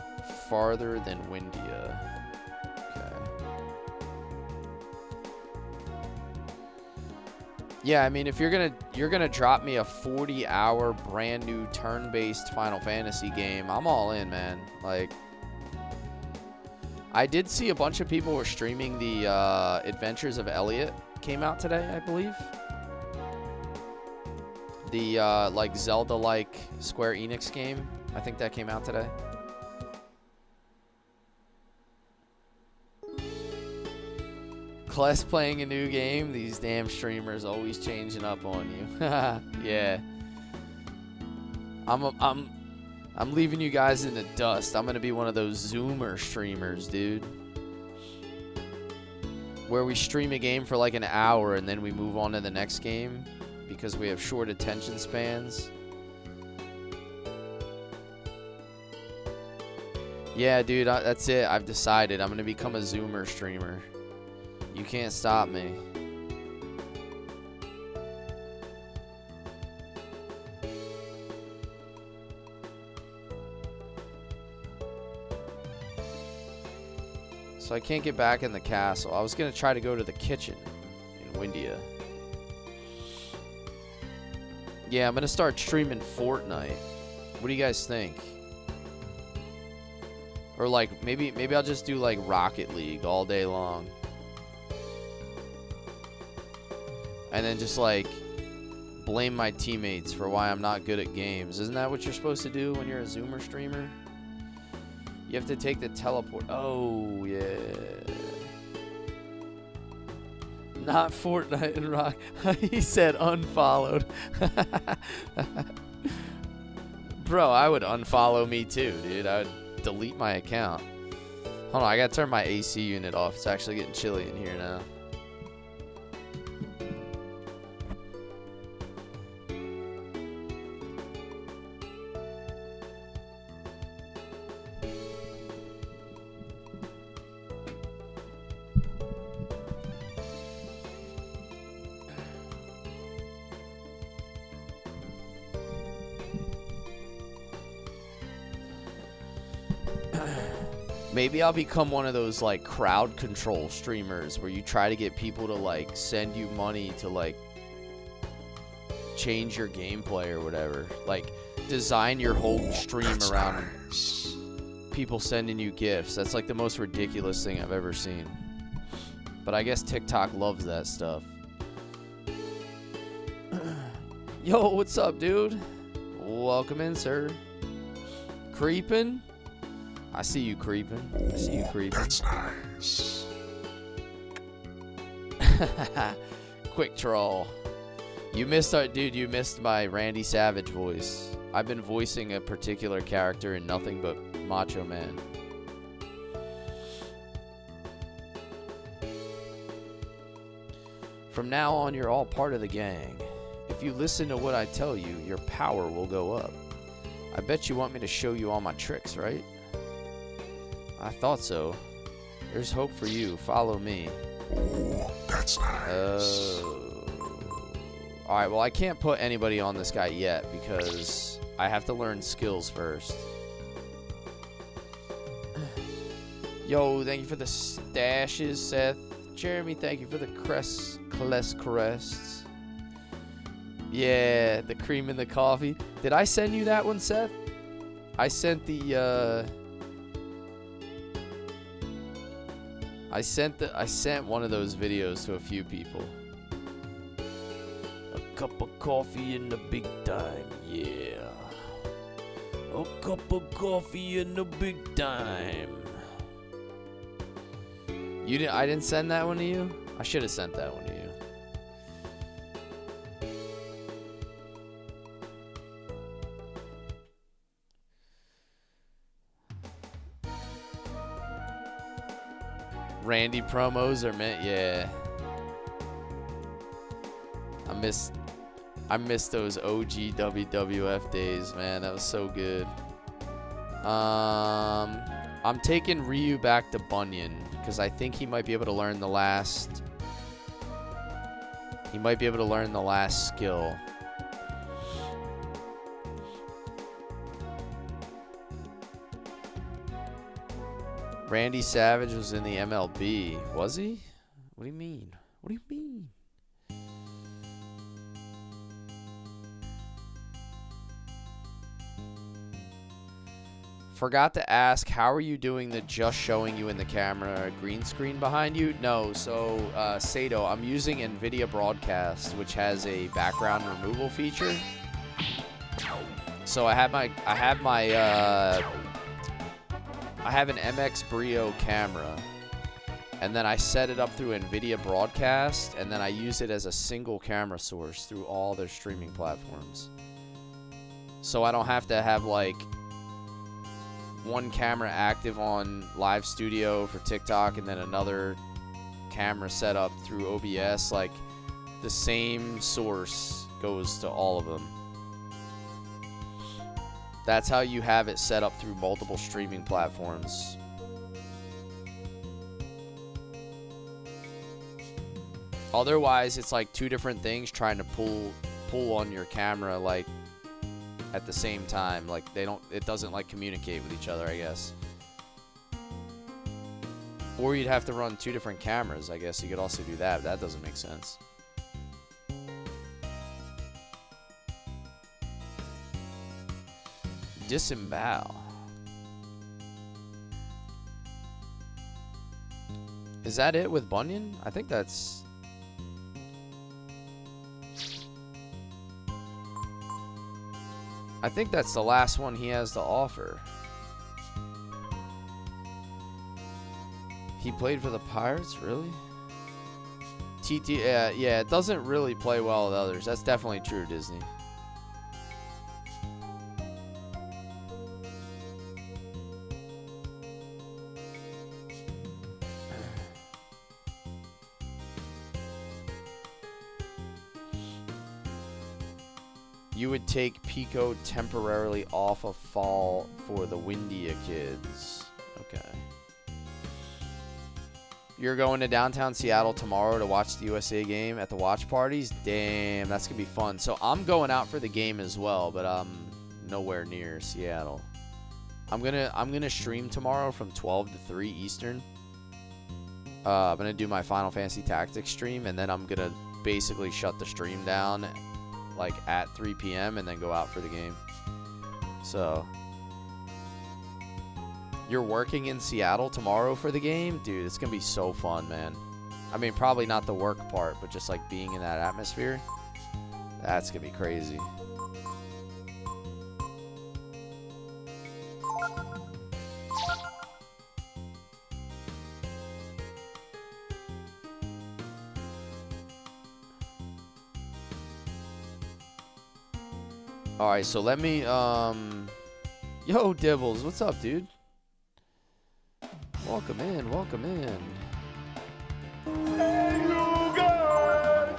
farther than Windia. Okay. Yeah, I mean, if you're gonna drop me a 40-hour brand new turn-based Final Fantasy game, I'm all in, man. Like, I did see a bunch of people were streaming the Adventures of Elliot came out today, I believe. The like Zelda-like Square Enix game. I think that came out today. Cless playing a new game. These damn streamers always changing up on you. Yeah. I'm leaving you guys in the dust. I'm gonna be one of those Zoomer streamers, dude. Where we stream a game for like an hour and then we move on to the next game because we have short attention spans. Yeah, dude, that's it. I've decided I'm gonna become a Zoomer streamer. You can't stop me. So I can't get back in the castle. I was gonna try to go to the kitchen in Windia. Yeah, I'm gonna start streaming Fortnite. What do you guys think? Or like maybe I'll just do like Rocket League all day long. And then just like blame my teammates for why I'm not good at games. Isn't that what you're supposed to do when you're a Zoomer streamer? You have to take the teleport. Oh, yeah. Not Fortnite and Rock. He said unfollowed. Bro, I would unfollow me too, dude. I would delete my account. Hold on, I gotta turn my AC unit off. It's actually getting chilly in here now. Maybe I'll become one of those like crowd control streamers where you try to get people to like send you money to like change your gameplay or whatever. Like design your whole stream around people sending you gifts. That's like the most ridiculous thing I've ever seen. But I guess TikTok loves that stuff. Yo, what's up, dude? Welcome in, sir. Creeping? I see you creeping. I see you creeping. That's nice. Quick troll. You missed our dude. You missed my Randy Savage voice. I've been voicing a particular character in nothing but Macho Man. From now on, you're all part of the gang. If you listen to what I tell you, your power will go up. I bet you want me to show you all my tricks, right? I thought so. There's hope for you. Follow me. Ooh, that's nice. Alright, well, I can't put anybody on this guy yet because I have to learn skills first. Yo, thank you for the stashes, Seth. Jeremy, thank you for the Cless crests. Yeah, the cream in the coffee. Did I send you that one, Seth? I sent the, I sent one of those videos to a few people. A cup of coffee in the big time, yeah. A cup of coffee in the big time. You didn't? I didn't send that one to you? I should have sent that one to you. Randy promos are meant, yeah. I miss those OG WWF days, man. That was so good. I'm taking Ryu back to Bunyan because I think he might be able to learn the last. He might be able to learn the last skill. Randy Savage was in the MLB. Was he? What do you mean? What do you mean? Forgot to ask, how are you doing the just showing you in the camera green screen behind you? No, so Sato, I'm using NVIDIA Broadcast, which has a background removal feature. So I have an MX Brio camera, and then I set it up through NVIDIA Broadcast, and then I use it as a single camera source through all their streaming platforms. So I don't have to have like one camera active on Live Studio for TikTok and then another camera set up through OBS. Like, the same source goes to all of them. That's how you have it set up through multiple streaming platforms. Otherwise, it's like two different things trying to pull on your camera, like, at the same time. Like, it doesn't like communicate with each other, I guess. Or you'd have to run two different cameras. I guess you could also do that, but that doesn't make sense. Disembowel. Is that it with Bunyan? I think that's... I think that's the last one he has to offer. He played for the Pirates, really? Yeah, it doesn't really play well with others. That's definitely true, Disney. You would take Pico temporarily off of fall for the Windia kids. Okay. You're going to downtown Seattle tomorrow to watch the USA game at the watch parties? Damn, that's going to be fun. So I'm going out for the game as well, but I'm nowhere near Seattle. I'm gonna stream tomorrow from 12 to 3 Eastern. I'm going to do my Final Fantasy Tactics stream, and then I'm going to basically shut the stream down like at 3 p.m. and then go out for the game. So you're working in Seattle tomorrow for the game? Dude, it's gonna be so fun, man. I mean, probably not the work part, but just like being in that atmosphere, that's gonna be crazy. Alright, so let me, Yo, Dibbles, what's up, dude? Welcome in, welcome in. Hey, you guys!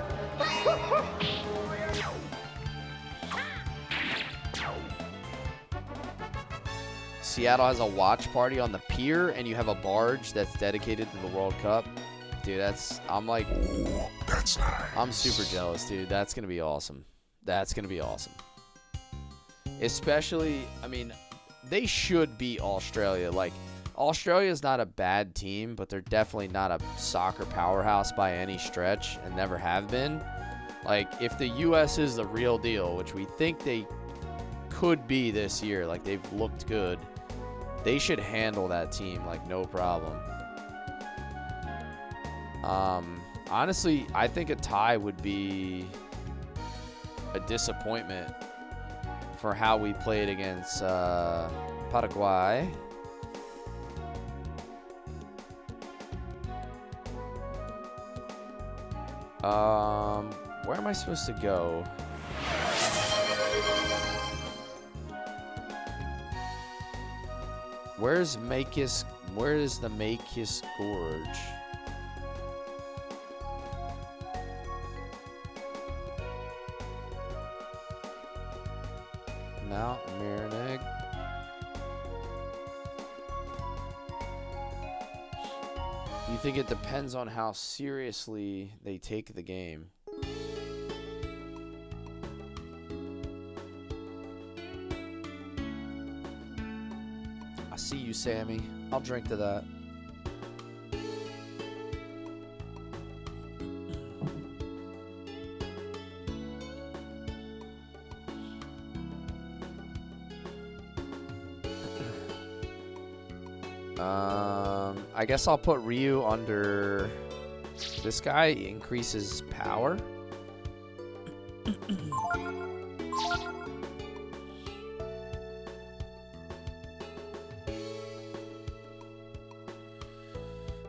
Seattle has a watch party on the pier, and you have a barge that's dedicated to the World Cup. Dude, I'm like, Ooh, that's nice. I'm super jealous, dude. That's gonna be awesome. That's gonna be awesome. Especially, I mean, they should beat Australia. Like, Australia's not a bad team, but they're definitely not a soccer powerhouse by any stretch and never have been. Like, if the U.S. is the real deal, which we think they could be this year, like, they've looked good, they should handle that team, like, no problem. Honestly, I think a tie would be a disappointment for how we played against Paraguay. Where am I supposed to go? Where is the Makis Gorge? out, Marineg. You think it depends on how seriously they take the game? I see you, Sammy. I'll drink to that. I guess I'll put Ryu under this guy. Increases power.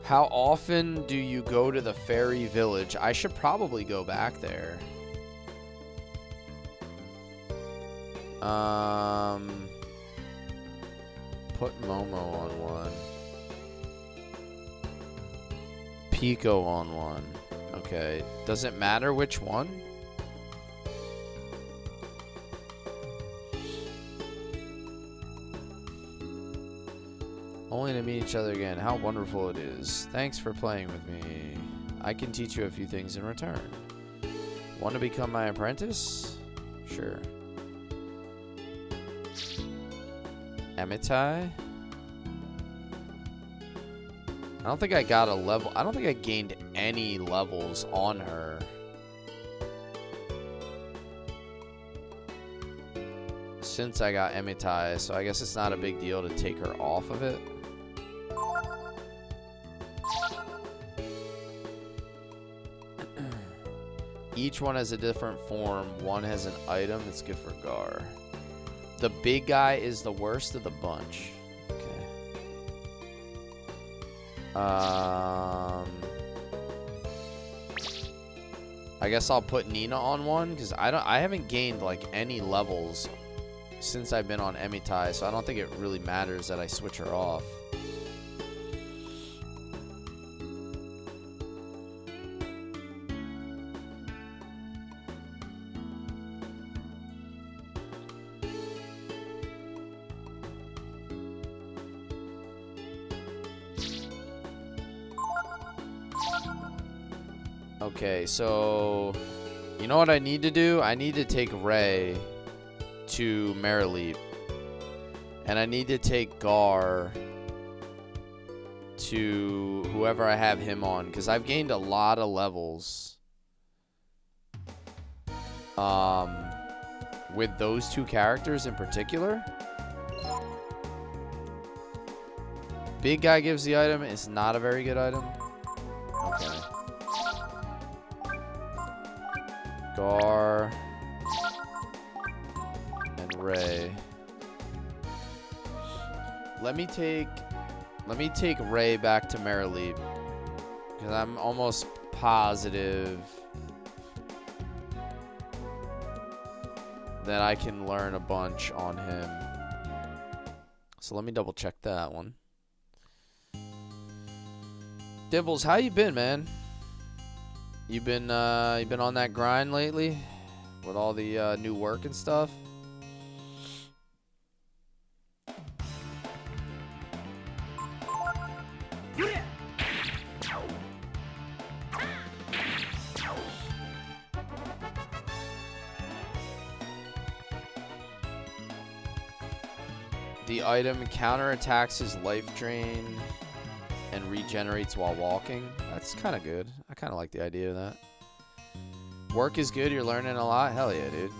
How often do you go to the fairy village? I should probably go back there. Put Momo on one. Pico on one. Okay. Does it matter which one? Only to meet each other again. How wonderful it is. Thanks for playing with me. I can teach you a few things in return. Want to become my apprentice? Sure. Amitai? I don't think I got a level. I don't think I gained any levels on her. Since I got Amitai, so I guess it's not a big deal to take her off of it. Each one has a different form. One has an item. It's good for Gar. The big guy is the worst of the bunch. Okay. I guess I'll put Nina on one because I haven't gained like any levels since I've been on Amitai, so I don't think it really matters that I switch her off. Okay, so you know what I need to do? I need to take Ray to Marileap. And I need to take Gar to whoever I have him on, because I've gained a lot of levels with those two characters in particular. Big guy gives the item. It's not a very good item. Okay. Gar and Ray. Let me take Ray back to Marileap, because I'm almost positive that I can learn a bunch on him. So let me double check that one. Dibbles, how you been, man? You been on that grind lately with all the new work and stuff? The item counterattacks his life drain and regenerates while walking. That's kind of good. I kind of like the idea of that. Work is good. You're learning a lot. Hell yeah, dude.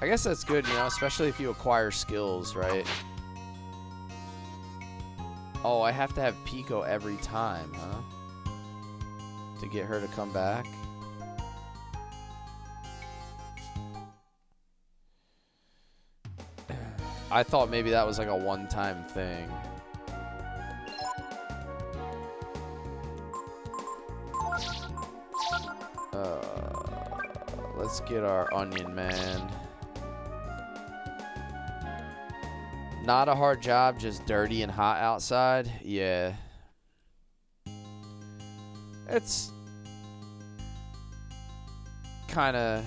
I guess that's good, you know, especially if you acquire skills, right? Oh, I have to have Pico every time, huh? To get her to come back. I thought maybe that was like a one-time thing. Let's get our onion man. Not a hard job, just dirty and hot outside. Yeah. It's kind of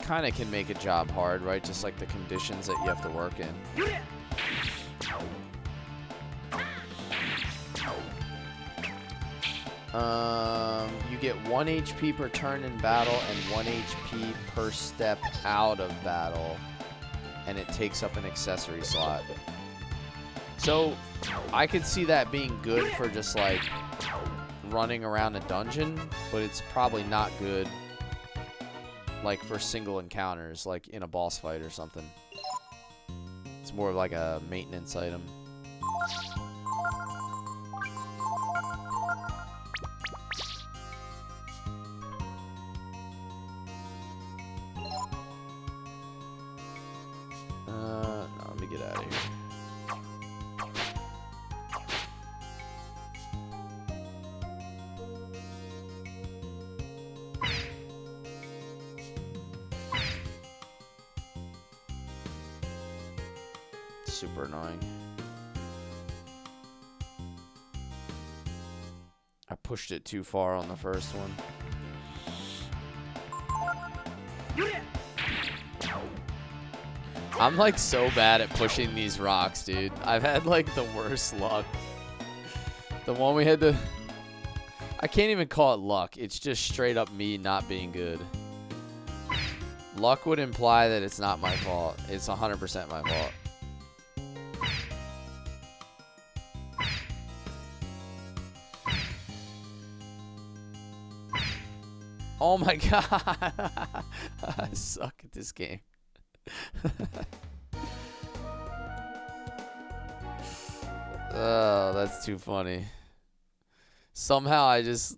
kind of can make a job hard, right? Just like the conditions that you have to work in. You get 1 HP per turn in battle and 1 HP per step out of battle, and it takes up an accessory slot. So I could see that being good for just like running around a dungeon, but it's probably not good like for single encounters, like in a boss fight or something. It's more of like a maintenance item. No, let me get out of here. Super annoying. I pushed it too far on the first one. I'm like so bad at pushing these rocks, dude. I've had like the worst luck. The one we had to... I can't even call it luck. It's just straight up me not being good. Luck would imply that it's not my fault. It's 100% my fault. Oh my god. I suck at this game. Oh, that's too funny. Somehow I just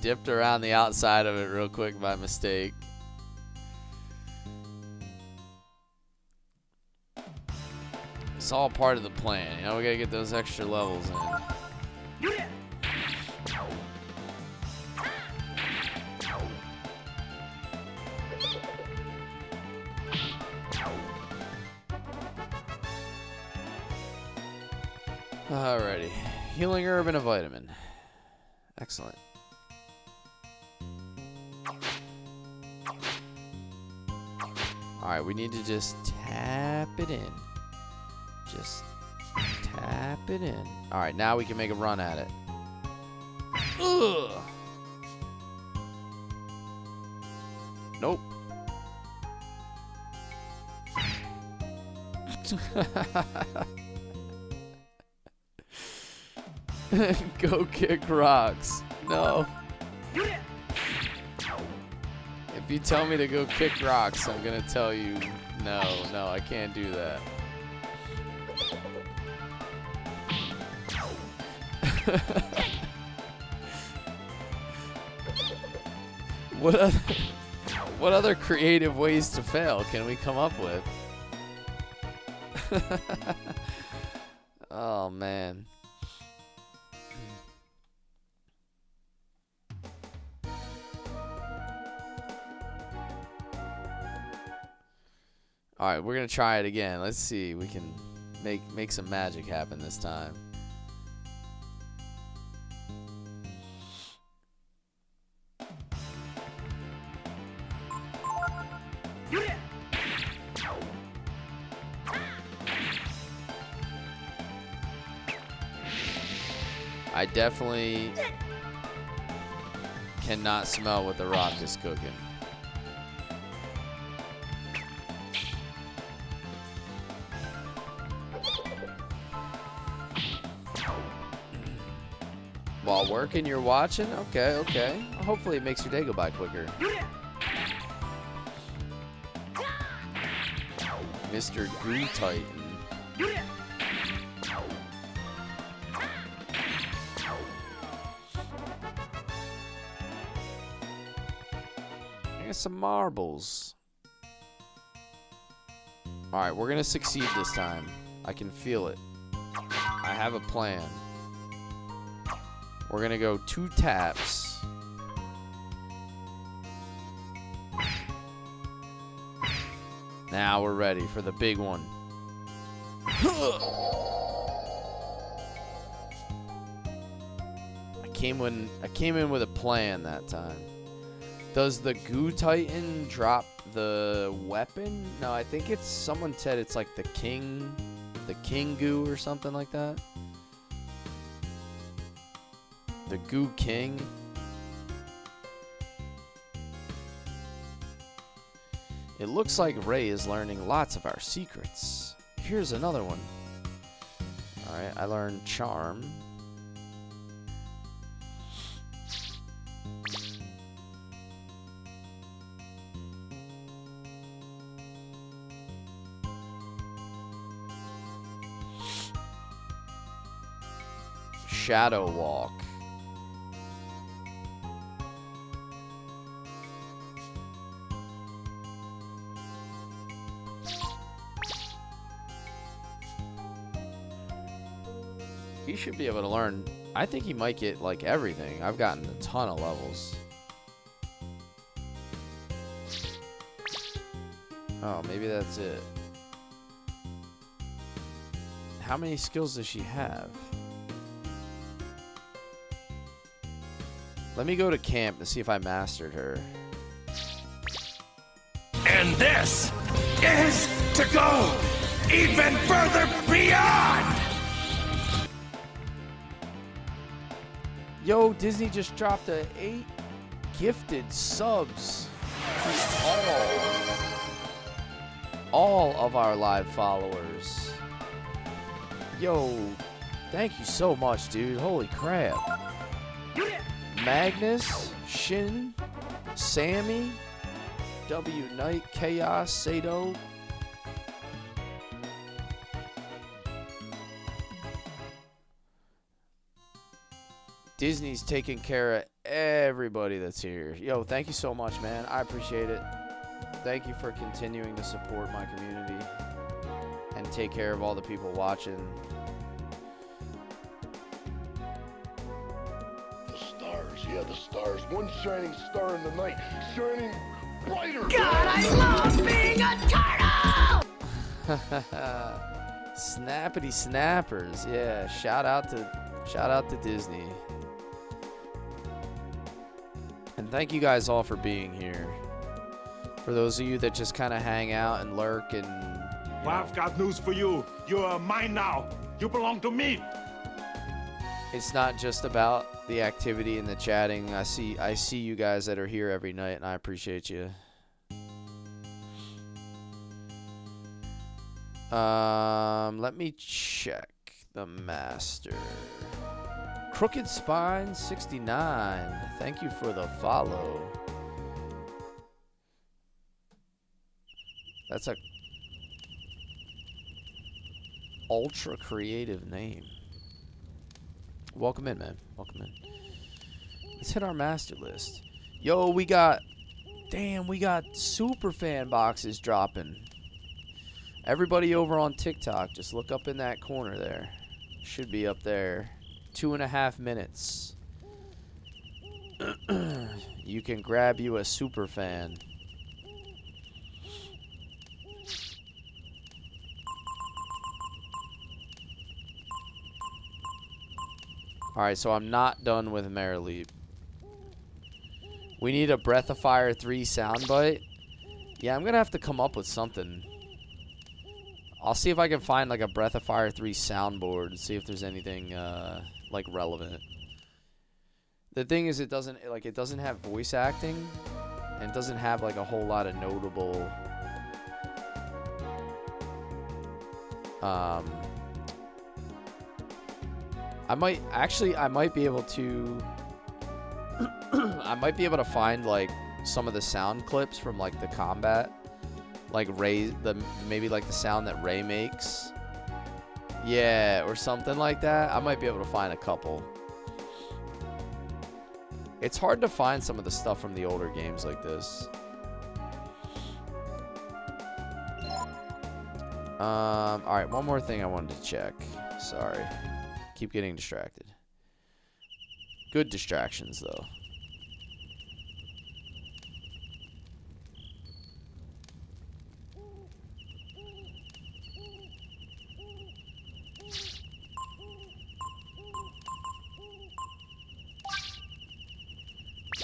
dipped around the outside of it real quick by mistake. It's all part of the plan. You know, we gotta get those extra levels in. Alrighty. Healing herb and a vitamin. Excellent. Alright, we need to just tap it in. Just tap it in. Alright, now we can make a run at it. Ugh. Nope. Go kick rocks. No. If you tell me to go kick rocks, I'm gonna tell you no, I can't do that. What other creative ways to fail can we come up with? Oh man. All right, we're gonna try it again. Let's see, we can make some magic happen this time. I definitely cannot smell what the rock is cooking. While working, you're watching? Okay, okay. Hopefully it makes your day go by quicker. Mr. Goo Titan. I got some marbles. Alright, we're gonna succeed this time. I can feel it. I have a plan. We're gonna go 2 taps. Now we're ready for the big one. I came in with a plan that time. Does the Goo Titan drop the weapon? No, I think it's, someone said it's like the King Goo or something like that. The Goo King. It looks like Ray is learning lots of our secrets. Here's another one. Alright, I learned Charm. Shadow Walk. He should be able to learn. I think he might get like everything. I've gotten a ton of levels. Oh, maybe that's it. How many skills does she have? Let me go to camp to see if I mastered her. And this is to go even further beyond! Yo, Disney just dropped 8 gifted subs to all of our live followers. Yo, thank you so much, dude. Holy crap. Magnus, Shin, Sammy, W Knight, Chaos, Sato. Disney's taking care of everybody that's here. Yo, thank you so much, man. I appreciate it. Thank you for continuing to support my community and take care of all the people watching. The stars, yeah, the stars. One shining star in the night, shining brighter. God, I love being a turtle! Snappity snappers. Yeah, shout out to Disney. And thank you guys all for being here. For those of you that just kind of hang out and lurk and Well, I've got news for you. You're mine now. You belong to me. it's not just about the activity and the chatting. I see you guys that are here every night, and I appreciate you. Let me check the master. Crooked Spine 69. Thank you for the follow. That's a ultra creative name. Welcome in, man. Welcome in. Let's hit our master list. Yo, we got super fan boxes dropping. Everybody over on TikTok, just look up in that corner there. Should be up there. 2.5 minutes. You can grab you a super fan. Alright, so I'm not done with Marileap. We need a Breath of Fire 3 soundbite. Yeah, I'm gonna have to come up with something. I'll see if I can find like a Breath of Fire 3 soundboard and see if there's anything like relevant. The thing is, it doesn't have voice acting, and it doesn't have like a whole lot of notable I might be able to I might be able to find like some of the sound clips from like the combat, like maybe like the sound that Ray makes, yeah, or something like that. I might be able to find a couple. It's hard to find some of the stuff from the older games like this. Alright, one more thing I wanted to check. Sorry. Keep getting distracted. Good distractions, though.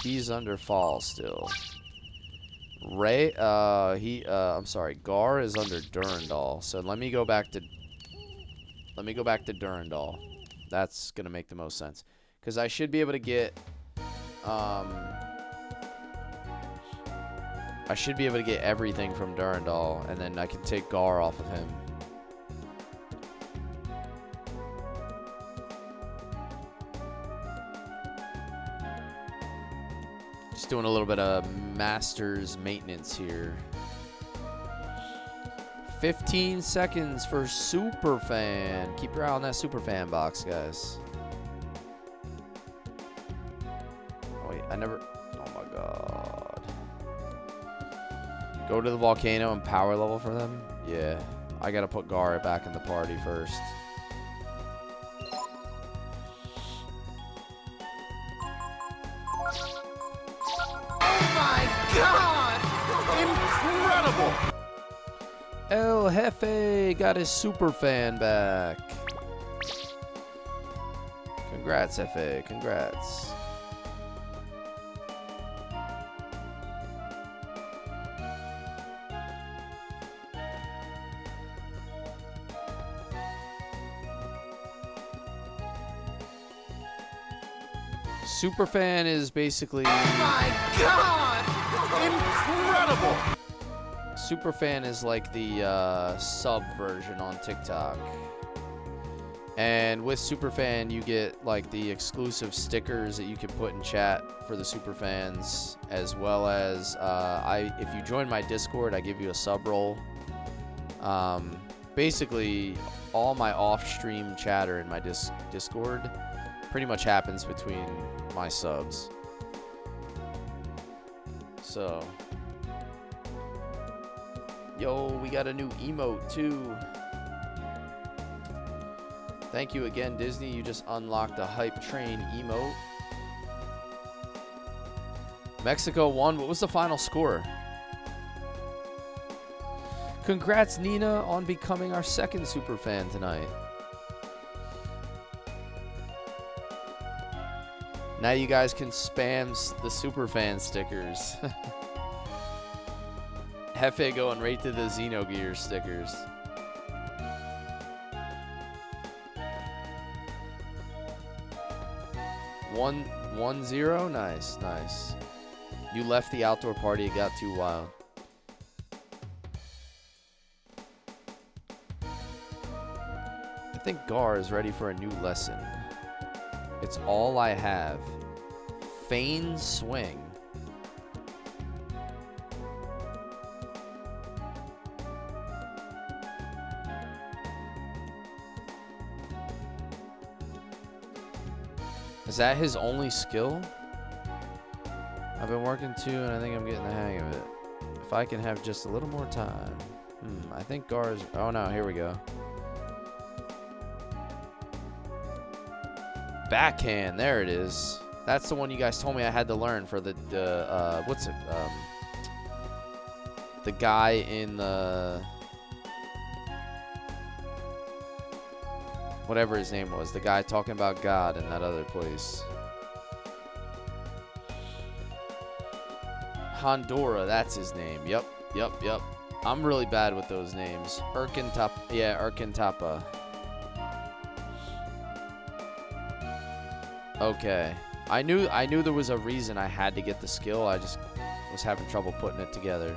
He's under fall still. I'm sorry, Gar is under Durandal. So let me go back to Durandal. That's gonna make the most sense. Because I should be able to get everything from Durandal, and then I can take Gar off of him. Just doing a little bit of Masters maintenance here. 15 seconds for Superfan. Keep your eye on that Superfan box, guys. Oh, wait, oh my god. Go to the volcano and power level for them? Yeah. I gotta put Gar back in the party first. God! Incredible! El Jefe got his Superfan back. Congrats, Jefe. Congrats. Superfan is basically... Oh my God! Incredible! Superfan is like the sub version on TikTok. And with Superfan, you get like the exclusive stickers that you can put in chat for the Superfans, as well as if you join my Discord, I give you a sub role. Basically, all my off-stream chatter in my Discord pretty much happens between my subs. So, yo, we got a new emote too. Thank you again, Disney. You just unlocked a hype train emote. Mexico won. What was the final score? Congrats, Nina, on becoming our second superfan tonight. Now you guys can spam the superfan stickers. Hefe going right to the Xenogear stickers. 1-0? Nice, nice. You left the outdoor party, it got too wild. I think Gar is ready for a new lesson. It's all I have. Feign swing. Is that his only skill? I've been working too, and I think I'm getting the hang of it. If I can have just a little more time. I think Gar's... Oh no, here we go. Backhand, there it is. That's the one you guys told me I had to learn for the what's it? The guy in the... whatever his name was. The guy talking about God in that other place. Honduras, that's his name. Yep. I'm really bad with those names. Urkintapa. Okay. I knew there was a reason I had to get the skill. I just was having trouble putting it together.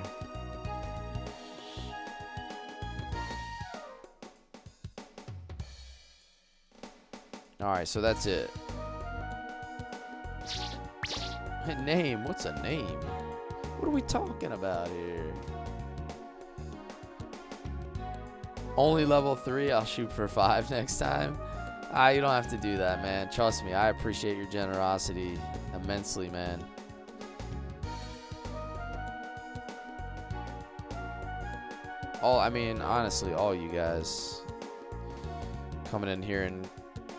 Alright, so that's it. Name? What's a name? What are we talking about here? Only level 3? I'll shoot for 5 next time. You don't have to do that, man. Trust me, I appreciate your generosity immensely, man. I mean, honestly, all you guys coming in here and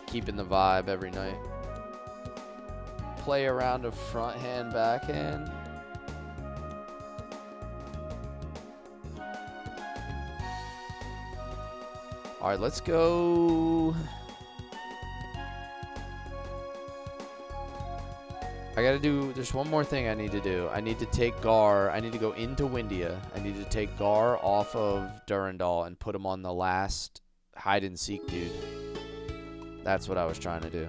keeping the vibe every night. Play around a front hand, backhand. All right, let's go. I gotta do, there's one more thing I need to do. I need to take Gar, I need to go into Windia. I need to take Gar off of Durandal and put him on the last hide and seek dude. That's what I was trying to do.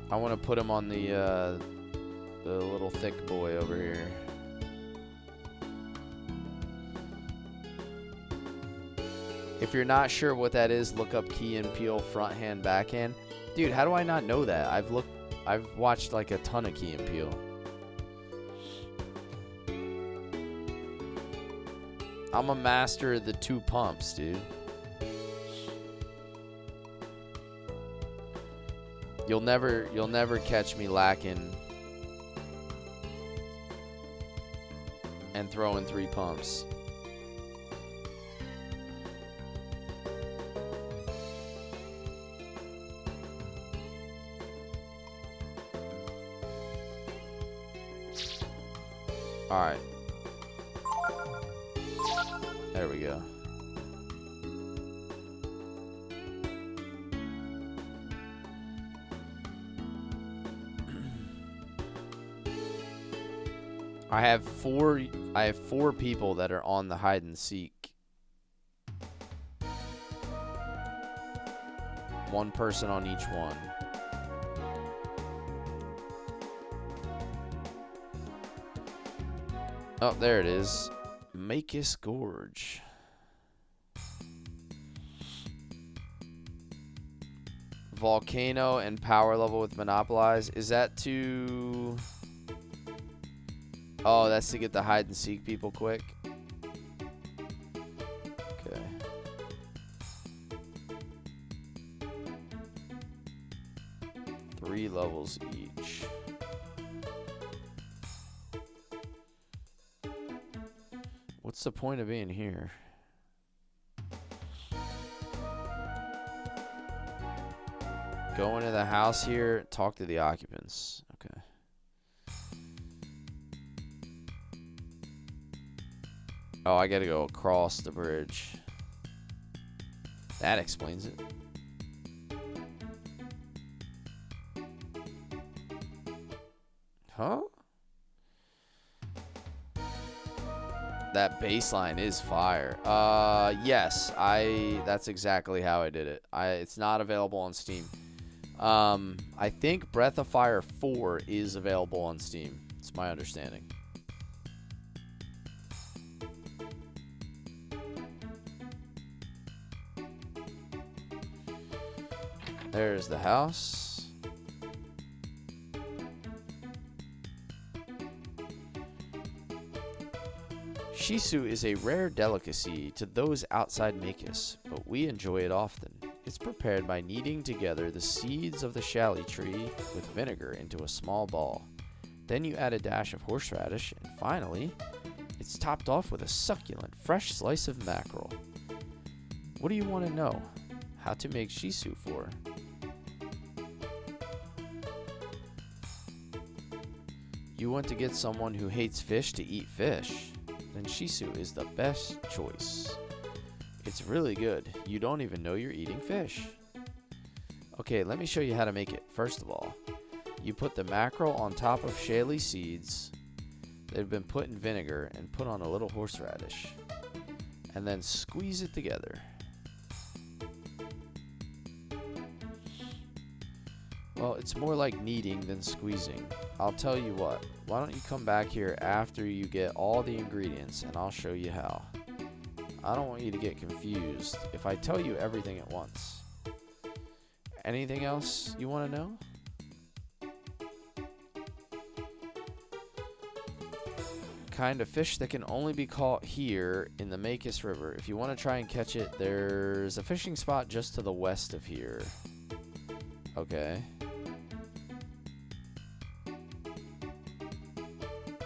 I want to put him on the little thick boy over here. If you're not sure what that is, look up Key and Peele front hand, back hand. Dude, how do I not know that? I've watched like a ton of Key and Peele. I'm a master of the 2 pumps, dude. You'll never catch me lacking and throwing 3 pumps. All right. There we go. I have four people that are on the hide and seek. 1 person on each one. Oh, there it is. Makis Gorge. Volcano and power level with Monopolize. Is that to... Oh, that's to get the hide and seek people quick. Okay. Three levels each. What's the point of being here? Go into the house here, talk to the occupants. Okay. Oh, I gotta go across the bridge. That explains it. Huh? That baseline is fire. Yes, that's exactly how I did it. It's not available on Steam. I think Breath of Fire 4 is available on Steam. It's my understanding. There's the house. Shisu is a rare delicacy to those outside Makis, but we enjoy it often. It's prepared by kneading together the seeds of the shally tree with vinegar into a small ball. Then you add a dash of horseradish, and finally, it's topped off with a succulent, fresh slice of mackerel. What do you want to know? How to make shisu for? You want to get someone who hates fish to eat fish? Then shisu is the best choice. It's really good. You don't even know you're eating fish. Okay, let me show you how to make it. First of all, you put the mackerel on top of shaley seeds that have been put in vinegar and put on a little horseradish. And then squeeze it together. Well, it's more like kneading than squeezing. I'll tell you what, why don't you come back here after you get all the ingredients and I'll show you how. I don't want you to get confused if I tell you everything at once. Anything else you want to know? Kind of fish that can only be caught here in the Makis River. If you want to try and catch it, there's a fishing spot just to the west of here. Okay.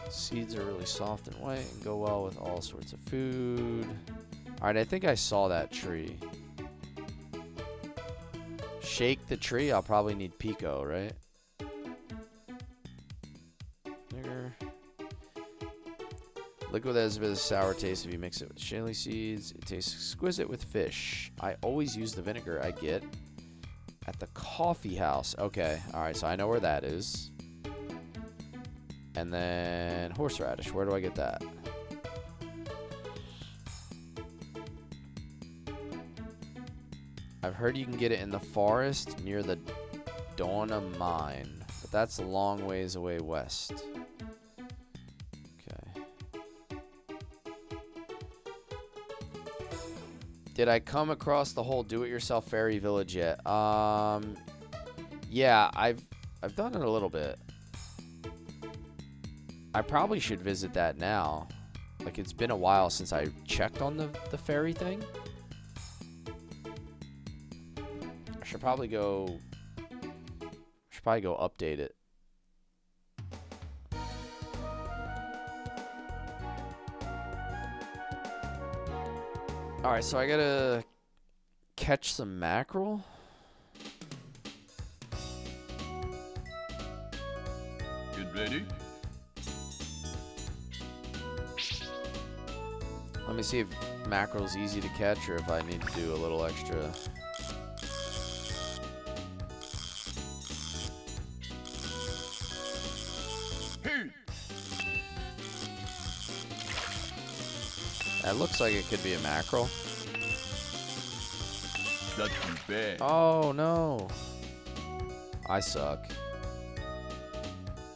Seeds are really soft and white and go well with all sorts of food. Alright, I think I saw that tree. Shake the tree? I'll probably need Pico, right? Liquid that has a bit of sour taste if you mix it with chili seeds. It tastes exquisite with fish. I always use the vinegar I get at the coffee house. Okay, alright, so I know where that is. And then horseradish. Where do I get that? I've heard you can get it in the forest near the Donna mine, but that's a long ways away west. Okay. Did I come across the whole do-it-yourself fairy village yet? Yeah, I've done it a little bit. I probably should visit that now. Like, it's been a while since I checked on the fairy thing. I should probably go update it. Alright, so I gotta catch some mackerel. Get ready. Let me see if mackerel's easy to catch or if I need to do a little extra. That looks like it could be a mackerel. Not too bad. Oh no. I suck.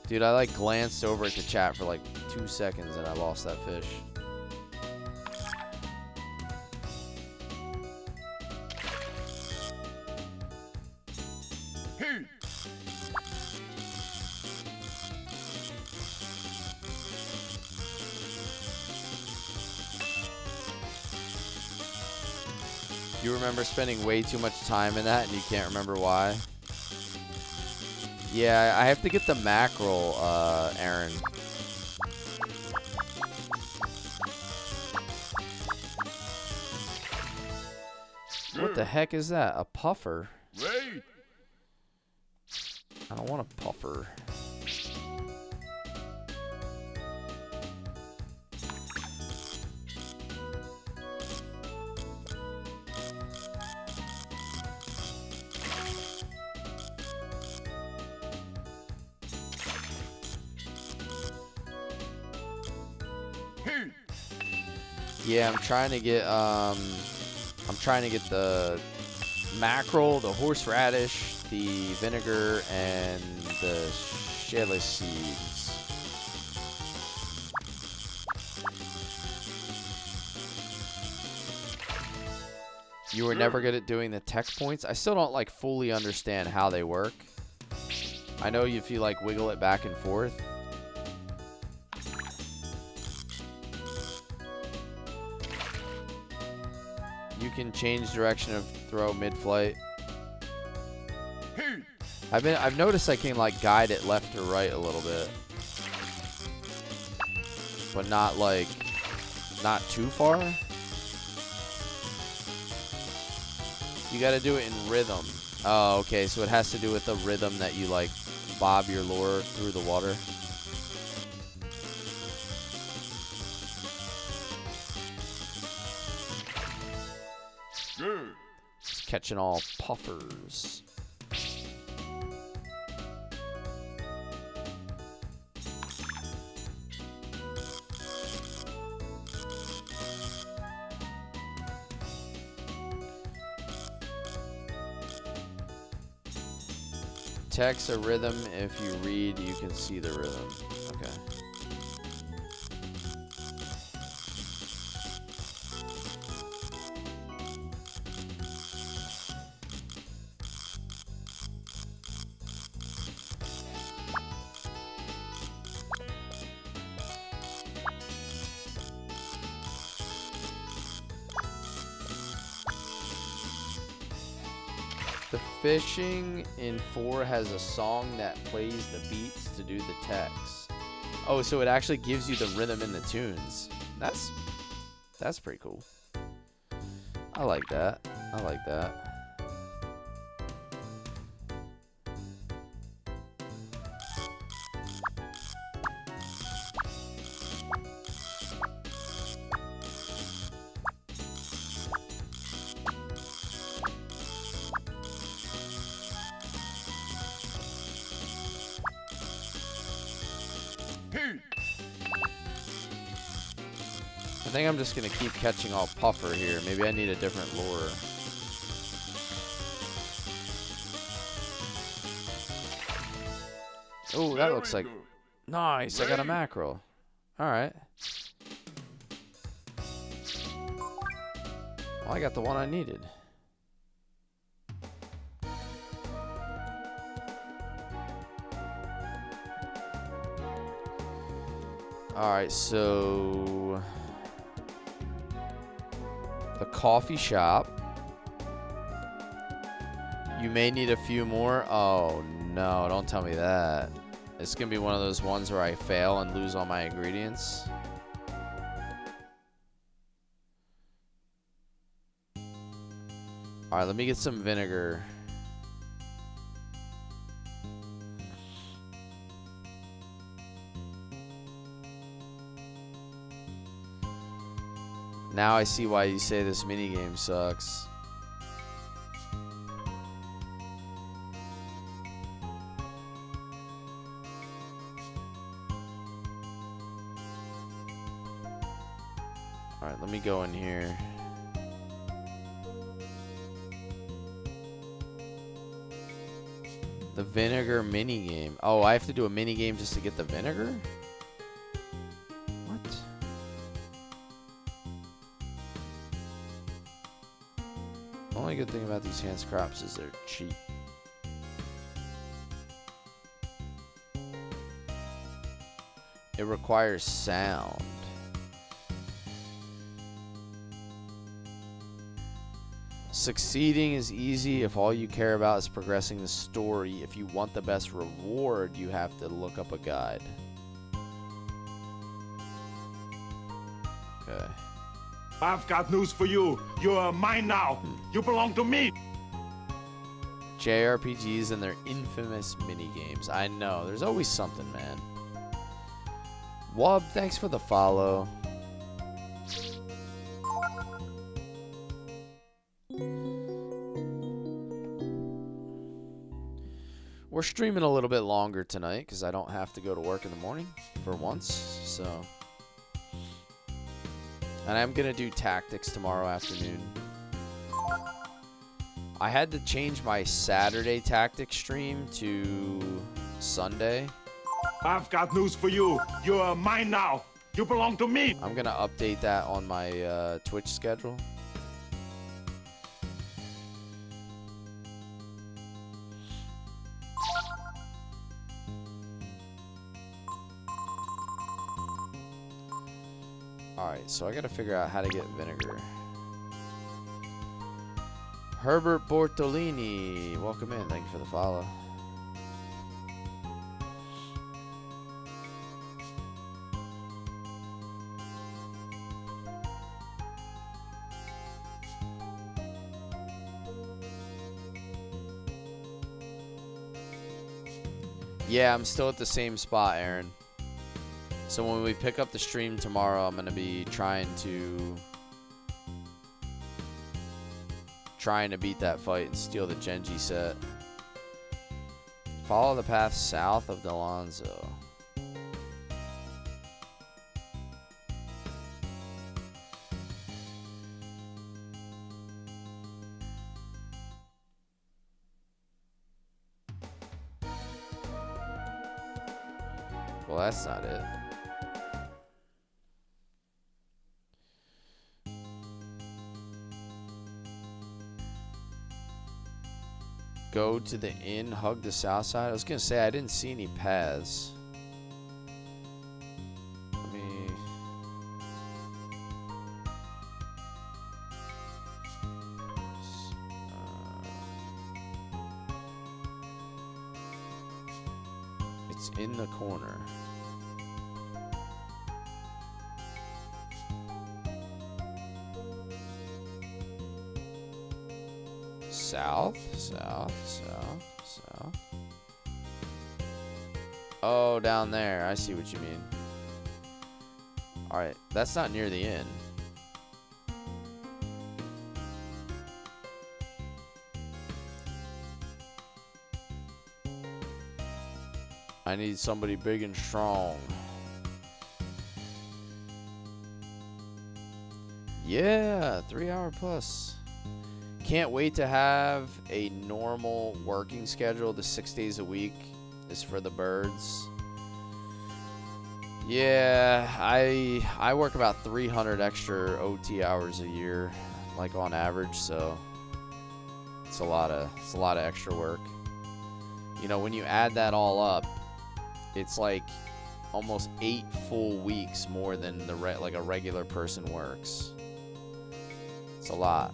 Dude, I like glanced over at the chat for like 2 seconds and I lost that fish. You remember spending way too much time in that and you can't remember why? Yeah, I have to get the mackerel, Aaron. What the heck is that? A puffer? Wait. I don't want a puffer. Yeah, I'm trying to get the mackerel, the horseradish, the vinegar, and the chili seeds. You were never good at doing the tech points? I still don't like fully understand how they work. I know if you like wiggle it back and forth. You can change direction of throw mid-flight. I've noticed I can like guide it left or right a little bit, but not too far. You got to do it in rhythm. Oh, okay. So it has to do with the rhythm that you like bob your lure through the water. Just catching all puffers. Text a rhythm. If you read, you can see the rhythm. Okay. The fishing in 4 has a song that plays the beats to do the text. Oh, so it actually gives you the rhythm in the tunes. That's pretty cool. I like that. I like that. think I'm just gonna keep catching all puffer here. Maybe I need a different lure. Oh, that looks like nice. I got a mackerel. All right. Well, I got the one I needed. All right, so the coffee shop. You may need a few more. Oh, no, don't tell me that. It's going to be one of those ones where I fail and lose all my ingredients. All right, let me get some vinegar. Now I see why you say this minigame sucks. Alright, let me go in here. The vinegar minigame. Oh, I have to do a minigame just to get the vinegar? What? The only good thing about these hand scraps is they're cheap. It requires sound. Succeeding is easy if all you care about is progressing the story. If you want the best reward, you have to look up a guide. Okay. I've got news for you. You're mine now. You belong to me. JRPGs and their infamous minigames. I know. There's always something, man. Wub, thanks for the follow. We're streaming a little bit longer tonight because I don't have to go to work in the morning for once. So, and I'm gonna do tactics tomorrow afternoon. I had to change my Saturday tactics stream to Sunday. I've got news for you. You're mine now. You belong to me. I'm gonna update that on my Twitch schedule. Alright, so I gotta figure out how to get vinegar. Herbert Bortolini, welcome in. Thank you for the follow. Yeah, I'm still at the same spot, Aaron. So when we pick up the stream tomorrow, I'm going to be trying to beat that fight and steal the Genji set. Follow the path south of Delonzo. Well, that's not it. Go to the inn, hug the south side. I was gonna say I didn't see any paths. Let me. It's in the corner. South, south, south, south. Oh, down there. I see what you mean. Alright, that's not near the inn. I need somebody big and strong. Yeah, 3 hour plus. Can't wait to have a normal working schedule. The 6 days a week is for the birds. Yeah, I work about 300 extra OT hours a year, like on average, so it's a lot of extra work. You know, when you add that all up, it's like almost 8 full weeks more than like a regular person works. It's a lot.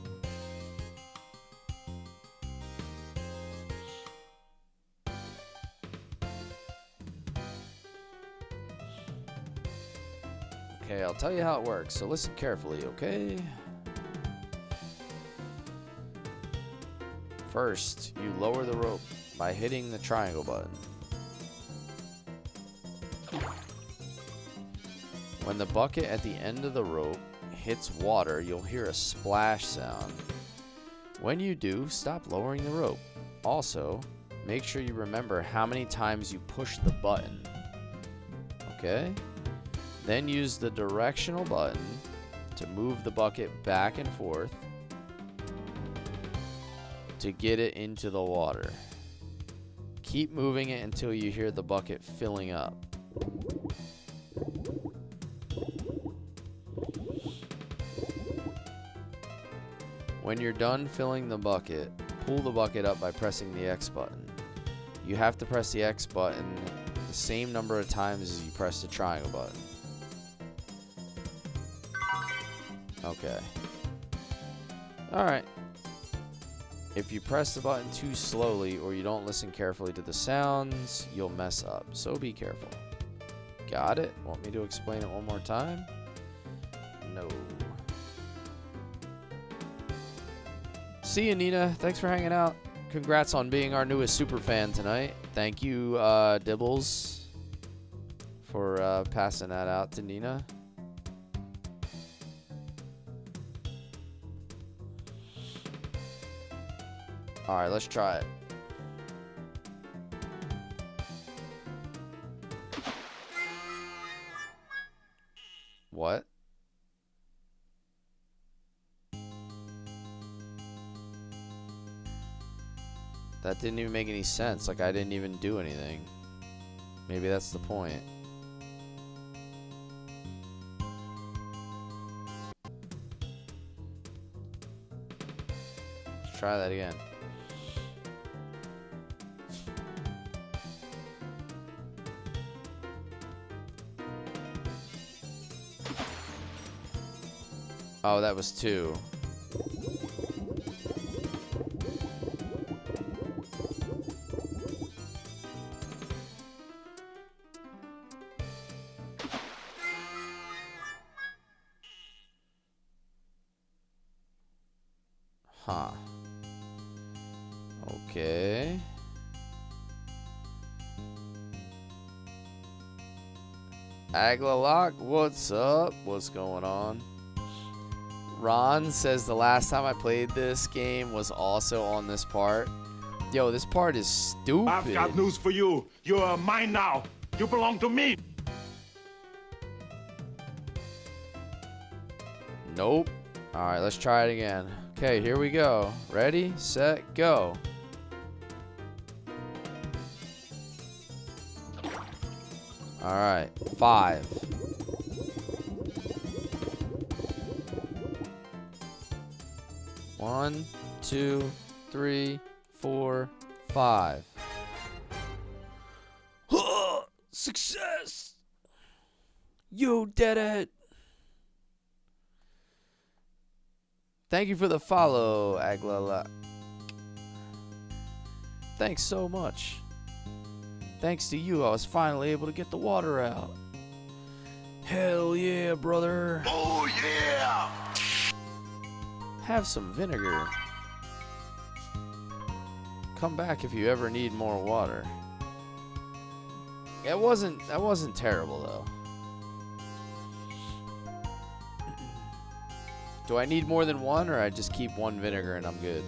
Okay, I'll tell you how it works, so listen carefully, okay? First, you lower the rope by hitting the triangle button. When the bucket at the end of the rope hits water, you'll hear a splash sound. When you do, stop lowering the rope. Also, make sure you remember how many times you push the button. Okay? Then use the directional button to move the bucket back and forth to get it into the water. Keep moving it until you hear the bucket filling up. When you're done filling the bucket, pull the bucket up by pressing the X button. You have to press the X button the same number of times as you press the triangle button. Okay. Alright. If you press the button too slowly or you don't listen carefully to the sounds, you'll mess up. So be careful. Got it? Want me to explain it one more time? No. See you, Nina. Thanks for hanging out. Congrats on being our newest super fan tonight. Thank you, Dibbles, for passing that out to Nina. All right, let's try it. What? That didn't even make any sense. Like, I didn't even do anything. Maybe that's the point. Let's try that again. Oh, that was 2. Huh. Okay. Aglalok, what's up? What's going on? Ron says the last time I played this game was also on this part. Yo, this part is stupid. I've got news for you. You're mine now. You belong to me. Nope. All right, let's try it again. Okay, here we go. Ready, set, go. All right, 5. One, 2, 3, 4, 5. Success! You did it! Thank you for the follow, Aglala. Thanks so much. Thanks to you, I was finally able to get the water out. Hell yeah, brother. Oh, yeah! Have some vinegar. Come back if you ever need more water. That wasn't terrible though. Do I need more than one, or I just keep 1 vinegar and I'm good?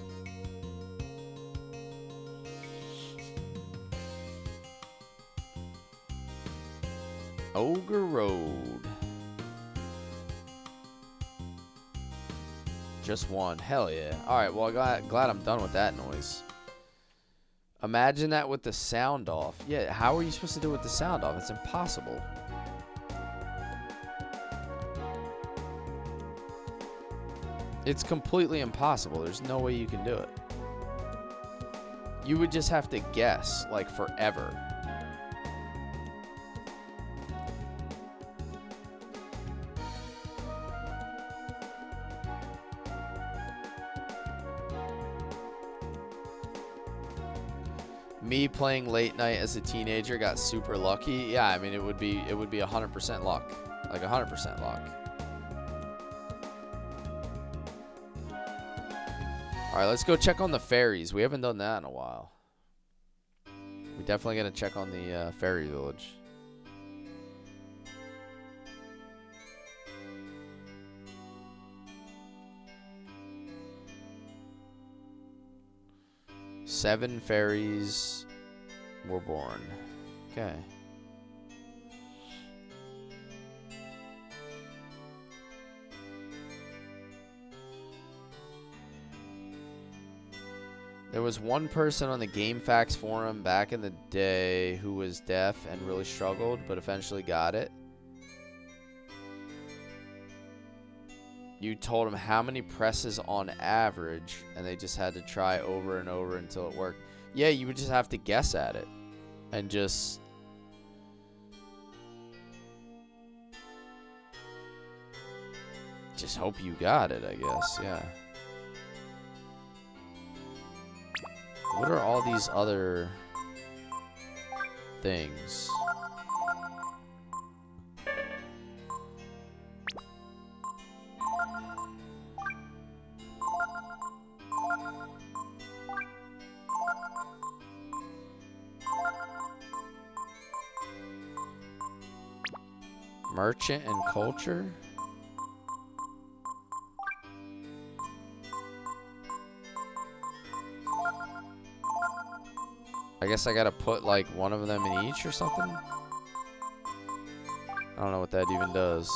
Ogre Road. Just one. Hell yeah. Alright, well, glad I'm done with that noise. Imagine that with the sound off. Yeah, how are you supposed to do it with the sound off? It's impossible. It's completely impossible. There's no way you can do it. You would just have to guess, like, forever. Me playing late night as a teenager got super lucky. Yeah, I mean, it would be 100% luck. Like 100% luck. All right, let's go check on the ferries. We haven't done that in a while. We definitely got to check on the ferry village. Seven fairies were born. Okay. There was one person on the GameFAQs forum back in the day who was deaf and really struggled, but eventually got it. You told them how many presses on average, and they just had to try over and over until it worked. Yeah, you would just have to guess at it. And just hope you got it, I guess. Yeah. What are all these other things? Merchant and culture? I guess I gotta put like one of them in each or something? I don't know what that even does.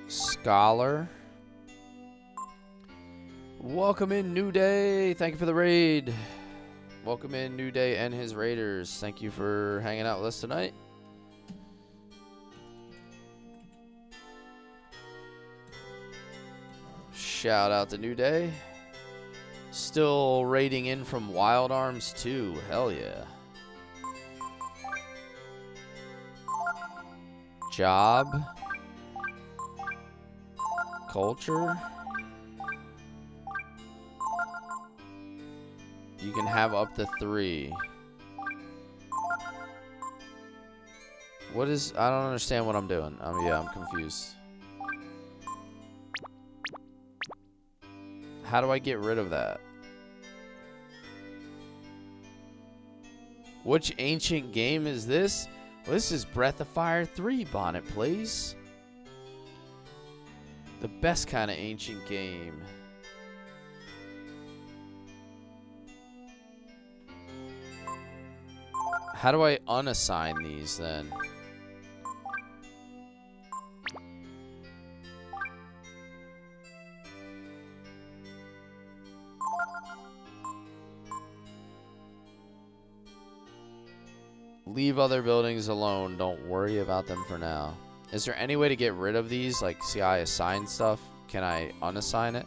Scholar. Welcome in, New Day. Thank you for the raid. Welcome in, New Day and his raiders. Thank you for hanging out with us tonight. Shout out to New Day. Still raiding in from Wild Arms 2. Hell yeah. Job. Culture. You can have up to 3. What is... I don't understand what I'm doing. Yeah, I'm confused. How do I get rid of that? Which ancient game is this? Well, this is Breath of Fire 3, Bonnet, please. The best kind of ancient game. How do I unassign these then? Leave other buildings alone. Don't worry about them for now. Is there any way to get rid of these? Like, see, I assign stuff. Can I unassign it?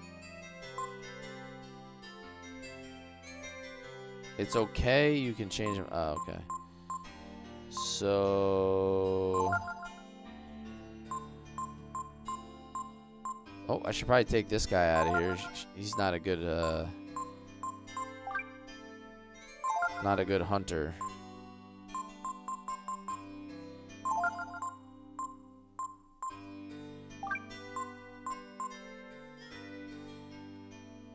It's okay. You can change them. Oh, okay. So... Oh, I should probably take this guy out of here. He's not a good, not a good hunter.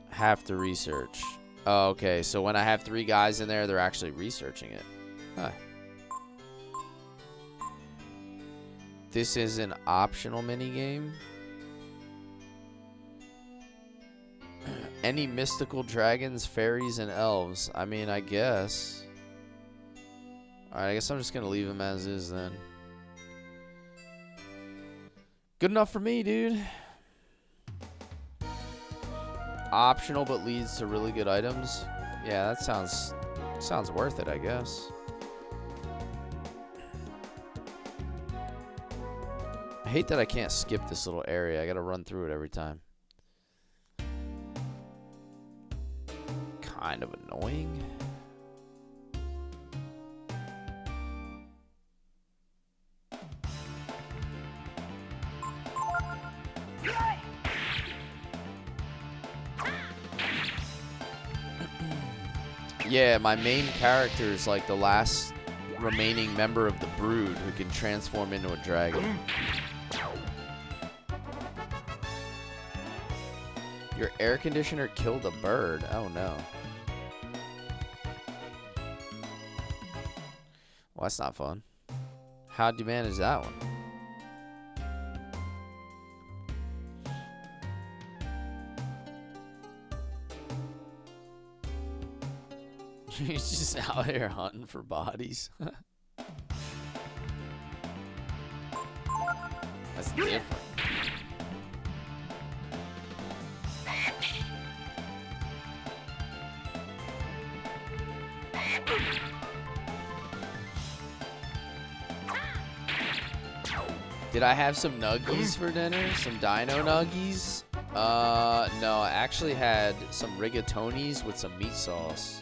Have to research. Oh, okay, so when I have 3 guys in there, they're actually researching it. Huh. This is an optional minigame. Any mystical dragons, fairies, and elves? I mean, I guess. Alright, I guess I'm just gonna leave him as is then. Good enough for me, dude. Optional but leads to really good items. Yeah, that sounds worth it, I guess. I hate that I can't skip this little area. I gotta run through it every time. Kind of annoying. Yeah, my main character is like the last remaining member of the brood who can transform into a dragon. Your air conditioner killed a bird. Oh no. Well, that's not fun. How'd you manage that one? He's just out here hunting for bodies. That's different. Did I have some nuggies for dinner? Some dino nuggies? No, I actually had some rigatonis with some meat sauce.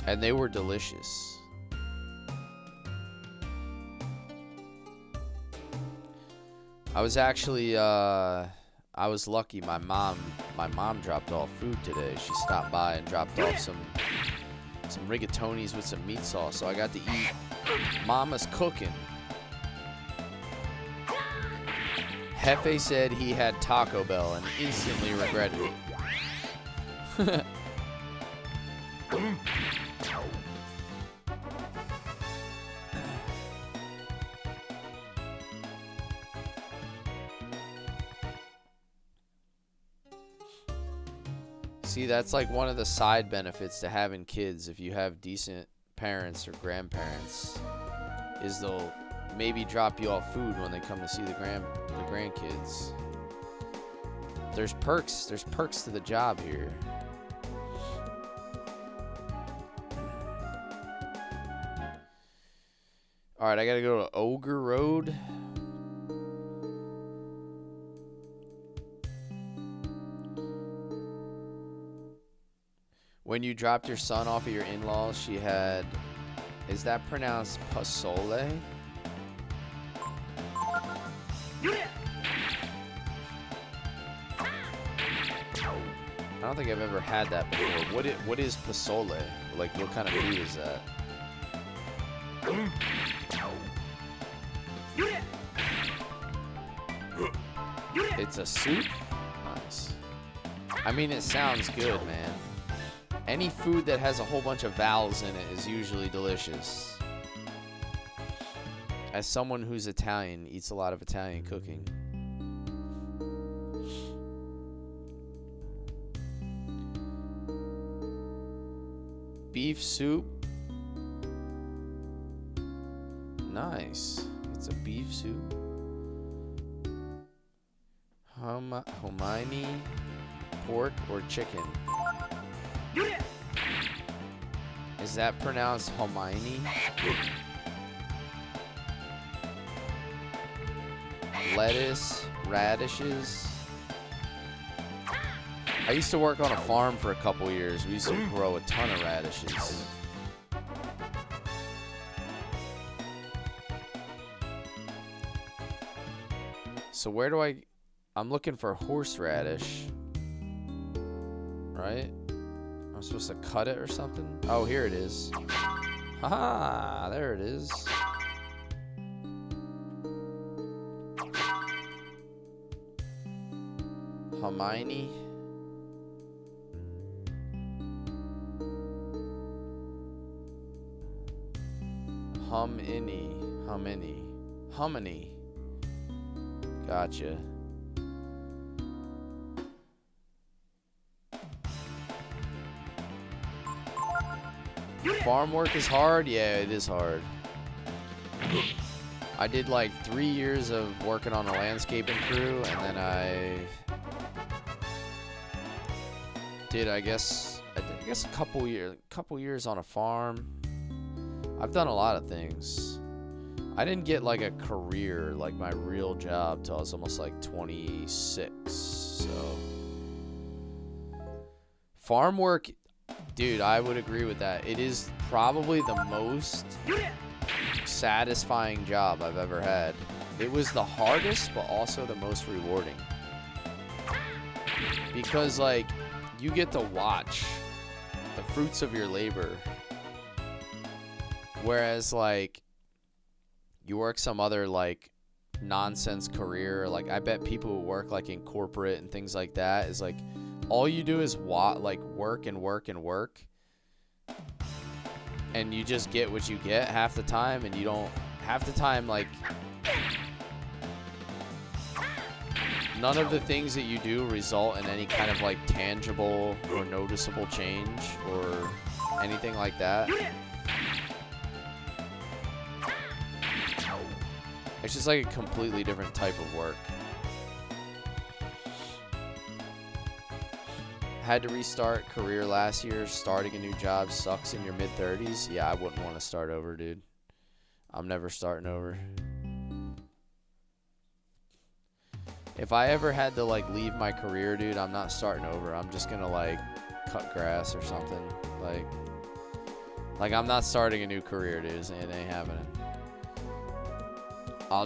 And they were delicious. I was actually, I was lucky. My mom dropped off food today. She stopped by and dropped off some rigatonis with some meat sauce. So I got to eat Mama's cooking. Hefe said he had Taco Bell and instantly regretted it. See, that's like one of the side benefits to having kids if you have decent parents or grandparents, is they'll maybe drop you off food when they come to see the grandkids. There's perks to the job here. All right, I gotta go to Ogre Road. When you dropped your son off of your in-laws, she had, is that pronounced pasole? I don't think I've ever had that before. What is pasole? Like, what kind of food is that? It's a soup? Nice. I mean, it sounds good, man. Any food that has a whole bunch of vowels in it is usually delicious. As someone who's Italian, eats a lot of Italian cooking. Beef soup. Nice. It's a beef soup. Hominy, pork, or chicken? Is that pronounced hominy? Lettuce, radishes. I used to work on a farm for a couple years. We used to grow a ton of radishes. So where do I'm looking for horseradish. Right? I'm supposed to cut it or something? Oh, here it is. Haha, there it is. Hermione. Hominy. Gotcha. Farm work is hard? Yeah, it is hard. I did like 3 years of working on a landscaping crew, and then I did, I guess a couple years on a farm. I've done a lot of things. I didn't get like a career, like my real job, till I was almost like 26. So farm work, dude, I would agree with that. It is probably the most satisfying job I've ever had. It was the hardest, but also the most rewarding. Because like you get to watch the fruits of your labor. Whereas like you work some other like nonsense career, like I bet people who work like in corporate and things like that is like all you do is work and work and work, and you just get what you get half the time, and you don't half the time like none of the things that you do result in any kind of like tangible or noticeable change or anything like that. It's just like a completely different type of work. Had to restart career last year. Starting a new job sucks in your mid-30s. Yeah, I wouldn't want to start over, dude. I'm never starting over. If I ever had to like leave my career, dude, I'm not starting over. I'm just gonna like cut grass or something. Like I'm not starting a new career, dude. It ain't happening. I'll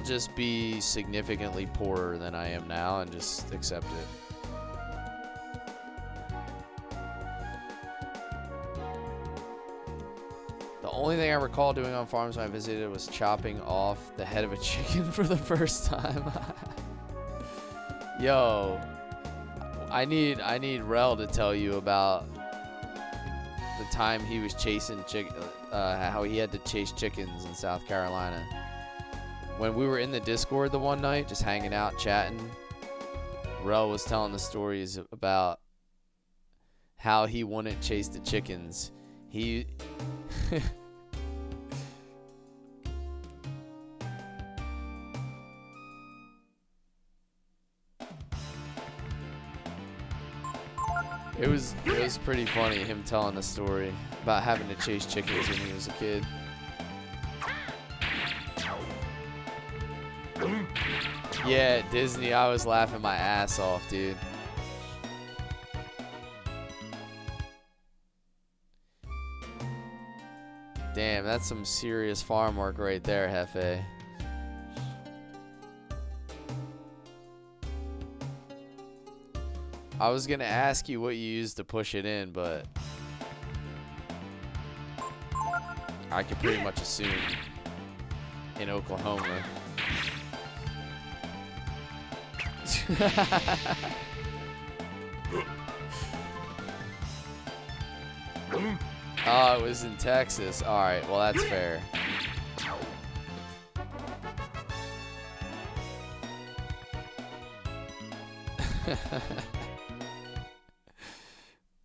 just be significantly poorer than I am now and just accept it. The only thing I recall doing on farms when I visited was chopping off the head of a chicken for the first time. Yo, I need Rel to tell you about the time he was chasing how he had to chase chickens in South Carolina. When we were in the Discord the one night, just hanging out, chatting, Rel was telling the stories about how he wouldn't chase the chickens. He It was pretty funny, him telling the story about having to chase chickens when he was a kid. Yeah, at Disney, I was laughing my ass off, dude. Damn, that's some serious farm work right there, Hefe. I was gonna ask you what you used to push it in, but I could pretty much assume in Oklahoma. Oh, it was in Texas. All right, well, that's fair.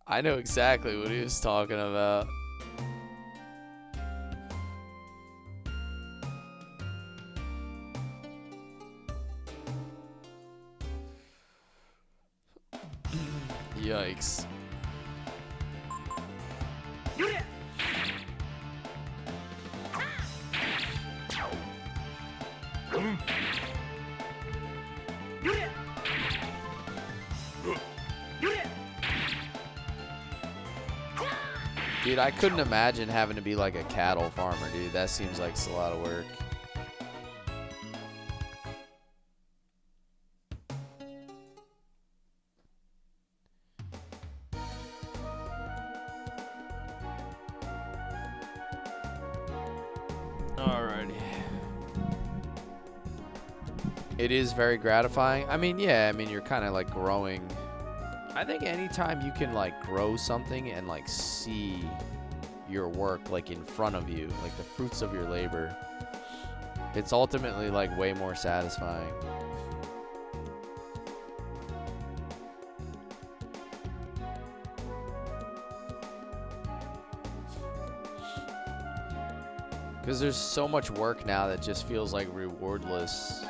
I know exactly what he was talking about. Yikes. Dude, I couldn't imagine having to be like a cattle farmer, dude. That seems like it's a lot of work. Alrighty. It is very gratifying. I mean, yeah, I mean, you're kind of like growing. I think anytime you can like grow something and like see your work like in front of you, like the fruits of your labor, It's ultimately like way more satisfying. Because there's so much work now that just feels like rewardless.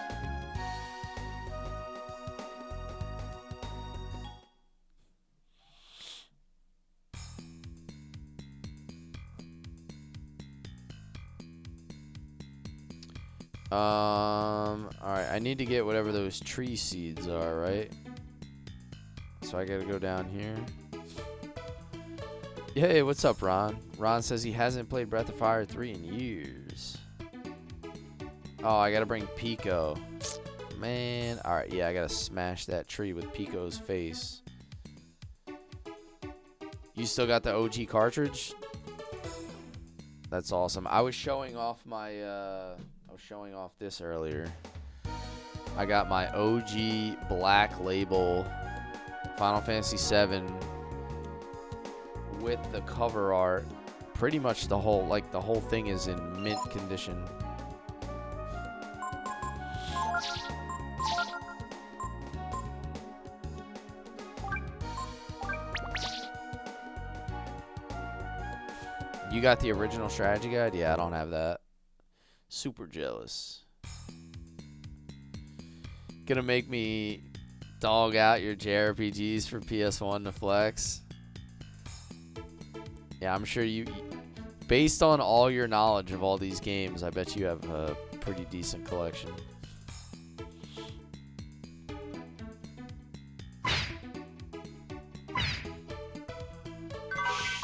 Alright, I need to get whatever those tree seeds are, right? So I gotta go down here. Hey, what's up, Ron? Ron says he hasn't played Breath of Fire 3 in years. Oh, I gotta bring Pico. Man, alright, yeah, I gotta smash that tree with Pico's face. You still got the OG cartridge? That's awesome. I was showing off my, showing off this earlier. I got my OG Black Label Final Fantasy VII with the cover art. Pretty much the whole thing is in mint condition. You got the original strategy guide? Yeah, I don't have that. Super jealous. Gonna make me dog out your JRPGs for PS1 to flex. Yeah, I'm sure you, based on all your knowledge of all these games, I bet you have a pretty decent collection.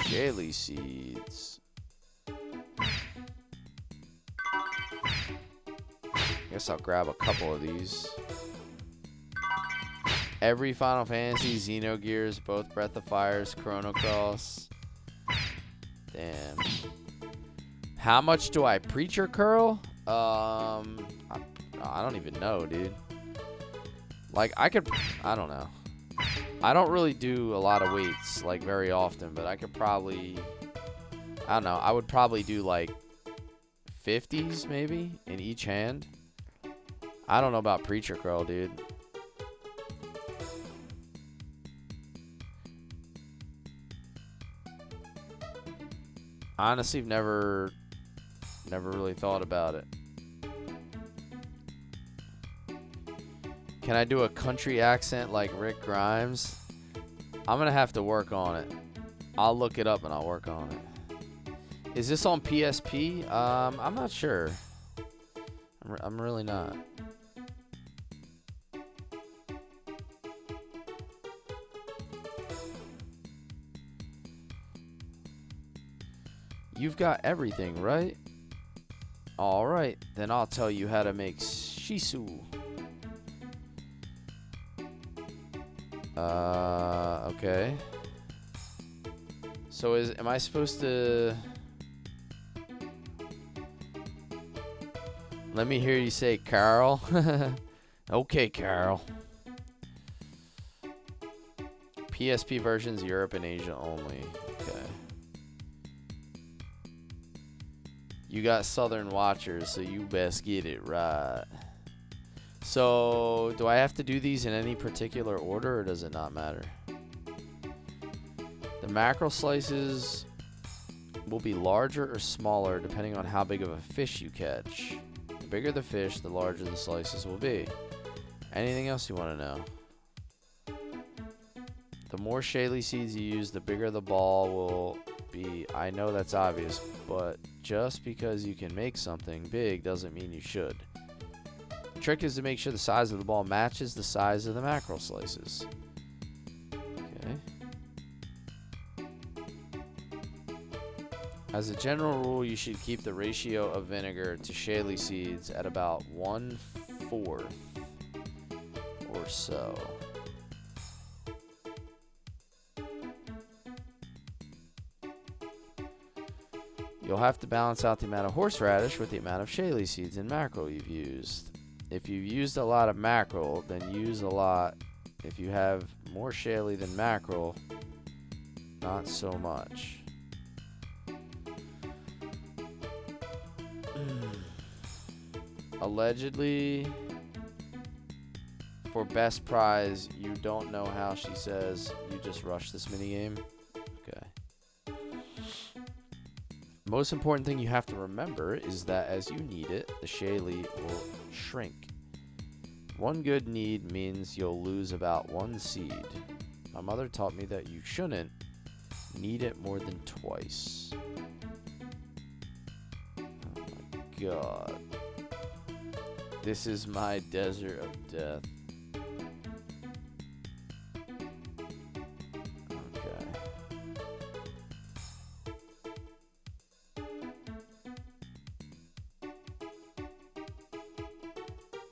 Shaley seeds. Guess I'll grab a couple of these. Every Final Fantasy, Xenogears, both Breath of Fires, Chrono Cross. Damn. How much do I preacher curl? I don't even know, dude. Like, I don't know. I don't really do a lot of weights, like, very often, but I could probably, I don't know, I would probably do, like, 50s, maybe, in each hand. I don't know about preacher curl, dude. Honestly, never really thought about it. Can I do a country accent like Rick Grimes? I'm gonna have to work on it. I'll look it up and I'll work on it. Is this on PSP? I'm not sure. I'm really not. You've got everything, right? Alright, then I'll tell you how to make shisu. Okay. So am I supposed to... Let me hear you say Carl. Okay, Carl. PSP versions, Europe and Asia only. Okay. You got Southern Watchers, so you best get it right. So, do I have to do these in any particular order, or does it not matter? The mackerel slices will be larger or smaller depending on how big of a fish you catch. The bigger the fish, the larger the slices will be. Anything else you want to know? The more Shaley seeds you use, the bigger the ball will be. I know that's obvious, but just because you can make something big doesn't mean you should. The trick is to make sure the size of the ball matches the size of the mackerel slices. Okay. As a general rule, you should keep the ratio of vinegar to Shaley seeds at about 1/4 or so. You'll have to balance out the amount of horseradish with the amount of Shaley seeds and mackerel you've used. If you've used a lot of mackerel, then use a lot. If you have more Shaley than mackerel, not so much. Allegedly, for best prize, you don't know how she says you just rushed this minigame. Okay. Most important thing you have to remember is that as you need it, the Shaylee will shrink. One good need means you'll lose about 1 seed. My mother taught me that you shouldn't need it more than twice. Oh my god. This is my desert of death. Okay.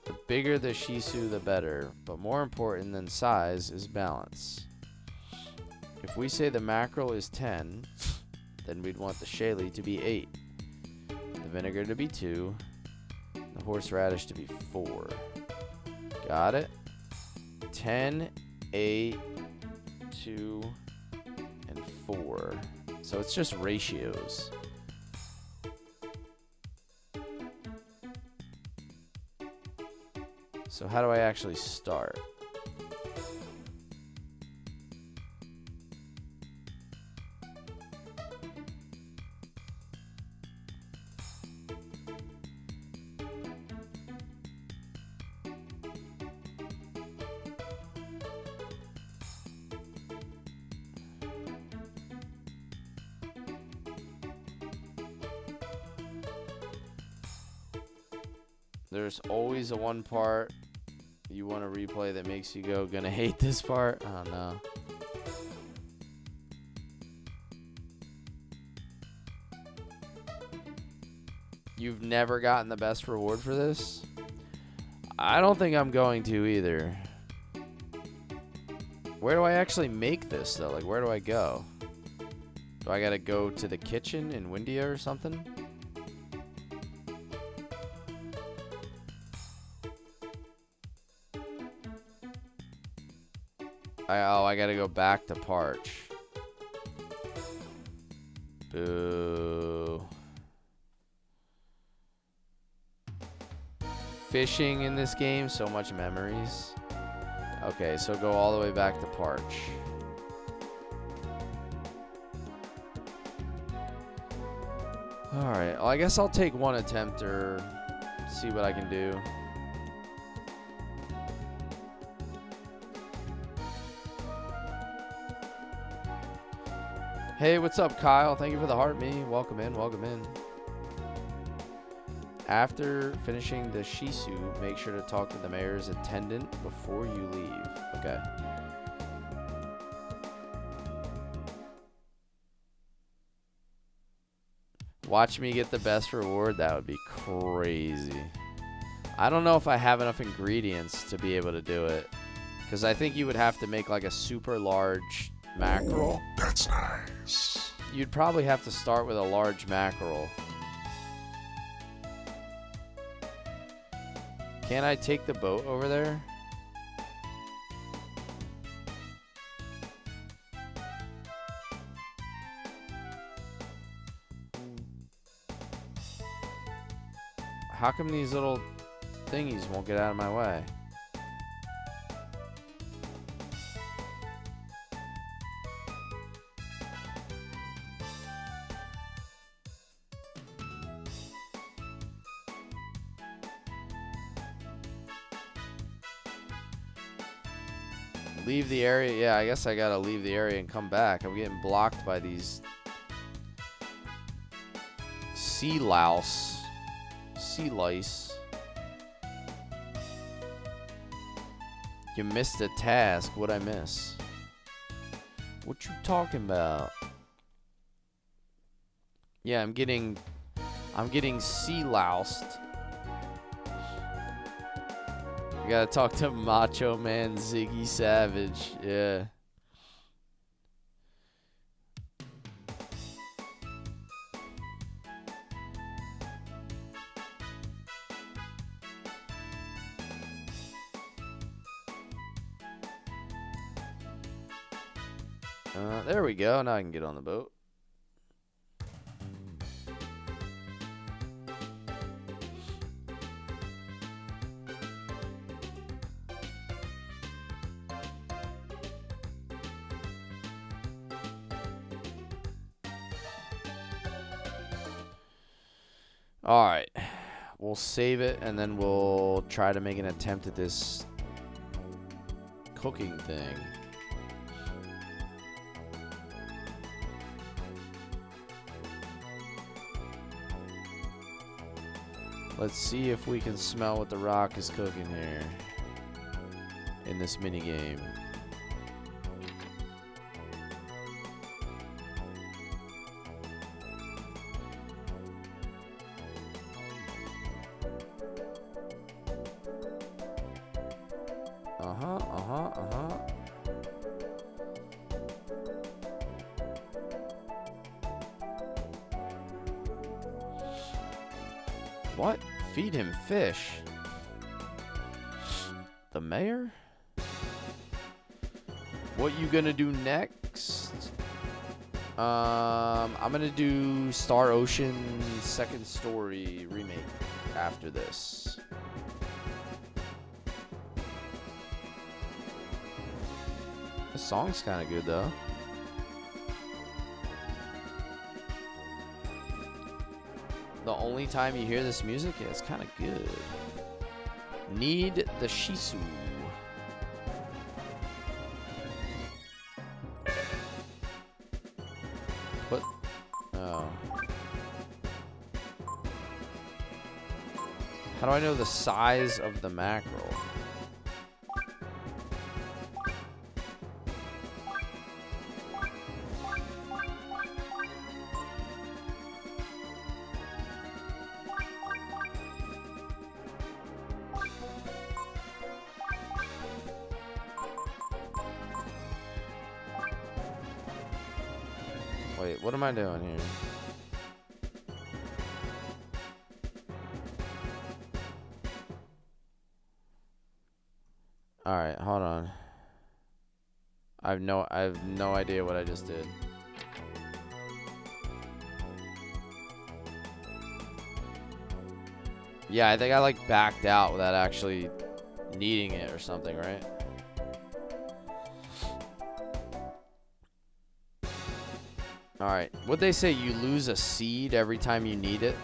The bigger the Shisu, the better. But more important than size is balance. If we say the mackerel is 10, then we'd want the Shaylee to be 8. The vinegar to be 2. The horseradish to be 4. Got it? 10, 8, 2, and 4. So it's just ratios. So how do I actually start? There's always a one part you want to replay that makes you go, gonna hate this part. Oh no. You've never gotten the best reward for this? I don't think I'm going to either. Where do I actually make this though? Like, where do I go? Do I gotta go to the kitchen in Windia or something? I gotta go back to Parch. Boo. Fishing in this game, so much memories. Okay, so go all the way back to Parch. Alright, well, I guess I'll take one attempt or see what I can do. Hey, what's up, Kyle? Thank you for the heart me. Welcome in, welcome in. After finishing the Shisu, make sure to talk to the mayor's attendant before you leave. Okay. Watch me get the best reward. That would be crazy. I don't know if I have enough ingredients to be able to do it. Because I think you would have to make like a super large mackerel. That's nice. You'd probably have to start with a large mackerel. Can I take the boat over there? How come these little thingies won't get out of my way? Leave the area. Yeah, I guess I gotta leave the area and come back. I'm getting blocked by these sea louse. Sea lice. You missed a task. What'd I miss? What you talking about? Yeah, I'm getting sea loused. You gotta talk to Macho Man Ziggy Savage. Yeah. There we go. Now I can get on the boat. Alright. We'll save it, and then we'll try to make an attempt at this cooking thing. Let's see if we can smell what the rock is cooking here in this mini game. What? Feed him fish? The mayor? What you gonna do next? I'm gonna do Star Ocean Second Story remake after this. The song's kind of good though. The only time you hear this music, yeah, it's kind of good. Need the Shisu. What? Oh. How do I know the size of the mackerel? Wait, what am I doing here? Alright, hold on. I have no idea what I just did. Yeah, I think I like backed out without actually needing it or something, right? Alright, what'd they say? You lose a seed every time you need it?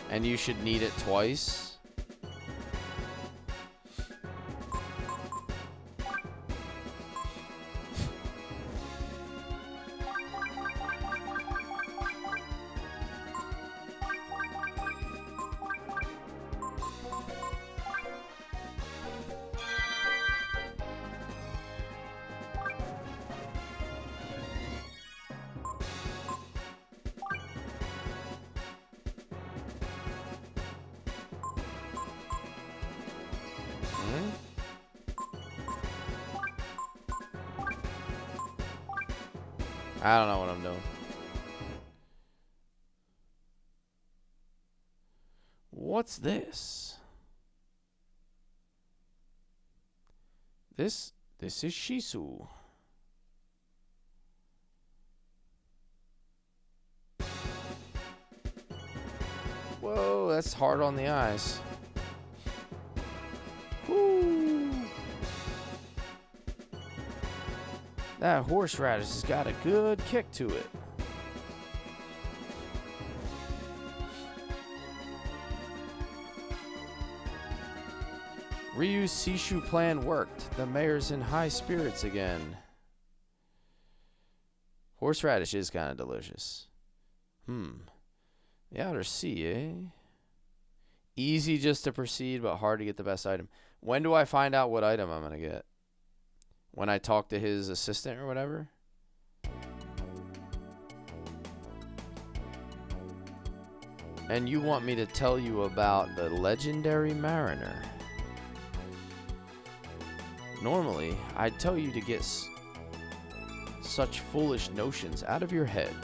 And you should need it twice? I don't know what I'm doing. What's this? This is Shisu. Whoa, that's hard on the eyes. Whoo. That horseradish has got a good kick to it. Ryu's Sishu plan worked. The mayor's in high spirits again. Horseradish is kind of delicious. The outer sea, eh? Easy just to proceed, but hard to get the best item. When do I find out what item I'm going to get? When I talk to his assistant or whatever? And you want me to tell you about the legendary mariner. Normally, I'd tell you to get such foolish notions out of your head.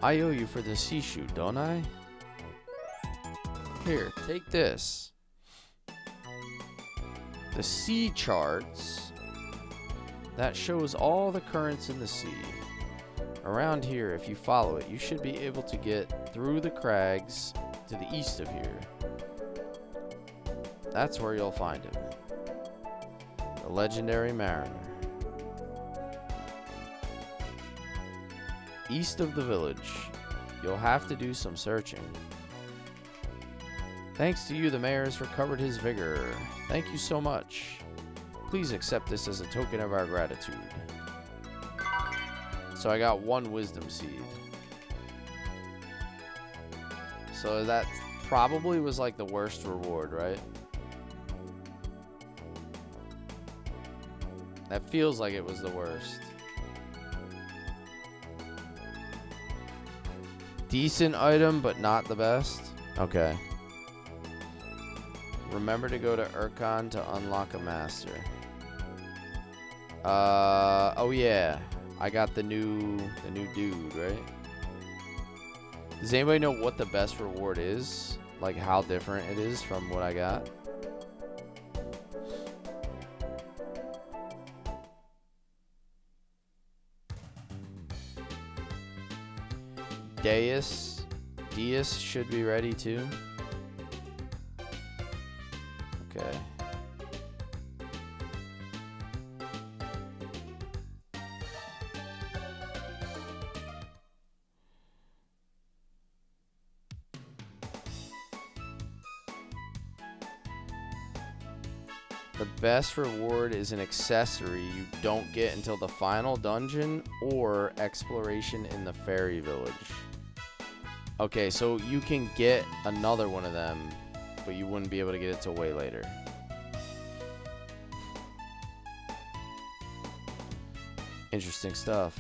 I owe you for the Sishu, don't I? Here, take this. The sea charts that shows all the currents in the sea. Around here, if you follow it, you should be able to get through the crags to the east of here. That's where you'll find him. The legendary mariner. east of the village. You'll have to do some searching. Thanks to you, the mayor has recovered his vigor. Thank you so much. Please accept this as a token of our gratitude. So I got 1 wisdom seed. So that probably was like the worst reward, right? That feels like it was the worst. Decent item, but not the best. Okay. Remember to go to Urkon to unlock a master. Oh yeah. I got the new dude, right? Does anybody know what the best reward is? Like how different it is from what I got? Deus should be ready too. Okay. The best reward is an accessory you don't get until the final dungeon or exploration in the fairy village. Okay, so you can get another one of them, but you wouldn't be able to get it till way later. Interesting stuff.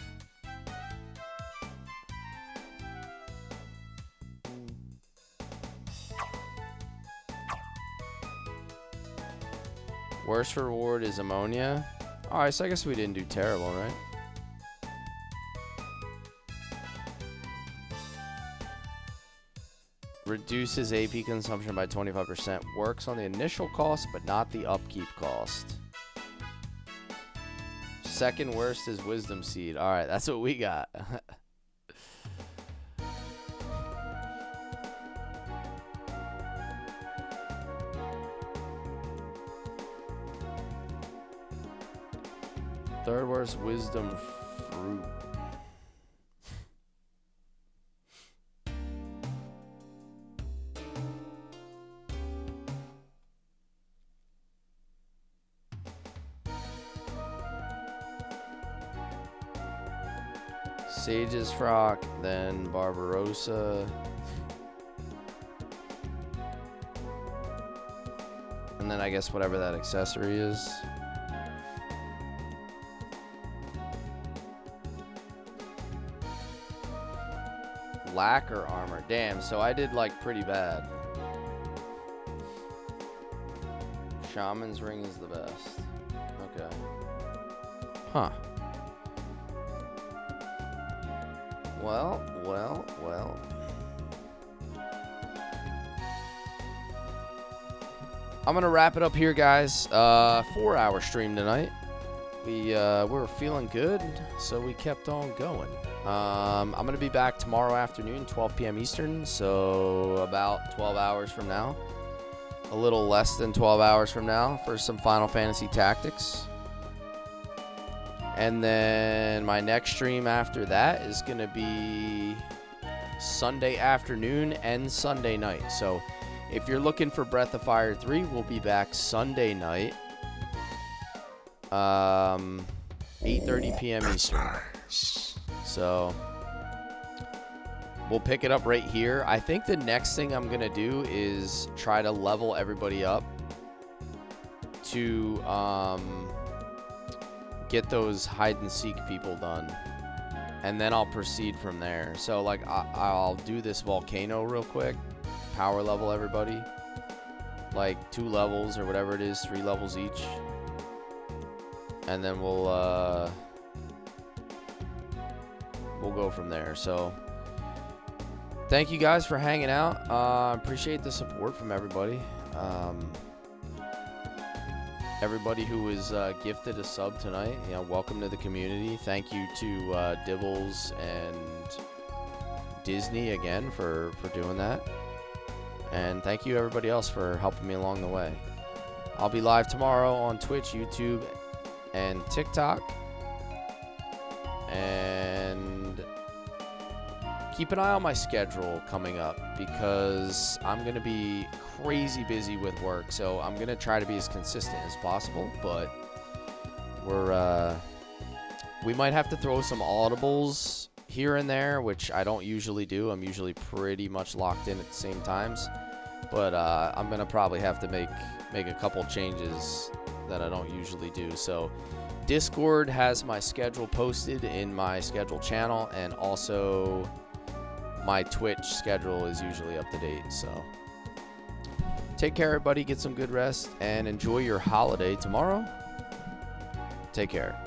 Worst reward is ammonia. Alright, so I guess we didn't do terrible, right? Reduces AP consumption by 25%. Works on the initial cost, but not the upkeep cost. Second worst is wisdom seed. Alright, that's what we got. Third worst, wisdom fruit. Sage's Frock, then Barbarossa. And then I guess whatever that accessory is. Lacquer armor. Damn, so I did like pretty bad. Shaman's ring is the best. Okay. Huh. Well. I'm gonna wrap it up here, guys. 4-hour stream tonight. We were feeling good, so we kept on going. I'm gonna be back tomorrow afternoon, 12 p.m. Eastern, so about 12 hours from now. A little less than 12 hours from now for some Final Fantasy Tactics. And then my next stream after that is going to be Sunday afternoon and Sunday night. So if you're looking for Breath of Fire 3, we'll be back Sunday night. 8:30 p.m. Eastern. So we'll pick it up right here. I think the next thing I'm going to do is try to level everybody up to get those hide and seek people done, and then I'll proceed from there. So like I'll do this volcano real quick, power level everybody, like 2 levels or whatever it is, 3 levels each, and then we'll go from there. So thank you guys for hanging out. Appreciate the support from everybody. Everybody who was gifted a sub tonight, you know, welcome to the community. Thank you to Dibbles and Disney again for doing that. And thank you everybody else for helping me along the way. I'll be live tomorrow on Twitch, YouTube, and TikTok. And keep an eye on my schedule coming up because I'm going to be crazy busy with work. So I'm going to try to be as consistent as possible, but we might have to throw some audibles here and there, which I don't usually do. I'm usually pretty much locked in at the same times, but I'm going to probably have to make a couple changes that I don't usually do. So Discord has my schedule posted in my schedule channel, and also my Twitch schedule is usually up to date. So take care, everybody. Get some good rest and enjoy your holiday tomorrow. Take care.